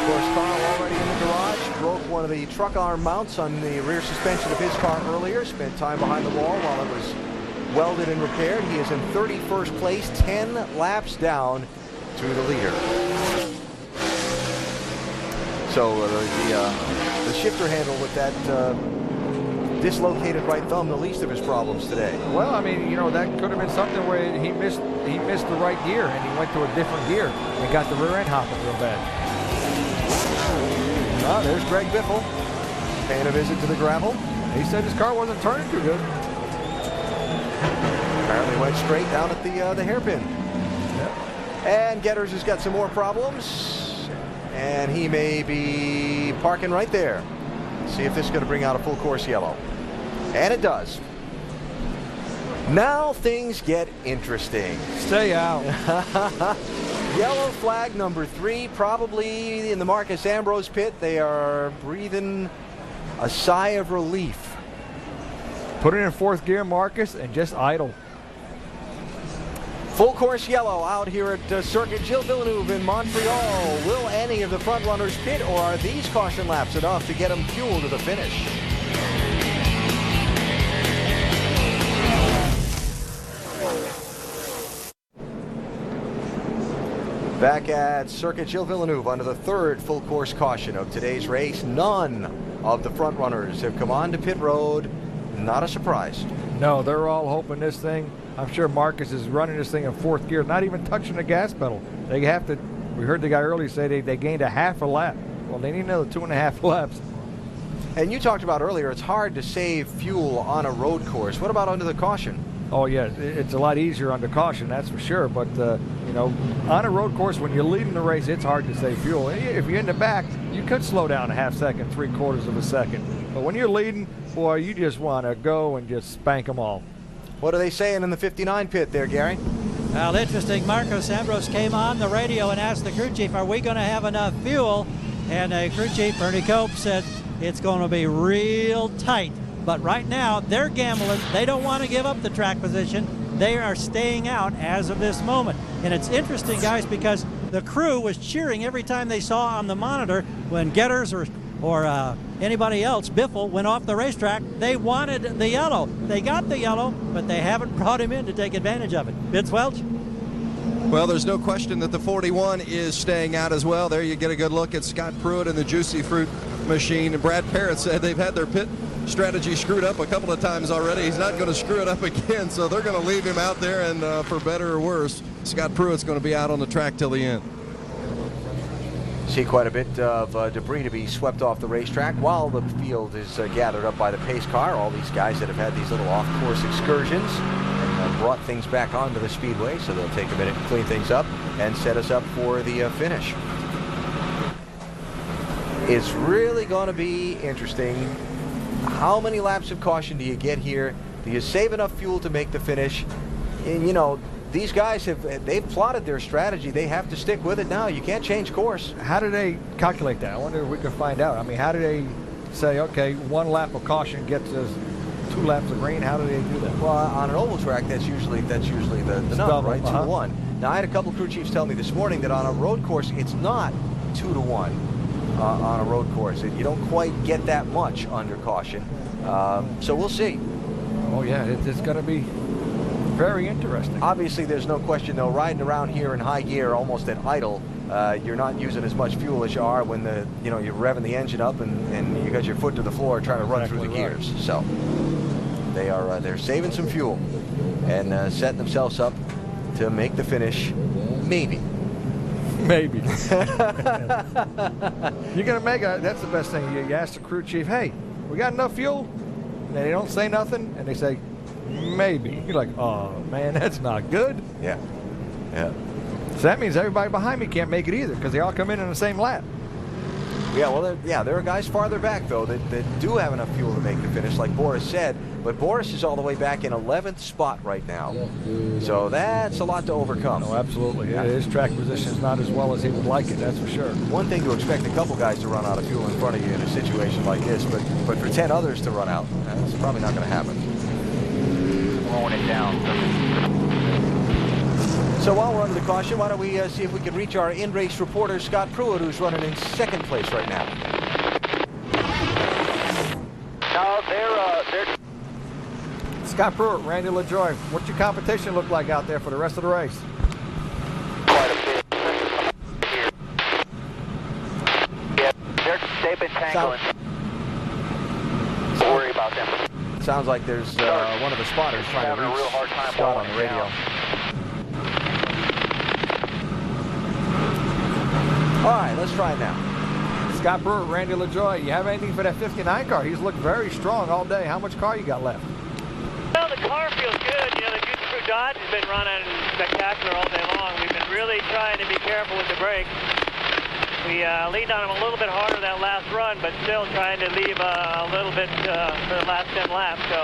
[SPEAKER 1] course, Carl already in the garage. Broke one of the truck arm mounts on the rear suspension of his car earlier. Spent time behind the wall while it was welded and repaired. He is in 31st place, 10 laps down to the leader. So the shifter handle with that dislocated right thumb, the least of his problems today.
[SPEAKER 2] Well, I mean, you know, that could have been something where he missed the right gear and he went to a different gear and got the rear end hopping real bad.
[SPEAKER 1] There's Greg Biffle paying a visit to the gravel.
[SPEAKER 2] He said his car wasn't turning too good.
[SPEAKER 1] Apparently went straight down at the hairpin.
[SPEAKER 2] Yep.
[SPEAKER 1] And Getters has got some more problems. And he may be parking right there. See if this is going to bring out a full course yellow. And it does. Now things get interesting.
[SPEAKER 2] Stay out.
[SPEAKER 1] Yellow flag number 3, probably in the Marcus Ambrose pit. They are breathing a sigh of relief.
[SPEAKER 2] Put it in 4th gear, Marcus, and just idle.
[SPEAKER 1] Full course yellow out here at Circuit Gilles Villeneuve in Montreal. Will any of the front runners pit, or are these caution laps enough to get them fuel to the finish? Back at Circuit Gilles Villeneuve under the 3rd full course caution of today's race. None of the front runners have come on to pit road. Not a surprise.
[SPEAKER 2] No, they're all hoping this thing. I'm sure Marcus is running this thing in 4th gear, not even touching the gas pedal. They have to. We heard the guy earlier say they gained a half a lap. Well, they need another 2.5 laps.
[SPEAKER 1] And you talked about earlier, it's hard to save fuel on a road course. What about under the caution?
[SPEAKER 2] Oh yeah, it's a lot easier under caution, that's for sure. But you know, on a road course, when you're leading the race, it's hard to save fuel. If you're in the back, you could slow down a half second, 3/4 of a second. But when you're leading, boy, you just want to go and just spank them all.
[SPEAKER 1] What are they saying in the 59 pit there, Gary?
[SPEAKER 10] Well, interesting. Marcos Ambrose came on the radio and asked the crew chief, are we going to have enough fuel? And crew chief Ernie Cope said it's going to be real tight. But right now, they're gambling. They don't want to give up the track position. They are staying out as of this moment. And it's interesting, guys, because the crew was cheering every time they saw on the monitor when Getters or anybody else, Biffle, went off the racetrack. They wanted the yellow. They got the yellow, but they haven't brought him in to take advantage of it. Vince Welch?
[SPEAKER 9] Well, there's no question that the 41 is staying out as well. There you get a good look at Scott Pruitt and the Juicy Fruit machine. And Brad Parrott said they've had their pit strategy screwed up a couple of times already. He's not going to screw it up again, so they're going to leave him out there, and for better or worse, Scott Pruitt's going to be out on the track till the end.
[SPEAKER 1] See quite a bit of debris to be swept off the racetrack while the field is gathered up by the pace car. All these guys that have had these little off-course excursions and brought things back onto the speedway, so they'll take a minute to clean things up and set us up for the finish. It's really going to be interesting. How many laps of caution do you get here? Do you save enough fuel to make the finish? And you know, these guys they've plotted their strategy. They have to stick with it now. You can't change course.
[SPEAKER 2] How do they calculate that? I wonder if we can find out. I mean, how do they say, okay, 1 lap of caution gets us 2 laps of green? How do they do that?
[SPEAKER 1] Well, on an oval track, that's usually the number, right? 2 to 1. Now, I had a couple crew chiefs tell me this morning that on a road course, it's not 2 to 1 on a road course. You don't quite get that much under caution. So we'll see.
[SPEAKER 2] Oh yeah, it's going to be very interesting.
[SPEAKER 1] Obviously, there's no question, though, riding around here in high gear, almost at idle, you're not using as much fuel as you are when you're revving the engine up and you got your foot to the floor trying to run through the gears. So they're saving some fuel and setting themselves up to make the finish, maybe.
[SPEAKER 2] Maybe. You're going to make that's the best thing. You ask the crew chief, hey, we got enough fuel? And they don't say nothing, and they say, maybe. You're like, oh, man, that's not good.
[SPEAKER 1] Yeah. Yeah.
[SPEAKER 2] So that means everybody behind me can't make it either because they all come in the same lap.
[SPEAKER 1] Yeah, well, there are guys farther back, though, that do have enough fuel to make the finish, like Boris said. But Boris is all the way back in 11th spot right now. So that's a lot to overcome.
[SPEAKER 2] Oh, absolutely. Yeah. His track position is not as well as he would like it, that's for sure.
[SPEAKER 1] One thing to expect a couple guys to run out of fuel in front of you in a situation like this, but for 10 others to run out, that's probably not going to happen.
[SPEAKER 8] Blowing it down.
[SPEAKER 1] So while we're under the caution, why don't we see if we can reach our in-race reporter, Scott Pruitt, who's running in 2nd place right now.
[SPEAKER 12] No, they're
[SPEAKER 2] Scott Pruitt, Randy LaJoy, what's your competition look like out there for the rest of the race?
[SPEAKER 12] quite a bit here. Yeah, they've been tangling. Don't worry about them.
[SPEAKER 1] Sounds like there's one of the spotters trying to reach Scott on the radio. All right, let's try it now.
[SPEAKER 2] Scott Pruitt, Randy LaJoy, you have anything for that 59 car? He's looked very strong all day. How much car you got left?
[SPEAKER 16] Well, the car feels good. You know, the Juicy Fruit Dodge has been running spectacular all day long. We've been really trying to be careful with the brakes. We leaned on them a little bit harder that last run, but still trying to leave a little bit for the last 10 laps. So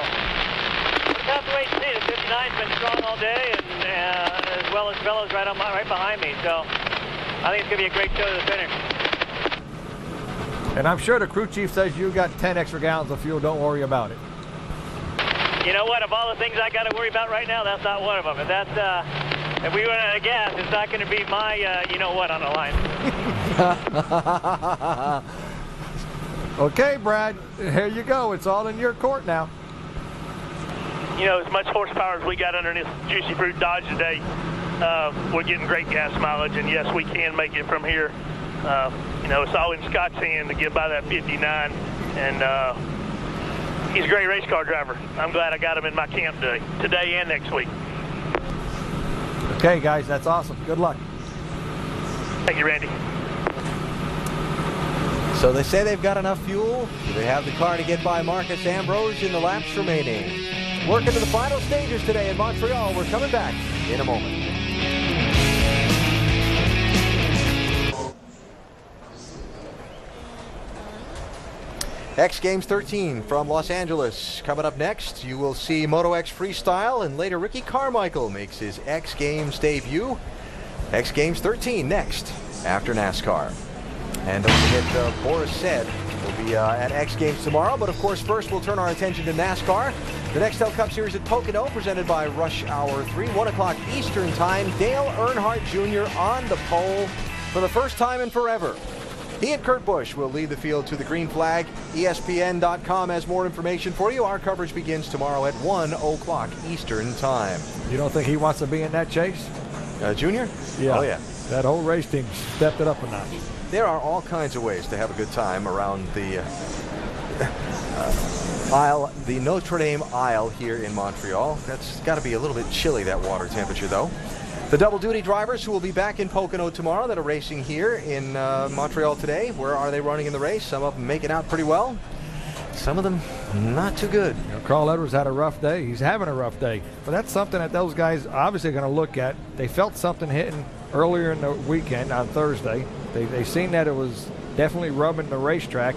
[SPEAKER 16] we'll have to wait and see. The 59's been strong all day, and as well as fellows right behind me. So I think it's going to be a great show to the finish.
[SPEAKER 2] And I'm sure the crew chief says you got 10 extra gallons of fuel. Don't worry about it.
[SPEAKER 16] You know what? Of all the things I got to worry about right now, that's not one of them. If we run out of gas, it's not going to be my you know what on the line.
[SPEAKER 2] Okay, Brad, here you go. It's all in your court now.
[SPEAKER 16] You know, as much horsepower as we got under this Juicy Fruit Dodge today, we're getting great gas mileage, and yes, we can make it from here. You know, it's all in Scott's hand to get by that 59, and he's a great race car driver. I'm glad I got him in my camp today and next week.
[SPEAKER 2] Okay, guys, that's awesome. Good luck.
[SPEAKER 16] Thank you, Randy.
[SPEAKER 1] So they say they've got enough fuel. Do they have the car to get by Marcus Ambrose in the laps remaining? Working to the final stages today in Montreal. We're coming back in a moment. X Games 13 from Los Angeles. Coming up next, you will see Moto X Freestyle, and later Ricky Carmichael makes his X Games debut. X Games 13 next, after NASCAR. And don't forget, Boris said we'll be at X Games tomorrow, but of course first we'll turn our attention to NASCAR. The Nextel Cup Series at Pocono, presented by Rush Hour 3, 1 o'clock Eastern Time. Dale Earnhardt Jr. on the pole for the first time in forever. He and Kurt Busch will lead the field to the green flag. ESPN.com has more information for you. Our coverage begins tomorrow at 1 o'clock Eastern Time.
[SPEAKER 2] You don't think he wants to be in that chase?
[SPEAKER 1] Junior?
[SPEAKER 2] Yeah.
[SPEAKER 1] Oh, yeah.
[SPEAKER 2] That whole race team stepped it up a notch.
[SPEAKER 1] There are all kinds of ways to have a good time around the aisle, the Notre Dame aisle here in Montreal. That's got to be a little bit chilly, that water temperature, though. The double-duty drivers who will be back in Pocono tomorrow that are racing here in Montreal today. Where are they running in the race? Some of them making out pretty well. Some of them not too good.
[SPEAKER 2] You know, Carl Edwards had a rough day. He's having a rough day. But that's something that those guys obviously are going to look at. They felt something hitting earlier in the weekend on Thursday. They seen that it was definitely rubbing the racetrack.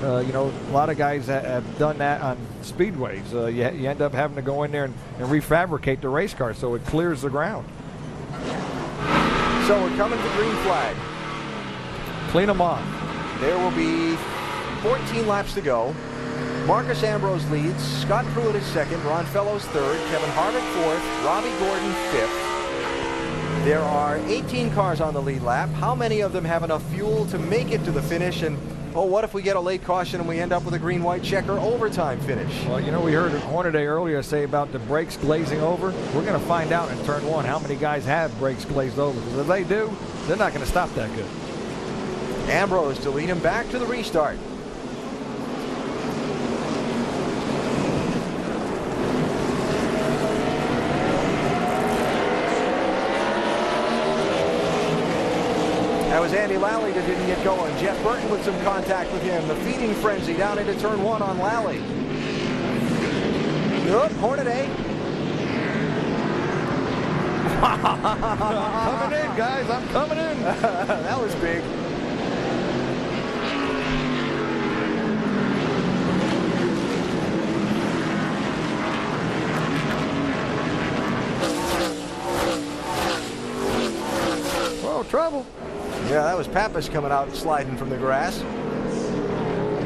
[SPEAKER 2] You know, a lot of guys have done that on speedways. You end up having to go in there and refabricate the race car so it clears the ground.
[SPEAKER 1] So we're coming to green flag.
[SPEAKER 2] Clean them off.
[SPEAKER 1] There will be 14 laps to go. Marcus Ambrose leads. Scott Pruitt is second. Ron Fellows third. Kevin Harvick fourth. Robbie Gordon fifth. There are 18 cars on the lead lap. How many of them have enough fuel to make it to the finish? And oh, what if we get a late caution and we end up with a green-white checker overtime finish?
[SPEAKER 2] Well, you know, we heard Hornaday earlier say about the brakes glazing over. We're going to find out in turn one how many guys have brakes glazed over. Because if they do, they're not going to stop that good.
[SPEAKER 1] Ambrose to lead him back to the restart. That was Andy Lally that didn't get going. Jeff Burton with some contact with him. The feeding frenzy down into turn one on Lally. Good, Hornaday.
[SPEAKER 2] I'm coming in, guys. I'm coming in.
[SPEAKER 1] That was big.
[SPEAKER 2] Whoa, trouble.
[SPEAKER 1] Yeah, that was Pappas coming out sliding from the grass.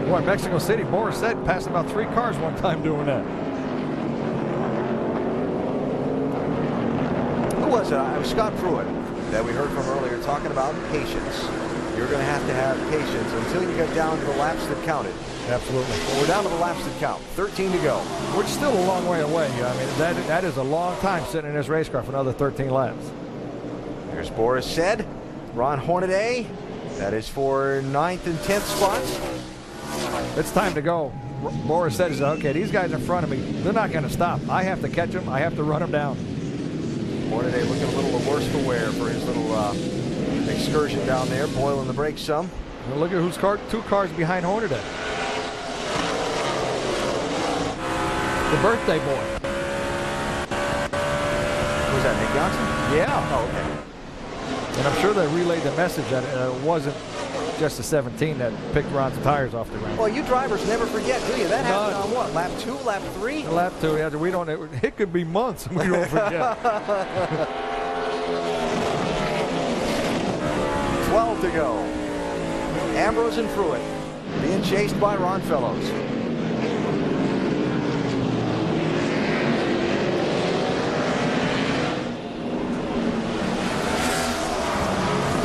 [SPEAKER 2] Boy, Mexico City, Boris said, passed about 3 cars one time doing that.
[SPEAKER 1] Who was it? It was Scott Pruitt that we heard from earlier talking about patience. You're going to have patience until you get down to the laps that counted.
[SPEAKER 2] Absolutely.
[SPEAKER 1] Well, we're down to the laps that count. 13 to go.
[SPEAKER 2] Which is still a long way away. I mean, that is a long time sitting in this race car for another 13 laps.
[SPEAKER 1] There's Boris said. Ron Hornaday, that is for 9th and 10th spots.
[SPEAKER 2] It's time to go. Boris says, okay, these guys in front of me, they're not going to stop. I have to catch them. I have to run them down.
[SPEAKER 1] Hornaday looking a little the worse for wear for his little excursion down there, boiling the brakes some.
[SPEAKER 2] Well, look at who's 2 cars behind Hornaday. The birthday boy.
[SPEAKER 1] Was that Nick Johnson?
[SPEAKER 2] Yeah.
[SPEAKER 1] Oh, okay.
[SPEAKER 2] And I'm sure they relayed the message that it wasn't just the 17 that picked Ron's tires off the ground.
[SPEAKER 1] Well, you drivers never forget, do you? That happened on what? Lap 2, lap 3?
[SPEAKER 2] Lap 2. Yeah, we don't. It could be months. We don't forget.
[SPEAKER 1] 12 to go. Ambrose and Pruitt being chased by Ron Fellows.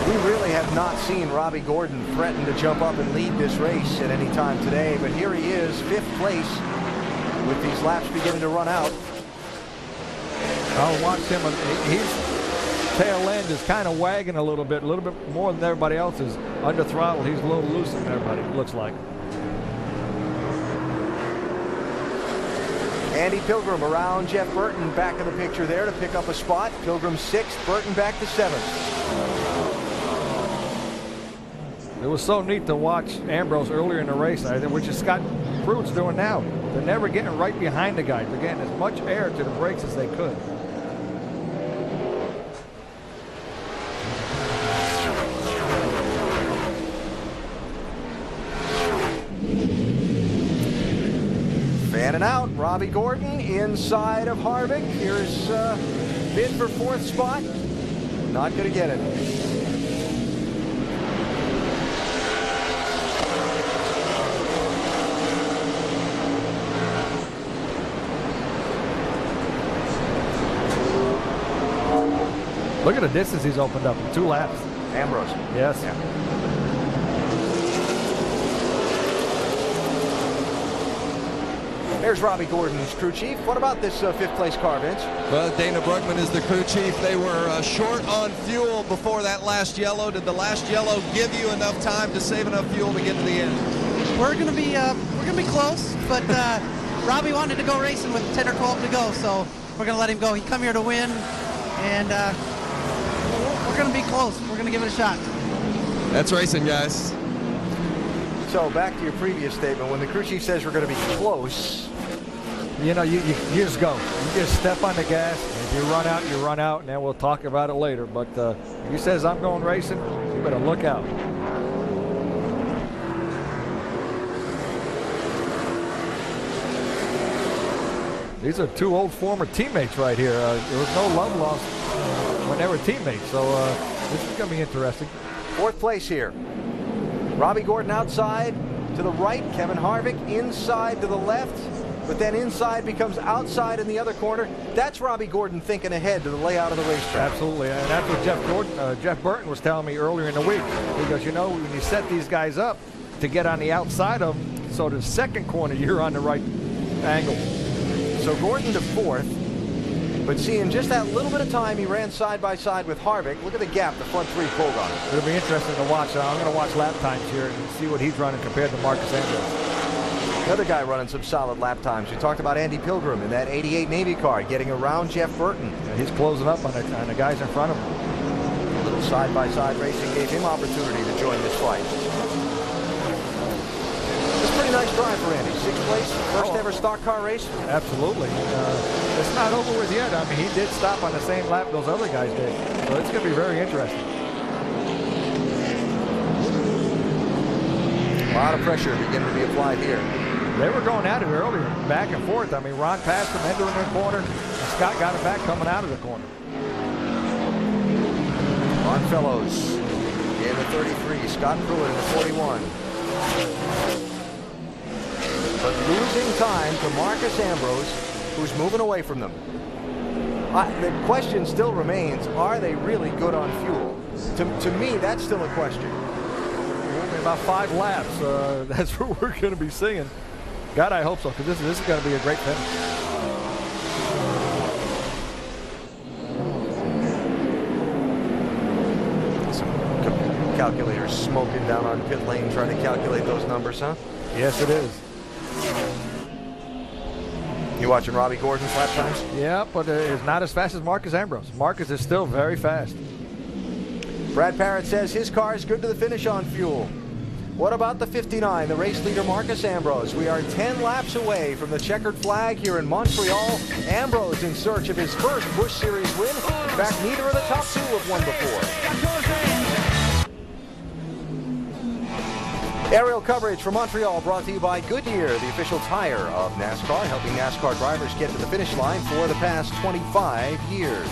[SPEAKER 1] We really have not seen Robbie Gordon threaten to jump up and lead this race at any time today, but here he is, 5th place, with these laps beginning to run out.
[SPEAKER 2] I'll watch him. His tail end is kind of wagging a little bit more than everybody else is. Under throttle, he's a little looser than everybody, it looks like.
[SPEAKER 1] Andy Pilgrim around Jeff Burton back in the picture there to pick up a spot. Pilgrim 6th, Burton back to 7th.
[SPEAKER 2] It was so neat to watch Ambrose earlier in the race, which is Scott Pruitt's doing now. They're never getting right behind the guys. They're getting as much air to the brakes as they could.
[SPEAKER 1] And an out. Robbie Gordon inside of Harvick. Here's bid for 4th spot. Not going to get it.
[SPEAKER 2] Look at the distance he's opened up in 2 laps.
[SPEAKER 1] Ambrose.
[SPEAKER 2] Yes.
[SPEAKER 1] Yeah. There's Robbie Gordon's crew chief. What about this 5th place car, Vince?
[SPEAKER 9] Well, Dana Brugman is the crew chief. They were short on fuel before that last yellow. Did the last yellow give you enough time to save enough fuel to get to the end?
[SPEAKER 3] We're gonna be close, but Robbie wanted to go racing with 10 or 12 to go, so we're gonna let him go. He come here to win, and we're gonna be close. We're gonna give it a shot.
[SPEAKER 9] That's racing, guys.
[SPEAKER 1] So back to your previous statement, when the crew chief says we're going to be close,
[SPEAKER 2] you know, you just go. You just step on the gas. If you run out, you run out, and then we'll talk about it later. But if he says I'm going racing, you better look out. These are 2 old former teammates right here. There was no love lost when they were teammates, so this is going to be interesting.
[SPEAKER 1] 4th place here. Robbie Gordon outside to the right. Kevin Harvick inside to the left. But then inside becomes outside in the other corner. That's Robbie Gordon thinking ahead to the layout of the racetrack.
[SPEAKER 2] Absolutely, and that's what Jeff Burton was telling me earlier in the week. He goes, you know, when you set these guys up to get on the outside of them, so the 2nd corner, you're on the right angle.
[SPEAKER 1] So Gordon to 4th. But seeing just that little bit of time, he ran side by side with Harvick. Look at the gap the front 3 pulled on him.
[SPEAKER 2] It'll be interesting to watch. I'm going to watch lap times here and see what he's running compared to Marcus Ambrose.
[SPEAKER 1] Another guy running some solid lap times. We talked about Andy Pilgrim in that 88 Navy car, getting around Jeff Burton.
[SPEAKER 2] Yeah, he's closing up on the guys in front of him.
[SPEAKER 1] A little side-by-side racing gave him opportunity to join this fight. It's a pretty nice drive for Andy. 6th place, first ever stock car race.
[SPEAKER 2] Absolutely. It's not over with yet. I mean, he did stop on the same lap those other guys did. So it's going to be very interesting.
[SPEAKER 1] A lot of pressure beginning to be applied here.
[SPEAKER 2] They were going at it earlier, back and forth. I mean, Ron passed him entering the corner, and Scott got it back coming out of the corner.
[SPEAKER 1] Ron Fellows in the 33, Scott Pruitt in the 41. But losing time to Marcus Ambrose, who's moving away from them. The question still remains, are they really good on fuel? To me, that's still a question.
[SPEAKER 2] Only about 5 laps. That's what we're going to be seeing. God, I hope so, because this is going to be a great finish.
[SPEAKER 1] Some calculators smoking down on pit lane trying to calculate those numbers, huh?
[SPEAKER 2] Yes, it is.
[SPEAKER 1] You watching Robbie Gordon's lap times?
[SPEAKER 2] Yeah, but it's not as fast as Marcus Ambrose. Marcus is still very fast.
[SPEAKER 1] Brad Parrott says his car is good to the finish on fuel. What about the 59, the race leader Marcus Ambrose? We are 10 laps away from the checkered flag here in Montreal. Ambrose in search of his first Busch Series win. In fact, neither of the top 2 have won before. Aerial coverage from Montreal brought to you by Goodyear, the official tire of NASCAR, helping NASCAR drivers get to the finish line for the past 25 years.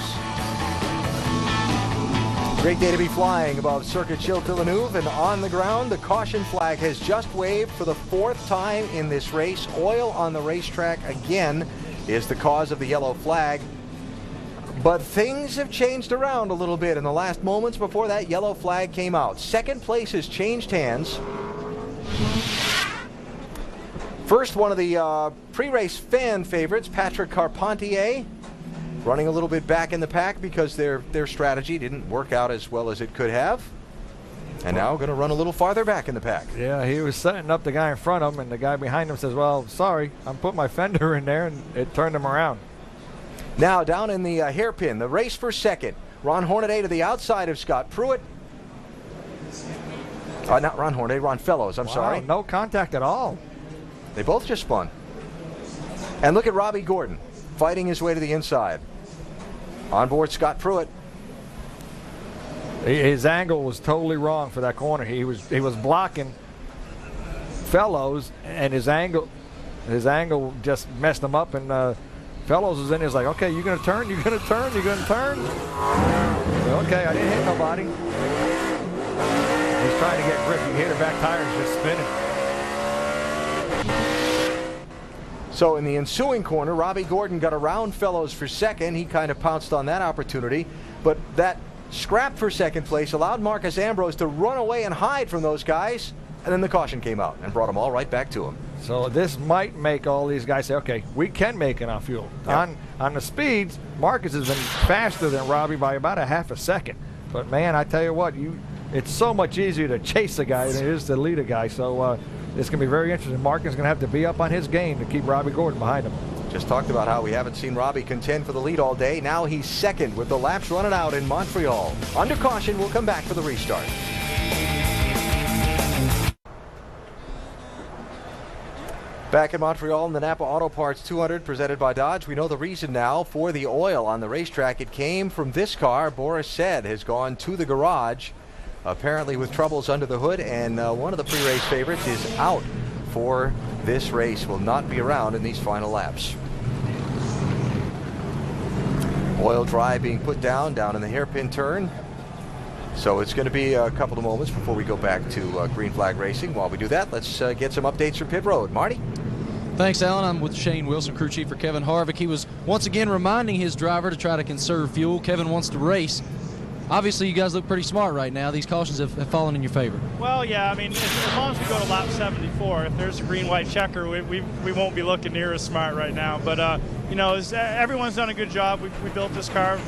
[SPEAKER 1] Great day to be flying above Circuit Chile Villeneuve, and on the ground, the caution flag has just waved for the 4th time in this race. Oil on the racetrack again is the cause of the yellow flag. But things have changed around a little bit in the last moments before that yellow flag came out. 2nd place has changed hands. First, one of the pre-race fan favorites, Patrick Carpentier, running a little bit back in the pack because their strategy didn't work out as well as it could have. And now going to run a little farther back in the pack.
[SPEAKER 2] Yeah, he was setting up the guy in front of him, and the guy behind him says, well, sorry, I'm putting my fender in there, and it turned him around.
[SPEAKER 1] Now down in the hairpin, the race for 2nd. Ron Hornaday to the outside of Scott Pruitt. Not Ron Hornaday, Ron Fellows, I'm sorry.
[SPEAKER 2] No contact at all.
[SPEAKER 1] They both just spun. And look at Robbie Gordon fighting his way to the inside. On board Scott Pruitt.
[SPEAKER 2] His angle was totally wrong for that corner. He was blocking Fellows, and his angle his angle just messed him up, and Fellows was in there, like, okay, you're going to turn, you're going to turn, you're going to turn. Well, okay, I didn't hit nobody. He's trying to get grip. You hit her back tires just spinning.
[SPEAKER 1] So in the ensuing corner, Robbie Gordon got around Fellows for second. He kind of pounced on that opportunity, but that scrap for second place allowed Marcus Ambrose to run away and hide from those guys, and then the caution came out and brought them all right back to him.
[SPEAKER 2] So this might make all these guys say, okay, we can make it on fuel. Yep. On the speeds, Marcus has been faster than Robbie by about a half a second. But man, I tell you what, it's so much easier to chase a guy than it is to lead a guy. So it's going to be very interesting. Marcus is going to have to be up on his game to keep Robbie Gordon behind him.
[SPEAKER 1] Just talked about how we haven't seen Robbie contend for the lead all day. Now he's second with the laps running out in Montreal. Under caution, we'll come back for the restart. Back in Montreal in the NAPA Auto Parts 200 presented by Dodge. We know the reason now for the oil on the racetrack. It came from this car. Boris said has gone to the garage, apparently with troubles under the hood, and one of the pre-race favorites is out for this race. Will not be around in these final laps. Oil dry being put down in the hairpin turn. So it's going to be a couple of moments before we go back to green flag racing. While we do that, let's get some updates from pit road. Marty?
[SPEAKER 11] Thanks, Alan. I'm with Shane Wilson, crew chief for Kevin Harvick. He was once again reminding his driver to try to conserve fuel. Kevin wants to race. Obviously, you guys look pretty smart right now. These cautions have fallen in your favor.
[SPEAKER 16] Well, yeah, I mean, as long as we go to lap 74, if there's a green-white checker, we won't be looking near as smart right now. But, you know, everyone's done a good job. We built this car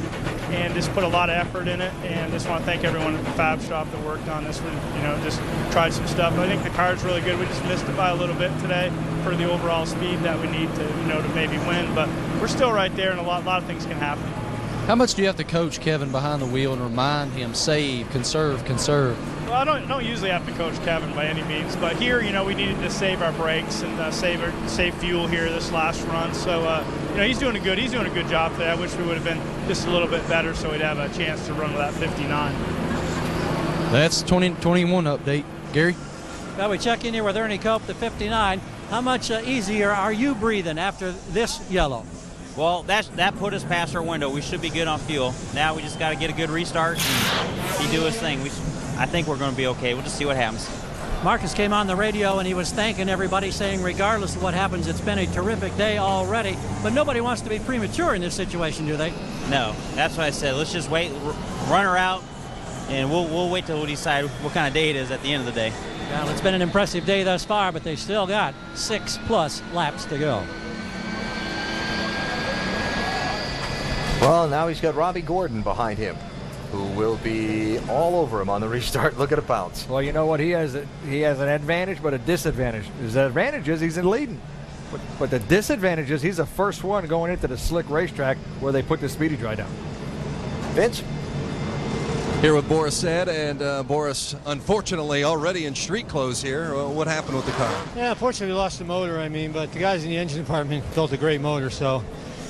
[SPEAKER 16] and just put a lot of effort in it. And just want to thank everyone at the Fab Shop that worked on this. We, you know, just tried some stuff. But I think the car's really good. We just missed it by a little bit today for the overall speed that we need to, you know, to maybe win. But we're still right there, and a lot of things can happen.
[SPEAKER 11] How much do you have to coach Kevin behind the wheel and remind him, save, conserve?
[SPEAKER 16] Well, I don't usually have to coach Kevin by any means, but here, you know, we needed to save our brakes and save fuel here this last run. So, you know, he's doing a good job today. I wish we would have been just a little bit better so we'd have a chance to run with that 59.
[SPEAKER 11] That's 2021 update. Gary?
[SPEAKER 10] Well, we check in here with Ernie Cope, the 59. How much easier are you breathing after this yellow?
[SPEAKER 20] Well, that put us past our window. We should be good on fuel. Now we just got to get a good restart and he do his thing. I think we're going to be okay. We'll just see what happens.
[SPEAKER 10] Marcus came on the radio and he was thanking everybody, saying regardless of what happens, it's been a terrific day already. But nobody wants to be premature in this situation, do they?
[SPEAKER 20] No, that's what I said. Let's just wait, run her out, and we'll wait till we decide what kind of day it is at the end of the day.
[SPEAKER 10] Well, it's been an impressive day thus far, but they still got 6+ laps to go.
[SPEAKER 1] Well, now he's got Robbie Gordon behind him, who will be all over him on the restart. Look at a bounce.
[SPEAKER 2] Well, you know what? He has an advantage, but a disadvantage. His advantage is he's in leading. But the disadvantage is he's the first one going into the slick racetrack where they put the speedy dry down.
[SPEAKER 1] Vince?
[SPEAKER 9] Here with Boris Said, and Boris, unfortunately, already in street clothes here. What happened with the car?
[SPEAKER 4] Yeah, unfortunately, we lost the motor, but the guys in the engine department built a great motor, so,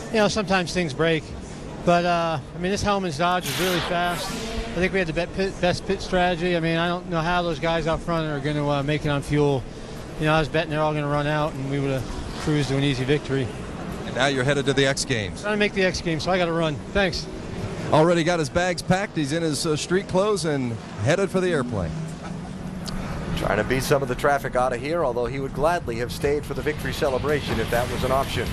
[SPEAKER 4] you know, sometimes things break. But, this Hellman's Dodge is really fast. I think we had the best pit strategy. I don't know how those guys out front are going to make it on fuel. You know, I was betting they're all going to run out, and we would have cruised to an easy victory.
[SPEAKER 9] And now you're headed to the X Games.
[SPEAKER 4] Trying to make the X Games, so I got to run. Thanks.
[SPEAKER 9] Already got his bags packed. He's in his street clothes and headed for the airplane.
[SPEAKER 1] Trying to beat some of the traffic out of here, although he would gladly have stayed for the victory celebration if that was an option.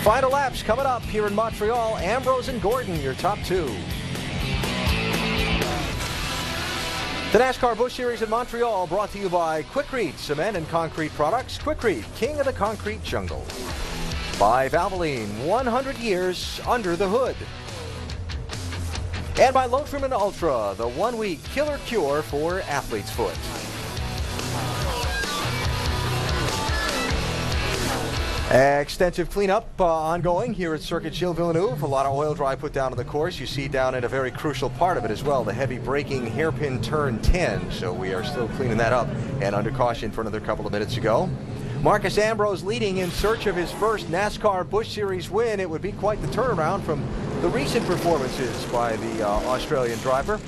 [SPEAKER 1] Final laps coming up here in Montreal. Ambrose and Gordon, your top two. The NASCAR Busch Series in Montreal brought to you by Quikrete Cement and Concrete Products. Quikrete, king of the concrete jungle. By Valvoline, 100 years under the hood. And by Lotrimin Ultra, the 1-week killer cure for athlete's foot. Extensive cleanup ongoing here at Circuit Gilles Villeneuve. A lot of oil dry put down on the course. You see down at a very crucial part of it as well, the heavy braking hairpin turn 10. So we are still cleaning that up and under caution for another couple of minutes to go. Marcus Ambrose leading in search of his first NASCAR Busch Series win. It would be quite the turnaround from the recent performances by the Australian driver.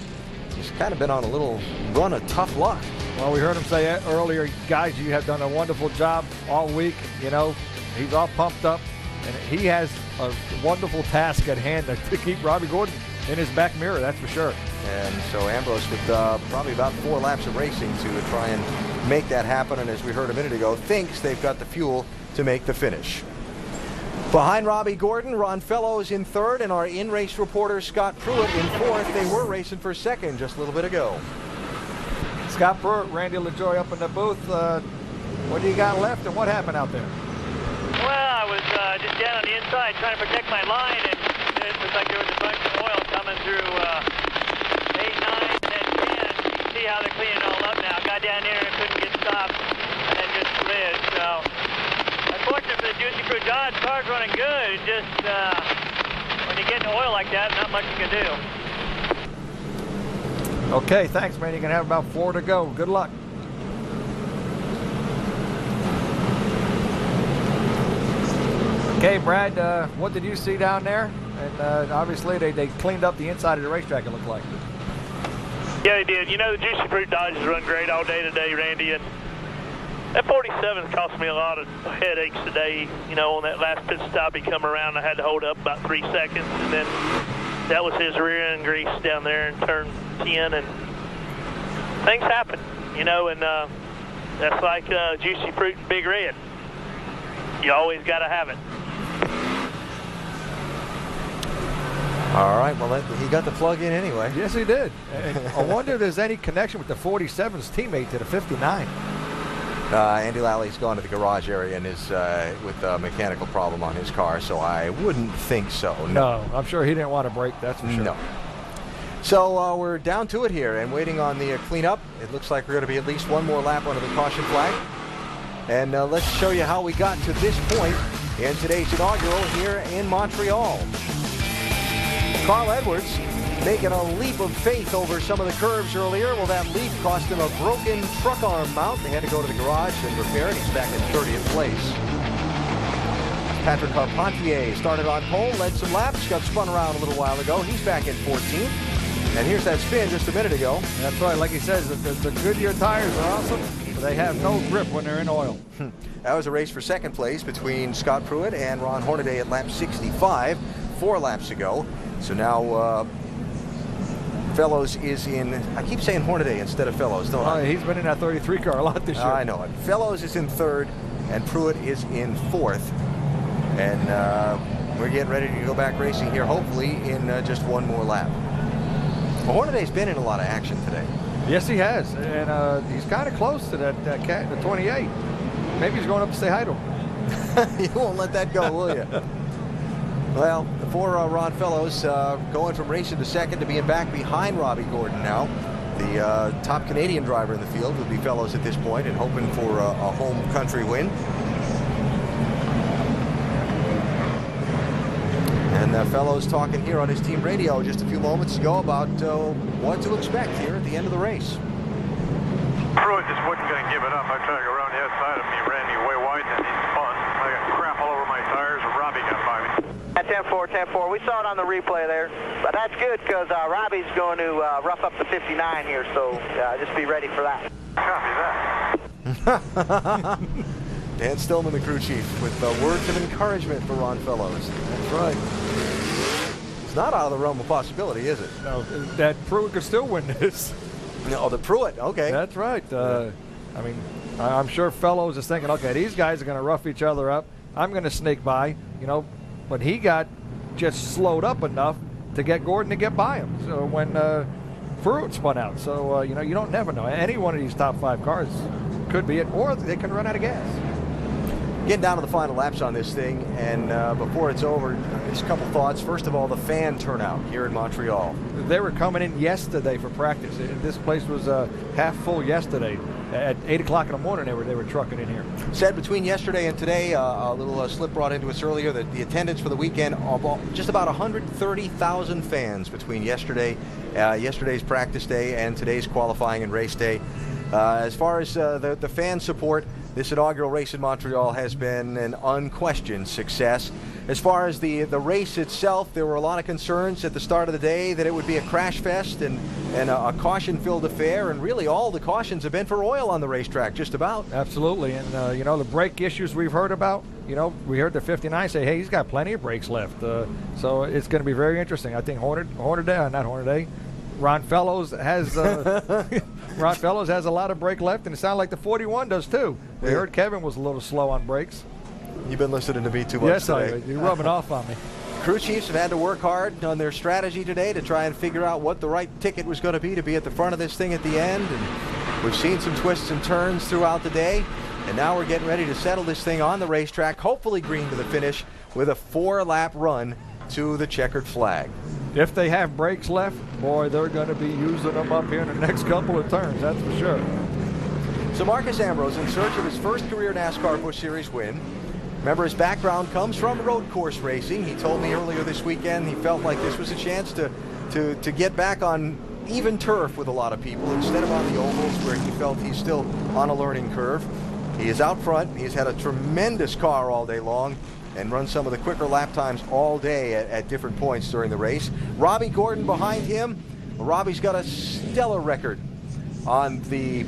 [SPEAKER 1] He's kind of been on a little run of tough luck.
[SPEAKER 2] Well, we heard him say earlier, guys, you have done a wonderful job all week. You know, he's all pumped up, and he has a wonderful task at hand to keep Robbie Gordon in his back mirror, that's for sure.
[SPEAKER 1] And so Ambrose with probably about 4 laps of racing to try and make that happen, and as we heard a minute ago, thinks they've got the fuel to make the finish. Behind Robbie Gordon, Ron Fellows in third, and our in-race reporter Scott Pruitt in fourth. They were racing for second just a little bit ago.
[SPEAKER 2] Scott Pruitt, Randy LaJoy up in the booth. What do you got left, and what happened out there?
[SPEAKER 16] Well, I was just down on the inside trying to protect my line, and it was like there was a bunch of oil coming through 8, 9, and then 10. You can see how they're cleaning it all up now. Got down there and couldn't get stopped, and then just slid. So, unfortunately for the Juicy Fruit Dodge, car's running good. It's just when you get into oil like that, not much you can do.
[SPEAKER 2] Okay, thanks, man. You're going to have about 4 to go. Good luck. Okay, Brad, what did you see down there? And obviously they cleaned up the inside of the racetrack, it looked like.
[SPEAKER 16] Yeah, they did. You know, the Juicy Fruit Dodges run great all day today, Randy, and that 47 cost me a lot of headaches today. You know, on that last pit stop, he come around, I had to hold up about 3 seconds, and then that was his rear end grease down there in turn 10, and things happen, you know, and that's like Juicy Fruit and Big Red. You always got to have it.
[SPEAKER 1] All right, well, he got the plug in anyway.
[SPEAKER 2] Yes, he did. And I wonder if there's any connection with the 47's teammate to the 59.
[SPEAKER 1] Andy Lally's gone to the garage area and is with a mechanical problem on his car, so I wouldn't think so.
[SPEAKER 2] No, I'm sure he didn't want to break, that's for sure.
[SPEAKER 1] No. So we're down to it here and waiting on the cleanup. It looks like we're going to be at least 1 more lap under the caution flag. And let's show you how we got to this point in today's inaugural here in Montreal. Carl Edwards making a leap of faith over some of the curves earlier. Well, that leap cost him a broken truck arm mount. They had to go to the garage and repair it. He's back in 30th place. Patrick Carpentier started on pole, led some laps, got spun around a little while ago. He's back in 14th. And here's that spin just a minute ago.
[SPEAKER 2] That's right. Like he says, the Goodyear tires are awesome. They have no grip when they're in oil.
[SPEAKER 1] That was a race for second place between Scott Pruitt and Ron Hornaday at lap 65, 4 laps ago. So now Fellows is in, I keep saying Hornaday instead of Fellows, don't I?
[SPEAKER 2] He's been in that 33 car a lot this year.
[SPEAKER 1] I know it. Fellows is in 3rd and Pruitt is in 4th. And we're getting ready to go back racing here, hopefully in just 1 more lap. Well, Hornaday's been in a lot of action today.
[SPEAKER 2] Yes, he has, and he's kind of close to that cat, the 28. Maybe he's going up to say hi to him.
[SPEAKER 1] You won't let that go, will you? Well, for Ron Fellows, going from racing to second to being back behind Robbie Gordon now. The top Canadian driver in the field would be Fellows at this point and hoping for a home country win. And Fellows talking here on his team radio just a few moments ago about what to expect here at the end of the race.
[SPEAKER 12] Pruitt just wasn't going to give it up. I tried to go around the outside of me, ran me way wide, and he spun. I got crap all over my tires, and Robbie got by me.
[SPEAKER 7] At 10-4, 10-4. We saw it on the replay there. But that's good because Robbie's going to rough up the 59 here, so just be ready for that.
[SPEAKER 12] Copy that.
[SPEAKER 1] Dan Stillman, the crew chief, with words of encouragement for Ron Fellows.
[SPEAKER 2] That's right.
[SPEAKER 1] It's not out of the realm of possibility, is it?
[SPEAKER 2] No, that Pruitt could still win this.
[SPEAKER 1] No, the Pruitt, okay.
[SPEAKER 2] That's right. I mean, I'm sure Fellows is thinking, okay, these guys are going to rough each other up. I'm going to sneak by, you know, but he got just slowed up enough to get Gordon to get by him. So when Pruitt spun out, so you know, you don't never know. Any one of these top 5 cars could be it, or they can run out of gas.
[SPEAKER 1] Getting down to the final laps on this thing, and before it's over, just a couple thoughts. First of all, the fan turnout here in Montreal.
[SPEAKER 2] They were coming in yesterday for practice. This place was half full yesterday. At 8 o'clock in the morning, they were trucking in here.
[SPEAKER 1] Said between yesterday and today, a little slip brought into us earlier that the attendance for the weekend, just about 130,000 fans between yesterday's practice day and today's qualifying and race day. As far as the fan support, this inaugural race in Montreal has been an unquestioned success. As far as the race itself, there were a lot of concerns at the start of the day that it would be a crash fest and a caution-filled affair, and really all the cautions have been for oil on the racetrack, just about.
[SPEAKER 2] Absolutely, and you know, the brake issues we've heard about, you know, we heard the 59 say, hey, he's got plenty of brakes left, so it's going to be very interesting. I think Ron Fellows has Ron Fellows has a lot of brake left, and it sounds like the 41 does too. We heard Kevin was a little slow on brakes.
[SPEAKER 1] You've been listening to me too much today.
[SPEAKER 2] Yes, you're rubbing off on me.
[SPEAKER 1] Crew chiefs have had to work hard on their strategy today to try and figure out what the right ticket was going to be at the front of this thing at the end. And we've seen some twists and turns throughout the day. And now we're getting ready to settle this thing on the racetrack, hopefully green to the finish, with a 4-lap run to the checkered flag.
[SPEAKER 2] If they have brakes left, boy, they're going to be using them up here in the next couple of turns, that's for sure.
[SPEAKER 1] So Marcus Ambrose in search of his first career NASCAR Busch Series win. Remember, his background comes from road course racing. He told me earlier this weekend he felt like this was a chance to get back on even turf with a lot of people instead of on the ovals where he felt he's still on a learning curve. He is out front. He's had a tremendous car all day long and run some of the quicker lap times all day at different points during the race. Robbie Gordon behind him. Robbie's got a stellar record on the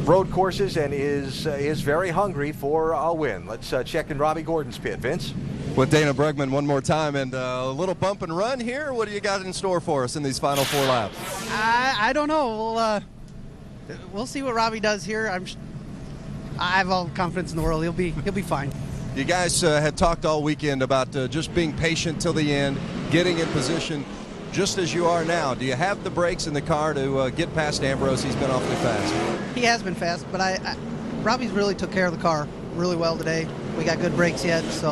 [SPEAKER 1] road courses and is very hungry for a win. Let's check in Robbie Gordon's pit. Vince?
[SPEAKER 9] With Dana Bregman one more time, and a little bump and run here. What do you got in store for us in these final 4 laps?
[SPEAKER 3] I don't know. We'll see what Robbie does here. I have all the confidence in the world. He'll be fine.
[SPEAKER 9] You guys had talked all weekend about just being patient till the end, getting in position, just as you are now. Do you have the brakes in the car to get past Ambrose? He's been awfully fast.
[SPEAKER 3] He has been fast, but Robbie's really took care of the car really well today. We got good brakes yet, so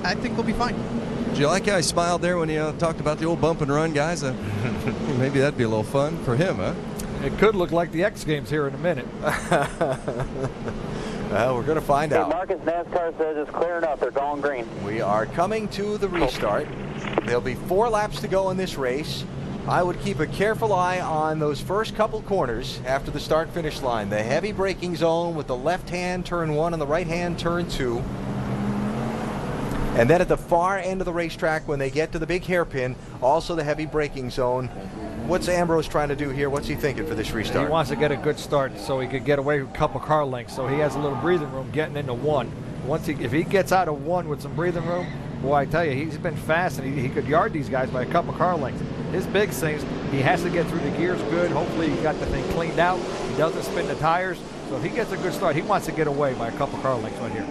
[SPEAKER 3] I think we'll be fine.
[SPEAKER 9] Did you like how he smiled there when he talked about the old bump and run, guys? Maybe that'd be a little fun for him, huh?
[SPEAKER 2] It could look like the X Games here in a minute.
[SPEAKER 1] Well, we're going to find out.
[SPEAKER 7] Marcus, NASCAR says it's clear enough. They're going green.
[SPEAKER 1] We are coming to the restart. There'll be 4 laps to go in this race. I would keep a careful eye on those first couple corners after the start-finish line. The heavy braking zone with the left-hand turn 1 and the right-hand turn 2. And then at the far end of the racetrack, when they get to the big hairpin, also the heavy braking zone. What's Ambrose trying to do here? What's he thinking for this restart?
[SPEAKER 2] He wants to get a good start so he could get away with a couple car lengths, so he has a little breathing room getting into 1. If he gets out of 1 with some breathing room, boy, I tell you, he's been fast, and he could yard these guys by a couple car lengths. His big things, he has to get through the gears good. Hopefully he got the thing cleaned out. He doesn't spin the tires. So if he gets a good start, he wants to get away by a couple car lengths right here.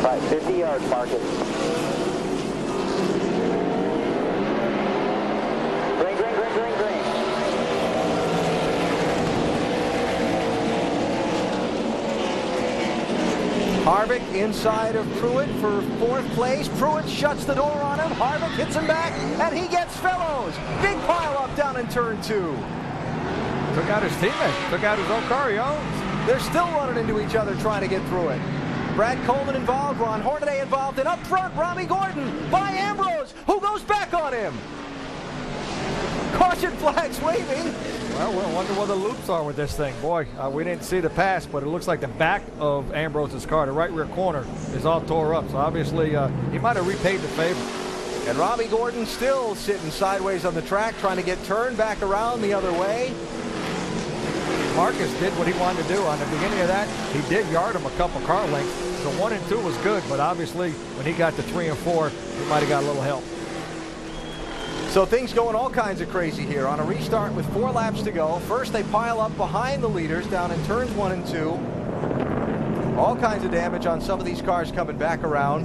[SPEAKER 7] Right, 50 yards, Marcus. Green, green, green, green, green.
[SPEAKER 1] Harvick inside of Pruitt for 4th place. Pruitt shuts the door on him. Harvick hits him back, and he gets Fellows. Big pile up down in turn 2.
[SPEAKER 2] Took out his teammate. Took out his own car he owns.
[SPEAKER 1] They're still running into each other trying to get through it. Brad Coleman involved, Ron Hornaday involved, and up front, Robbie Gordon by Ambrose, who goes back on him. Caution flags waving.
[SPEAKER 2] Well, we'll wonder what the loops are with this thing. Boy, we didn't see the pass, but it looks like the back of Ambrose's car, the right rear corner, is all tore up. So obviously, he might have repaid the favor.
[SPEAKER 1] And Robbie Gordon still sitting sideways on the track, trying to get turned back around the other way.
[SPEAKER 2] Marcus did what he wanted to do. On the beginning of that, he did yard him a couple car lengths. So 1 and 2 was good, but obviously when he got to 3 and 4, he might have got a little help.
[SPEAKER 1] So things going all kinds of crazy here on a restart with 4 laps to go. First they pile up behind the leaders down in turns 1 and 2. All kinds of damage on some of these cars coming back around.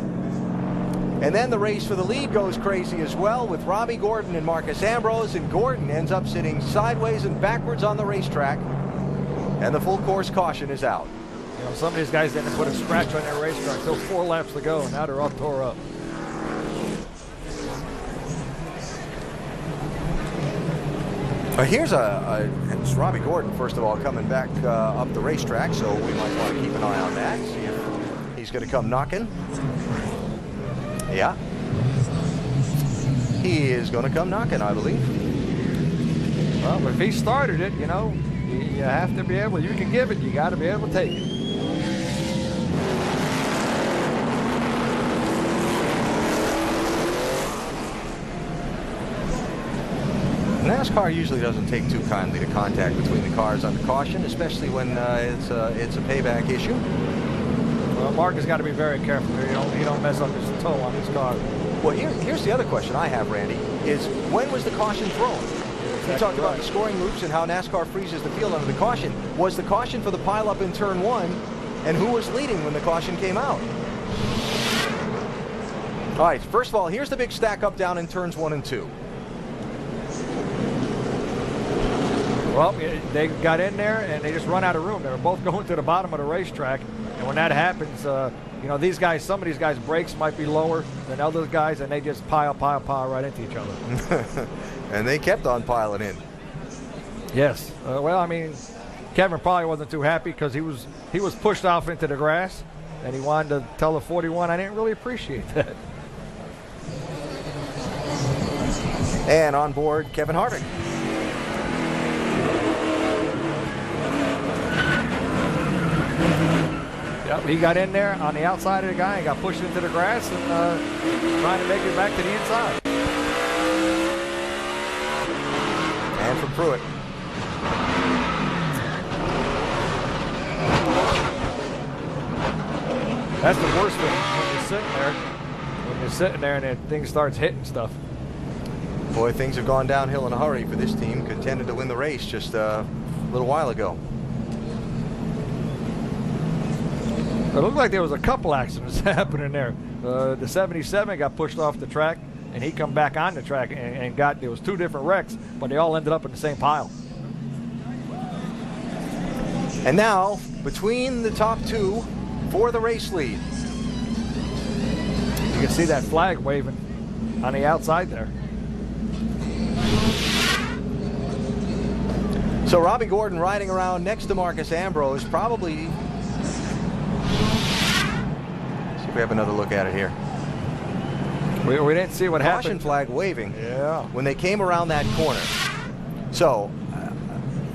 [SPEAKER 1] And then the race for the lead goes crazy as well with Robbie Gordon and Marcus Ambrose, and Gordon ends up sitting sideways and backwards on the racetrack. And the full course caution is out.
[SPEAKER 2] You know, some of these guys didn't put a scratch on their racetrack. Still 4 laps to go, and now they're all tore up.
[SPEAKER 1] Here's it's Robbie Gordon, first of all, coming back up the racetrack, so we might want to keep an eye on that, see if he's going to come knocking. Yeah. He is going to come knocking, I believe.
[SPEAKER 2] Well, if he started it, you know, you have to be able, you can give it, you got to be able to take it.
[SPEAKER 1] NASCAR usually doesn't take too kindly to contact between the cars under caution, especially when it's a payback issue.
[SPEAKER 2] Well, Mark has got to be very careful here. He don't mess up his toe on his car.
[SPEAKER 1] Well, here's the other question I have, Randy, is when was the caution thrown? You talked about the scoring loops and how NASCAR freezes the field under the caution. Was the caution for the pileup in turn 1, and who was leading when the caution came out? All right, first of all, here's the big stack up down in turns 1 and 2.
[SPEAKER 2] Well, they got in there and they just run out of room. They were both going to the bottom of the racetrack, and when that happens, these guys, some of these guys' brakes might be lower than other guys, and they just pile right into each other.
[SPEAKER 1] And they kept on piling in.
[SPEAKER 2] Yes. Well, I mean, Kevin probably wasn't too happy because he was pushed off into the grass, and he wanted to tell the 41, I didn't really appreciate that.
[SPEAKER 1] And on board, Kevin Harvick.
[SPEAKER 2] Yep, he got in there on the outside of the guy and got pushed into the grass and trying to make it back to the inside.
[SPEAKER 1] And from Pruitt.
[SPEAKER 2] That's the worst thing when you're sitting there. When you're sitting there and then things starts hitting stuff.
[SPEAKER 1] Boy, things have gone downhill in a hurry for this team. Contended to win the race just a little while ago.
[SPEAKER 2] It looked like there was a couple accidents happening there. The 77 got pushed off the track, and he come back on the track and there was 2 different wrecks, but they all ended up in the same pile.
[SPEAKER 1] And now, between the top 2 for the race lead.
[SPEAKER 2] You can see that flag waving on the outside there.
[SPEAKER 1] So Robbie Gordon riding around next to Marcus Ambrose, probably. See if we have another look at it here.
[SPEAKER 2] We didn't see what happened.
[SPEAKER 1] Caution flag waving.
[SPEAKER 2] Yeah.
[SPEAKER 1] When they came around that corner. So,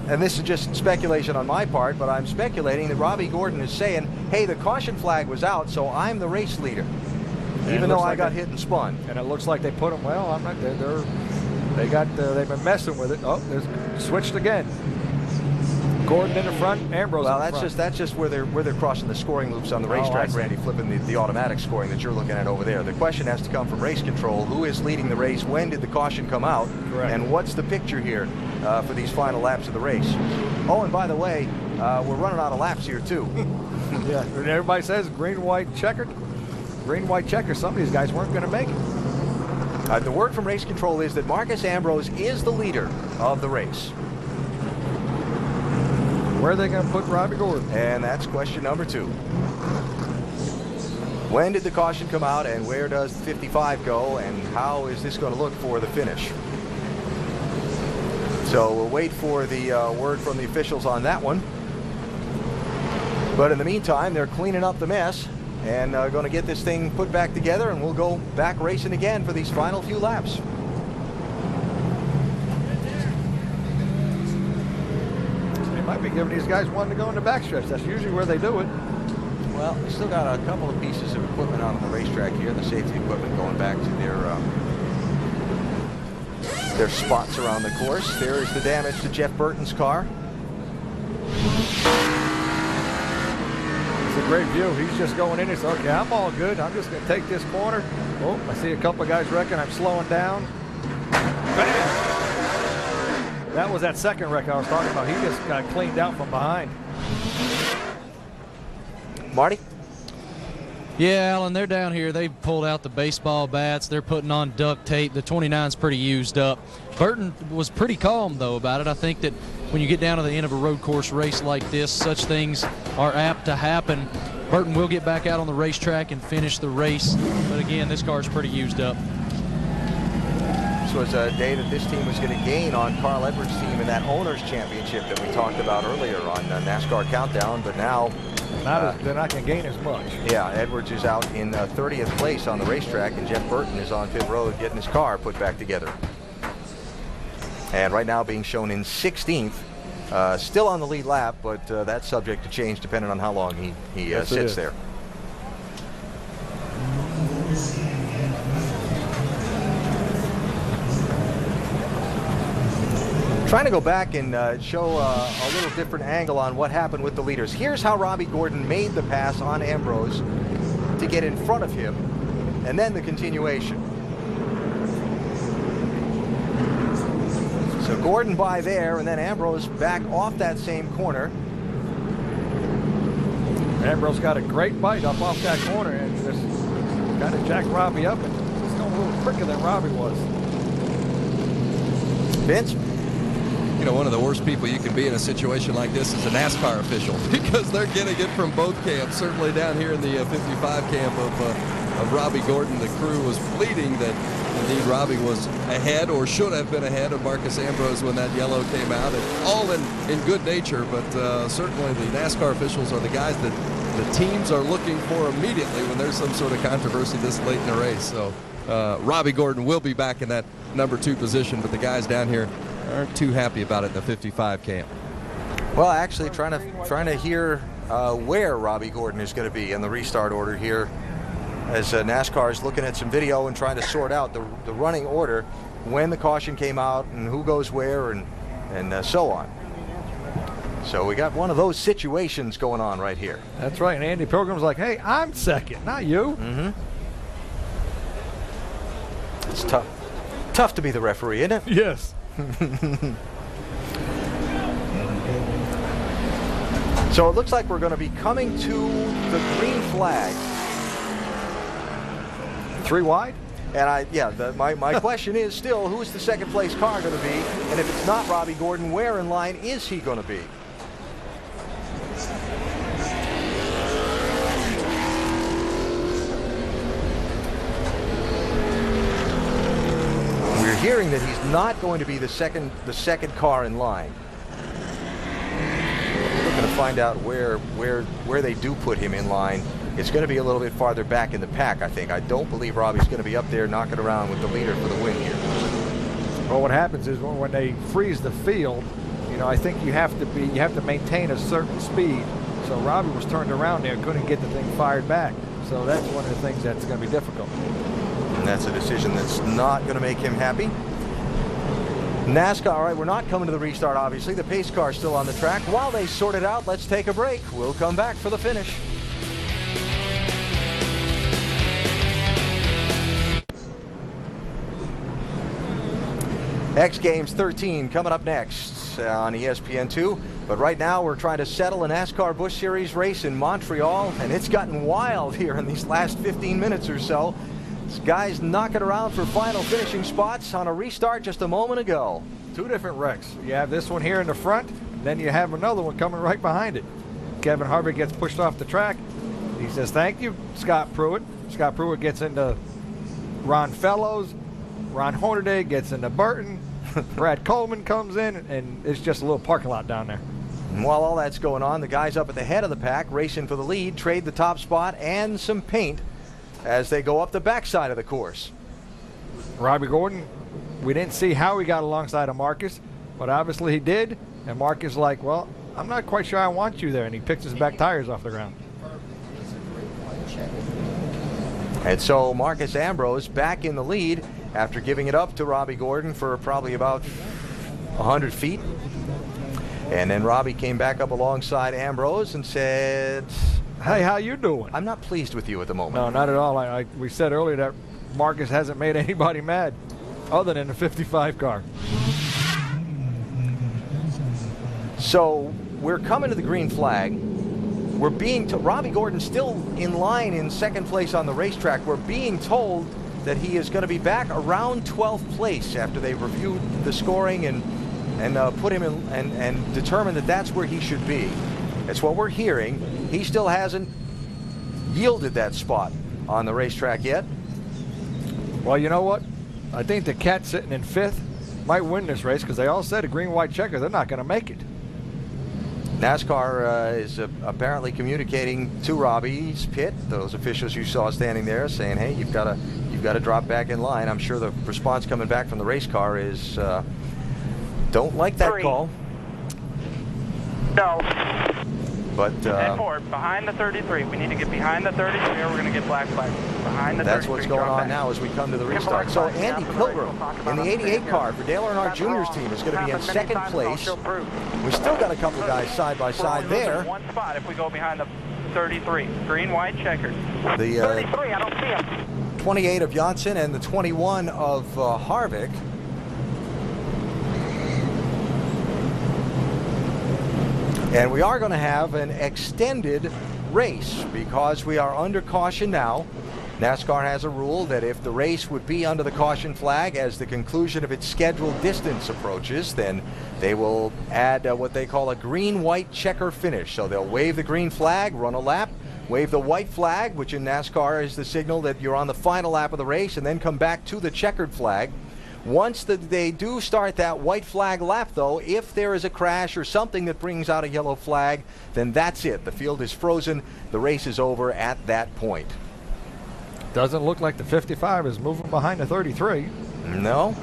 [SPEAKER 1] and this is just speculation on my part, but I'm speculating that Robbie Gordon is saying, hey, the caution flag was out, so I'm the race leader. Even though I got hit and spun.
[SPEAKER 2] And it looks like they put him, well, I'm not, they've been messing with it. Oh, there's switched again. Gordon in the front, Ambrose in the front.
[SPEAKER 1] That's just where they're crossing the scoring loops on the racetrack, Randy, flipping the automatic scoring that you're looking at over there. The question has to come from race control. Who is leading the race? When did the caution come out?
[SPEAKER 2] Correct.
[SPEAKER 1] And what's the picture here for these final laps of the race? Oh, and by the way, we're running out of laps here too.
[SPEAKER 2] Yeah, and everybody says green, white, checkered. Green, white, checker. Some of these guys weren't going to make it.
[SPEAKER 1] The word from race control is that Marcus Ambrose is the leader of the race.
[SPEAKER 2] Where are they going to put Robbie Gordon?
[SPEAKER 1] And that's question number 2. When did the caution come out, and where does the 55 go, and how is this going to look for the finish? So we'll wait for the word from the officials on that one. But in the meantime, they're cleaning up the mess and going to get this thing put back together, and we'll go back racing again for these final few laps.
[SPEAKER 2] Might be giving these guys one to go in the backstretch. That's usually where they do it.
[SPEAKER 1] Well, we still got a couple of pieces of equipment out on the racetrack here. The safety equipment going back to their spots around the course. There is the damage to Jeff Burton's car.
[SPEAKER 2] It's a great view. He's just going in. He says, okay, I'm all good. I'm just going to take this corner. Oh, I see a couple of guys wrecking. I'm slowing down. Bam! That was that second wreck I was talking about. He just got cleaned out from behind.
[SPEAKER 1] Marty?
[SPEAKER 11] Yeah, Alan, they're down here. They've pulled out the baseball bats. They're putting on duct tape. The 29's pretty used up. Burton was pretty calm, though, about it. I think that when you get down to the end of a road course race like this, such things are apt to happen. Burton will get back out on the racetrack and finish the race. But, again, this car's pretty used up.
[SPEAKER 1] This was a day that this team was going to gain on Carl Edwards' team in that Owners' Championship that we talked about earlier on NASCAR Countdown, but now
[SPEAKER 2] they're not going to gain as much.
[SPEAKER 1] Yeah, Edwards is out in 30th place on the racetrack, and Jeff Burton is on pit road getting his car put back together. And right now being shown in 16th, still on the lead lap, but that's subject to change depending on how long he sits there. Trying to go back and show a little different angle on what happened with the leaders. Here's how Robbie Gordon made the pass on Ambrose to get in front of him, and then the continuation. So Gordon by there, and then Ambrose back off that same corner.
[SPEAKER 2] Ambrose got a great bite up off that corner and just kind of jacked Robbie up, and just going a little quicker than Robbie was.
[SPEAKER 1] Vince?
[SPEAKER 9] You know, one of the worst people you can be in a situation like this is a NASCAR official, because they're getting it from both camps. Certainly down here in the 55 camp of Robbie Gordon, the crew was pleading that indeed Robbie was ahead, or should have been ahead, of Marcus Ambrose when that yellow came out. And all in good nature, but certainly the NASCAR officials are the guys that the teams are looking for immediately when there's some sort of controversy this late in the race. So Robbie Gordon will be back in that number 2 position, but the guys down here aren't too happy about it in the 55 camp.
[SPEAKER 1] Well, actually trying to hear where Robbie Gordon is going to be in the restart order here, as NASCAR is looking at some video and trying to sort out the running order when the caution came out and who goes where and so on. So we got one of those situations going on right here.
[SPEAKER 2] That's right, and Andy Pilgrim's like, hey, I'm second, not you.
[SPEAKER 1] Mm-hmm. It's tough to be the referee, isn't it?
[SPEAKER 2] Yes.
[SPEAKER 1] So it looks like we're going to be coming to the green flag.
[SPEAKER 2] 3 wide?
[SPEAKER 1] And my question is still, who's the second place car going to be? And if it's not Robbie Gordon, where in line is he going to be? We're hearing that he's not going to be the second car in line. We're going to find out where they do put him in line. It's going to be a little bit farther back in the pack, I think. I don't believe Robbie's going to be up there knocking around with the leader for the win here.
[SPEAKER 2] Well, what happens is when they freeze the field, you know, I think you have to maintain a certain speed. So Robbie was turned around there, couldn't get the thing fired back. So that's one of the things that's going to be difficult.
[SPEAKER 1] And that's a decision that's not going to make him happy. NASCAR, all right, we're not coming to the restart, obviously. The pace car is still on the track. While they sort it out, let's take a break. We'll come back for the finish. X Games 13 coming up next on ESPN2. But right now we're trying to settle a NASCAR Busch Series race in Montreal, and it's gotten wild here in these last 15 minutes or so. This guy's knocking around for final finishing spots on a restart just a moment ago.
[SPEAKER 2] 2 different wrecks. You have this one here in the front, then you have another one coming right behind it. Kevin Harvick gets pushed off the track. He says, thank you, Scott Pruitt. Scott Pruitt gets into Ron Fellows. Ron Hornaday gets into Burton. Brad Coleman comes in, and it's just a little parking lot down there.
[SPEAKER 1] And while all that's going on, the guys up at the head of the pack racing for the lead trade the top spot and some paint as they go up the backside of the course.
[SPEAKER 2] Robbie Gordon, we didn't see how he got alongside of Marcus, but obviously he did. And Marcus like, well, I'm not quite sure I want you there. And he picks his back tires off the ground.
[SPEAKER 1] And so Marcus Ambrose back in the lead after giving it up to Robbie Gordon for probably about 100 feet. And then Robbie came back up alongside Ambrose and said,
[SPEAKER 2] hey, how you doing?
[SPEAKER 1] I'm not pleased with you at the moment.
[SPEAKER 2] No, not at all. We said earlier that Marcus hasn't made anybody mad other than the 55 car.
[SPEAKER 1] So we're coming to the green flag. We're being Robbie Gordon's still in line in second place on the racetrack. We're being told that he is going to be back around 12th place after they reviewed the scoring and put him in and determined that that's where he should be. That's what we're hearing. He still hasn't yielded that spot on the racetrack yet.
[SPEAKER 2] Well, you know what? I think the cat sitting in 5th might win this race because they all said a green-white checker, they're not going to make it.
[SPEAKER 1] NASCAR is apparently communicating to Robbie's pit, those officials you saw standing there, saying, hey, you've got to drop back in line. I'm sure the response coming back from the race car is, don't like that call.
[SPEAKER 7] No.
[SPEAKER 1] But
[SPEAKER 5] 10-4, behind the 33. We need to get behind the 33 or we're going to get black flag. Behind the 33.
[SPEAKER 1] that's what's going on now as we come to the restart. So Andy Pilgrim in the 88 car for Dale Earnhardt Jr.'s team is going to be in second place. We still got a couple guys side by side there.
[SPEAKER 5] One spot if we go behind the 33. Green, white, checkered.
[SPEAKER 1] The
[SPEAKER 5] 33, I don't see him.
[SPEAKER 1] 28 of Janssen and the 21 of Harvick. And we are going to have an extended race because we are under caution now. NASCAR has a rule that if the race would be under the caution flag as the conclusion of its scheduled distance approaches, then they will add what they call a green-white checker finish. So they'll wave the green flag, run a lap, wave the white flag, which in NASCAR is the signal that you're on the final lap of the race, and then come back to the checkered flag. Once they do start that white flag lap, though, if there is a crash or something that brings out a yellow flag, then that's it. The field is frozen. The race is over at that point.
[SPEAKER 2] Doesn't look like the 55 is moving behind the 33.
[SPEAKER 1] No.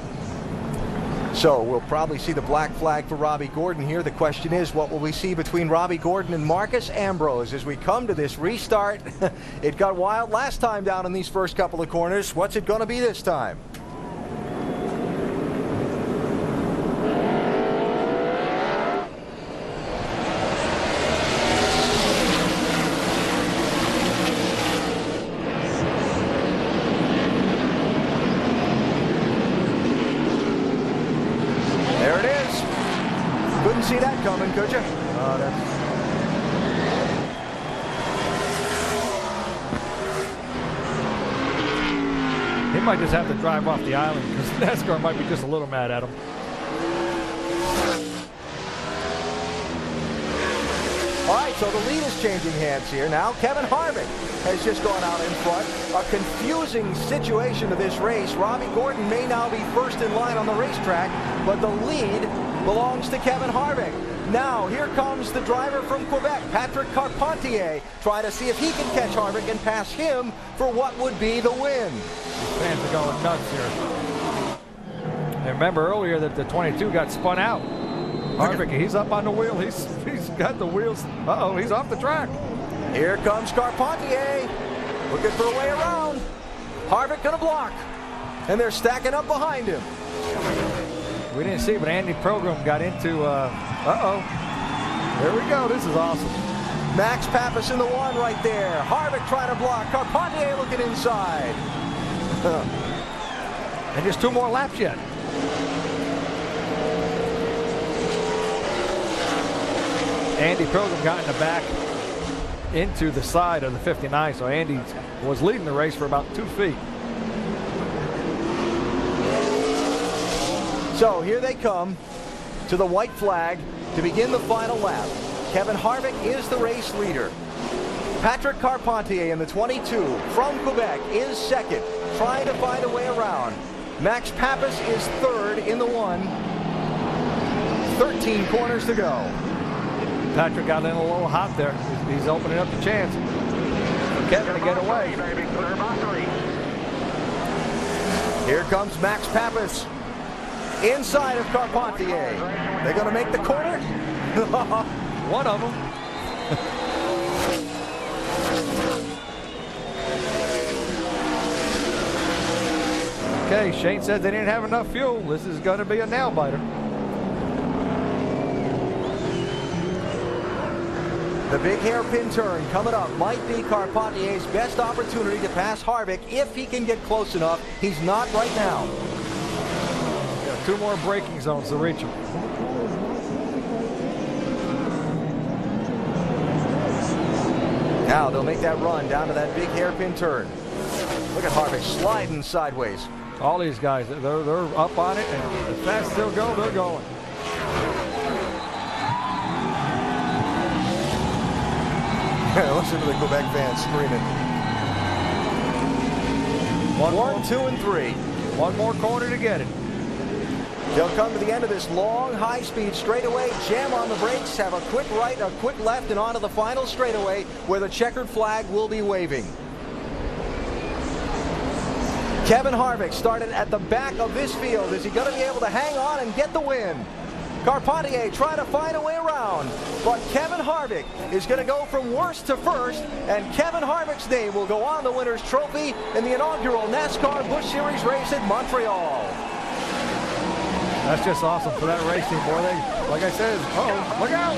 [SPEAKER 1] So we'll probably see the black flag for Robbie Gordon here. The question is, what will we see between Robbie Gordon and Marcus Ambrose as we come to this restart? It got wild last time down in these first couple of corners. What's it going to be this time? See that coming, could you?
[SPEAKER 2] He might just have to drive off the island because NASCAR might be just a little mad at him.
[SPEAKER 1] All right, so the lead is changing hands here now. Kevin Harvick has just gone out in front. A confusing situation to this race. Robbie Gordon may now be first in line on the racetrack, but the lead belongs to Kevin Harvick. Now, here comes the driver from Quebec, Patrick Carpentier, trying to see if he can catch Harvick and pass him for what would be the win.
[SPEAKER 2] These fans are going nuts here. And remember earlier that the 22 got spun out. Harvick, he's up on the wheel. He's got the wheels. Uh-oh, he's off the track.
[SPEAKER 1] Here comes Carpentier, looking for a way around. Harvick gonna block, and they're stacking up behind him.
[SPEAKER 2] We didn't see, but Andy Pilgrim got into, there we go. This is awesome.
[SPEAKER 1] Max Pappas in the one right there. Harvick trying to block. Carpentier looking inside.
[SPEAKER 2] And just 2 more laps yet. Andy Pilgrim got in the back into the side of the 59, so Andy was leading the race for about 2 feet.
[SPEAKER 1] So here they come to the white flag to begin the final lap. Kevin Harvick is the race leader. Patrick Carpentier in the 22 from Quebec is second, trying to find a way around. Max Pappas is third in the one. 13 corners to go.
[SPEAKER 2] Patrick got in a little hot there. He's opening up the chance for Kevin to get away.
[SPEAKER 1] Here comes Max Pappas inside of Carpentier. They're going to make the corner?
[SPEAKER 2] One of them. Okay, Shane said they didn't have enough fuel. This is going to be a nail biter.
[SPEAKER 1] The big hairpin turn coming up might be Carpentier's best opportunity to pass Harvick if he can get close enough. He's not right now.
[SPEAKER 2] Got 2 more braking zones to reach him.
[SPEAKER 1] Now they'll make that run down to that big hairpin turn. Look at Harvick sliding sideways.
[SPEAKER 2] All these guys, they're up on it, and if that still go, they're going.
[SPEAKER 1] Listen to the Quebec fans screaming. 1, 2, and 3.
[SPEAKER 2] 1 more corner to get it.
[SPEAKER 1] They'll come to the end of this long, high-speed straightaway, jam on the brakes, have a quick right, a quick left, and onto the final straightaway where the checkered flag will be waving. Kevin Harvick started at the back of this field. Is he going to be able to hang on and get the win? Carpentier trying to find a way around. but Kevin Harvick is going to go from worst to first, and Kevin Harvick's name will go on the winner's trophy in the inaugural NASCAR Busch Series race at Montreal.
[SPEAKER 2] That's just awesome for that race team, boy. They, like I said, look out.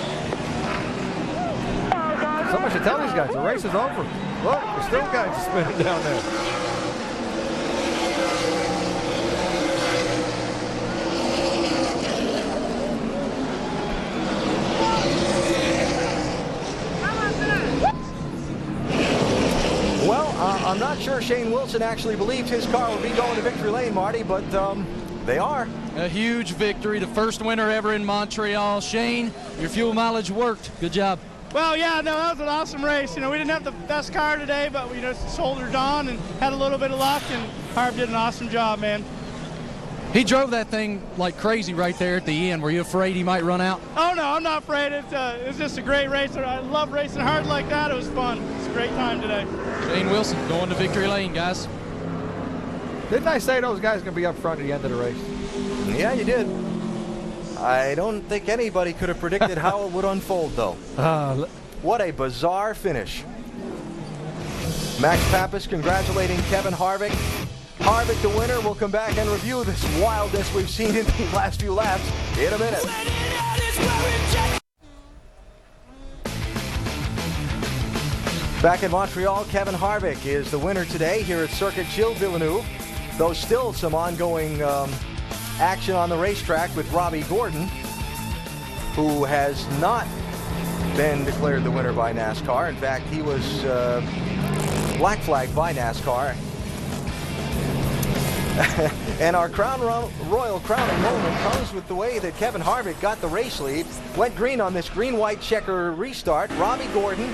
[SPEAKER 2] Someone should tell these guys the race is over. Look, there's still guys spinning down there.
[SPEAKER 1] Well, I'm not sure Shane Wilson actually believed his car would be going to victory lane, Marty, but they are.
[SPEAKER 11] A huge victory, the first winner ever in Montreal. Shane, your fuel mileage worked. Good job.
[SPEAKER 16] Well, yeah, no, that was an awesome race. You know, we didn't have the best car today, but we just soldiered on and had a little bit of luck, and Harv did an awesome job, man.
[SPEAKER 11] He drove that thing like crazy right there at the end. Were you afraid he might run out?
[SPEAKER 16] Oh, no, I'm not afraid. It's just a great race. I love racing hard like that. It was fun. It's a great time today.
[SPEAKER 11] Shane Wilson going to victory lane, guys.
[SPEAKER 2] Didn't I say those guys are going to be up front at the end of the race?
[SPEAKER 1] Yeah, you did. I don't think anybody could have predicted how it would unfold, though. What a bizarre finish. Max Pappas congratulating Kevin Harvick. Harvick, the winner. We'll come back and review this wildness we've seen in the last few laps in a minute. Back in Montreal, Kevin Harvick is the winner today here at Circuit Gilles Villeneuve. Though still some ongoing action on the racetrack with Robbie Gordon, who has not been declared the winner by NASCAR. In fact, he was black flagged by NASCAR. And our Royal crowning moment comes with the way that Kevin Harvick got the race lead. Went green on this green-white checker restart. Robbie Gordon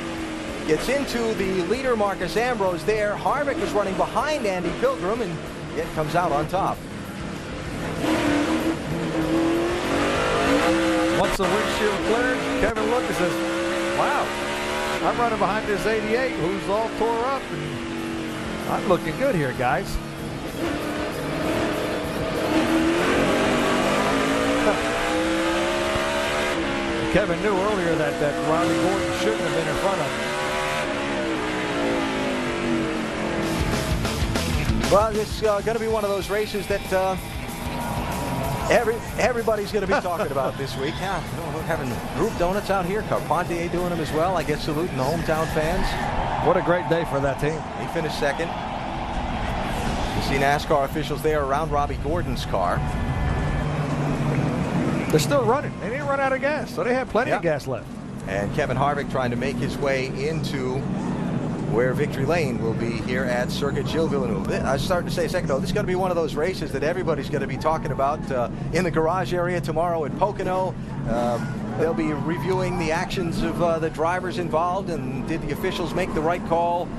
[SPEAKER 1] gets into the leader, Marcus Ambrose there. Harvick is running behind Andy Pilgrim and yet comes out on top.
[SPEAKER 2] Once the windshield cleared, Kevin looked and says, wow, I'm running behind this 88 who's all tore up, and I'm looking good here, guys. Kevin knew earlier that Robbie Gordon shouldn't have been in front of him.
[SPEAKER 1] Well, it's going to be one of those races that everybody's going to be talking about this week. Yeah, we're having group donuts out here. Carpentier doing them as well. I guess saluting the hometown fans.
[SPEAKER 2] What a great day for that team.
[SPEAKER 1] He finished second. You see NASCAR officials there around Robbie Gordon's car.
[SPEAKER 2] They're still running. They didn't run out of gas, so they have plenty of gas left.
[SPEAKER 1] And Kevin Harvick trying to make his way into where victory lane will be here at Circuit Gilles Villeneuve. I started to say a second ago, this is going to be one of those races that everybody's going to be talking about in the garage area tomorrow at Pocono. They'll be reviewing the actions of the drivers involved, and did the officials make the right call?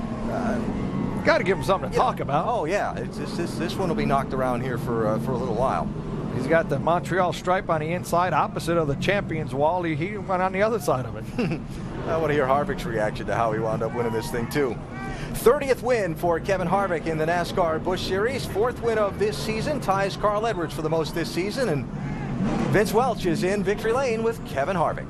[SPEAKER 2] Got to give them something to talk about.
[SPEAKER 1] Oh yeah, this one will be knocked around here for a little while.
[SPEAKER 2] He's got the Montreal stripe on the inside, opposite of the champions wall. He went on the other side of it.
[SPEAKER 1] I want to hear Harvick's reaction to how he wound up winning this thing too. 30th win for Kevin Harvick in the NASCAR Busch Series. 4th win of this season. Ties Carl Edwards for the most this season. And Vince Welch is in victory lane with Kevin Harvick.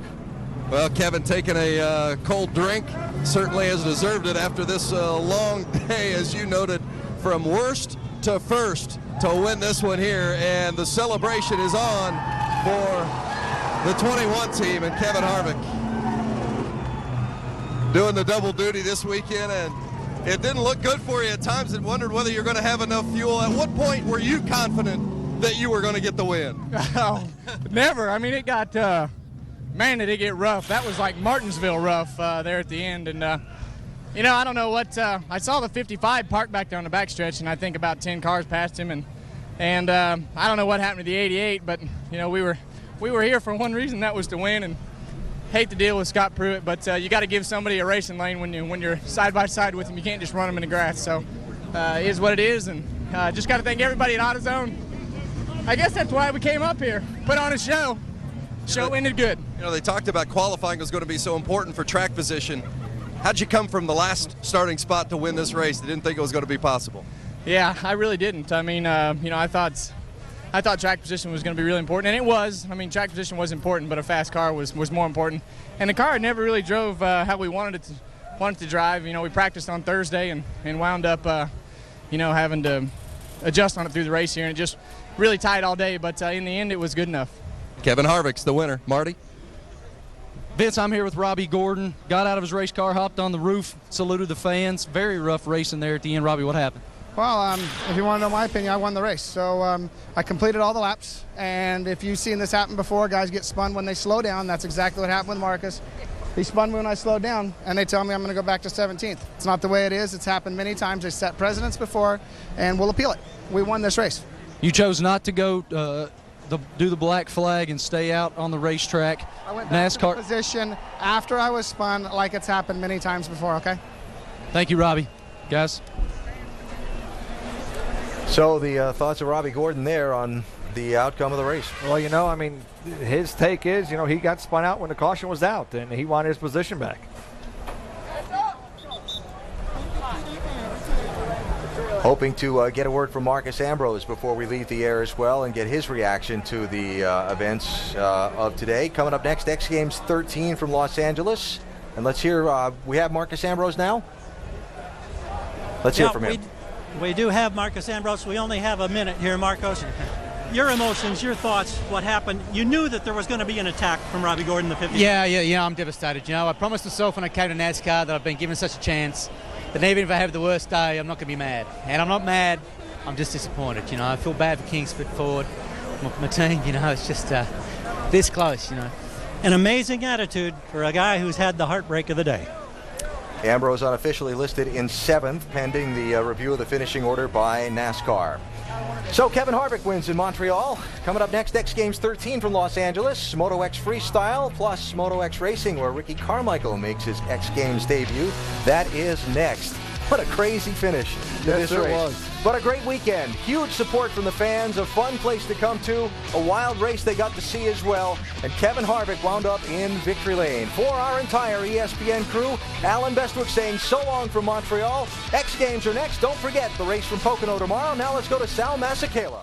[SPEAKER 9] Well, Kevin taking a cold drink certainly has deserved it after this long day, as you noted, from worst to first to win this one here. And the celebration is on for the 21 team and Kevin Harvick doing the double duty this weekend. And it didn't look good for you at times, and wondered whether you're going to have enough fuel. At what point were you confident that you were going to get the win?
[SPEAKER 15] Oh, never. I mean, it got, man, did it get rough. That was like Martinsville rough there at the end. And, you know, I don't know what, I saw the 55 parked back there on the backstretch, and I think about 10 cars passed him. And I don't know what happened to the 88, but, you know, we were here for one reason, that was to win. And hate to deal with Scott Pruitt, but you got to give somebody a racing lane when you're side by side with him. You can't just run them in the grass. So it is what it is, and just got to thank everybody at AutoZone. I guess that's why we came up here, put on a show. Show ended good.
[SPEAKER 9] You know, they talked about qualifying was going to be so important for track position. How'd you come from the last starting spot to win this race? They didn't think it was going to be possible.
[SPEAKER 15] Yeah, I really didn't. I mean, you know, I thought I thought track position was going to be really important, and it was. I mean, track position was important, but a fast car was more important. And the car never really drove how we wanted it to drive. You know, we practiced on Thursday and wound up, you know, having to adjust on it through the race here, and it just really tight all day. But in the end, it was good enough.
[SPEAKER 9] Kevin Harvick's the winner. Marty?
[SPEAKER 11] Vince, I'm here with Robbie Gordon. Got out of his race car, hopped on the roof, saluted the fans. Very rough racing there at the end. Robbie, what happened?
[SPEAKER 13] Well, if you want to know my opinion, I won the race. So I completed all the laps. And if you've seen this happen before, guys get spun when they slow down. That's exactly what happened with Marcus. He spun me when I slowed down, and they tell me I'm going to go back to 17th. It's not the way it is. It's happened many times. They set precedents before, and we'll appeal it. We won this race.
[SPEAKER 11] You chose not to go do the black flag and stay out on the racetrack.
[SPEAKER 13] I went back
[SPEAKER 11] NASCAR
[SPEAKER 13] to the position after I was spun, like it's happened many times before, okay?
[SPEAKER 11] Thank you, Robbie. Guys?
[SPEAKER 1] So the thoughts of Robbie Gordon there on the outcome of the race.
[SPEAKER 2] Well, you know, I mean, his take is, you know, he got spun out when the caution was out, and he wanted his position back.
[SPEAKER 1] Hoping to get a word from Marcus Ambrose before we leave the air as well and get his reaction to the events of today. Coming up next, X Games 13 from Los Angeles. And let's hear, we have Marcus Ambrose now? Let's hear from him.
[SPEAKER 10] We do have Marcus Ambrose. We only have a minute here, Marcos. Your emotions, your thoughts, what happened? You knew that there was going to be an attack from Robbie Gordon, the 50.
[SPEAKER 22] Yeah, I'm devastated. You know, I promised myself when I came to NASCAR that I've been given such a chance that even if I have the worst day, I'm not going to be mad. And I'm not mad. I'm just disappointed. You know, I feel bad for Kingsford Ford, my team. You know, it's just this close. You know,
[SPEAKER 10] an amazing attitude for a guy who's had the heartbreak of the day.
[SPEAKER 1] Ambrose unofficially listed in 7th, pending the review of the finishing order by NASCAR. So Kevin Harvick wins in Montreal. Coming up next, X Games 13 from Los Angeles, Moto X Freestyle, plus Moto X Racing, where Ricky Carmichael makes his X Games debut. That is next. What a crazy finish to this race. Was. But a great weekend. Huge support from the fans, a fun place to come to, a wild race they got to see as well, and Kevin Harvick wound up in victory lane. For our entire ESPN crew, Alan Bestwick saying so long from Montreal. X Games are next. Don't forget the race from Pocono tomorrow. Now let's go to Sal Masekela.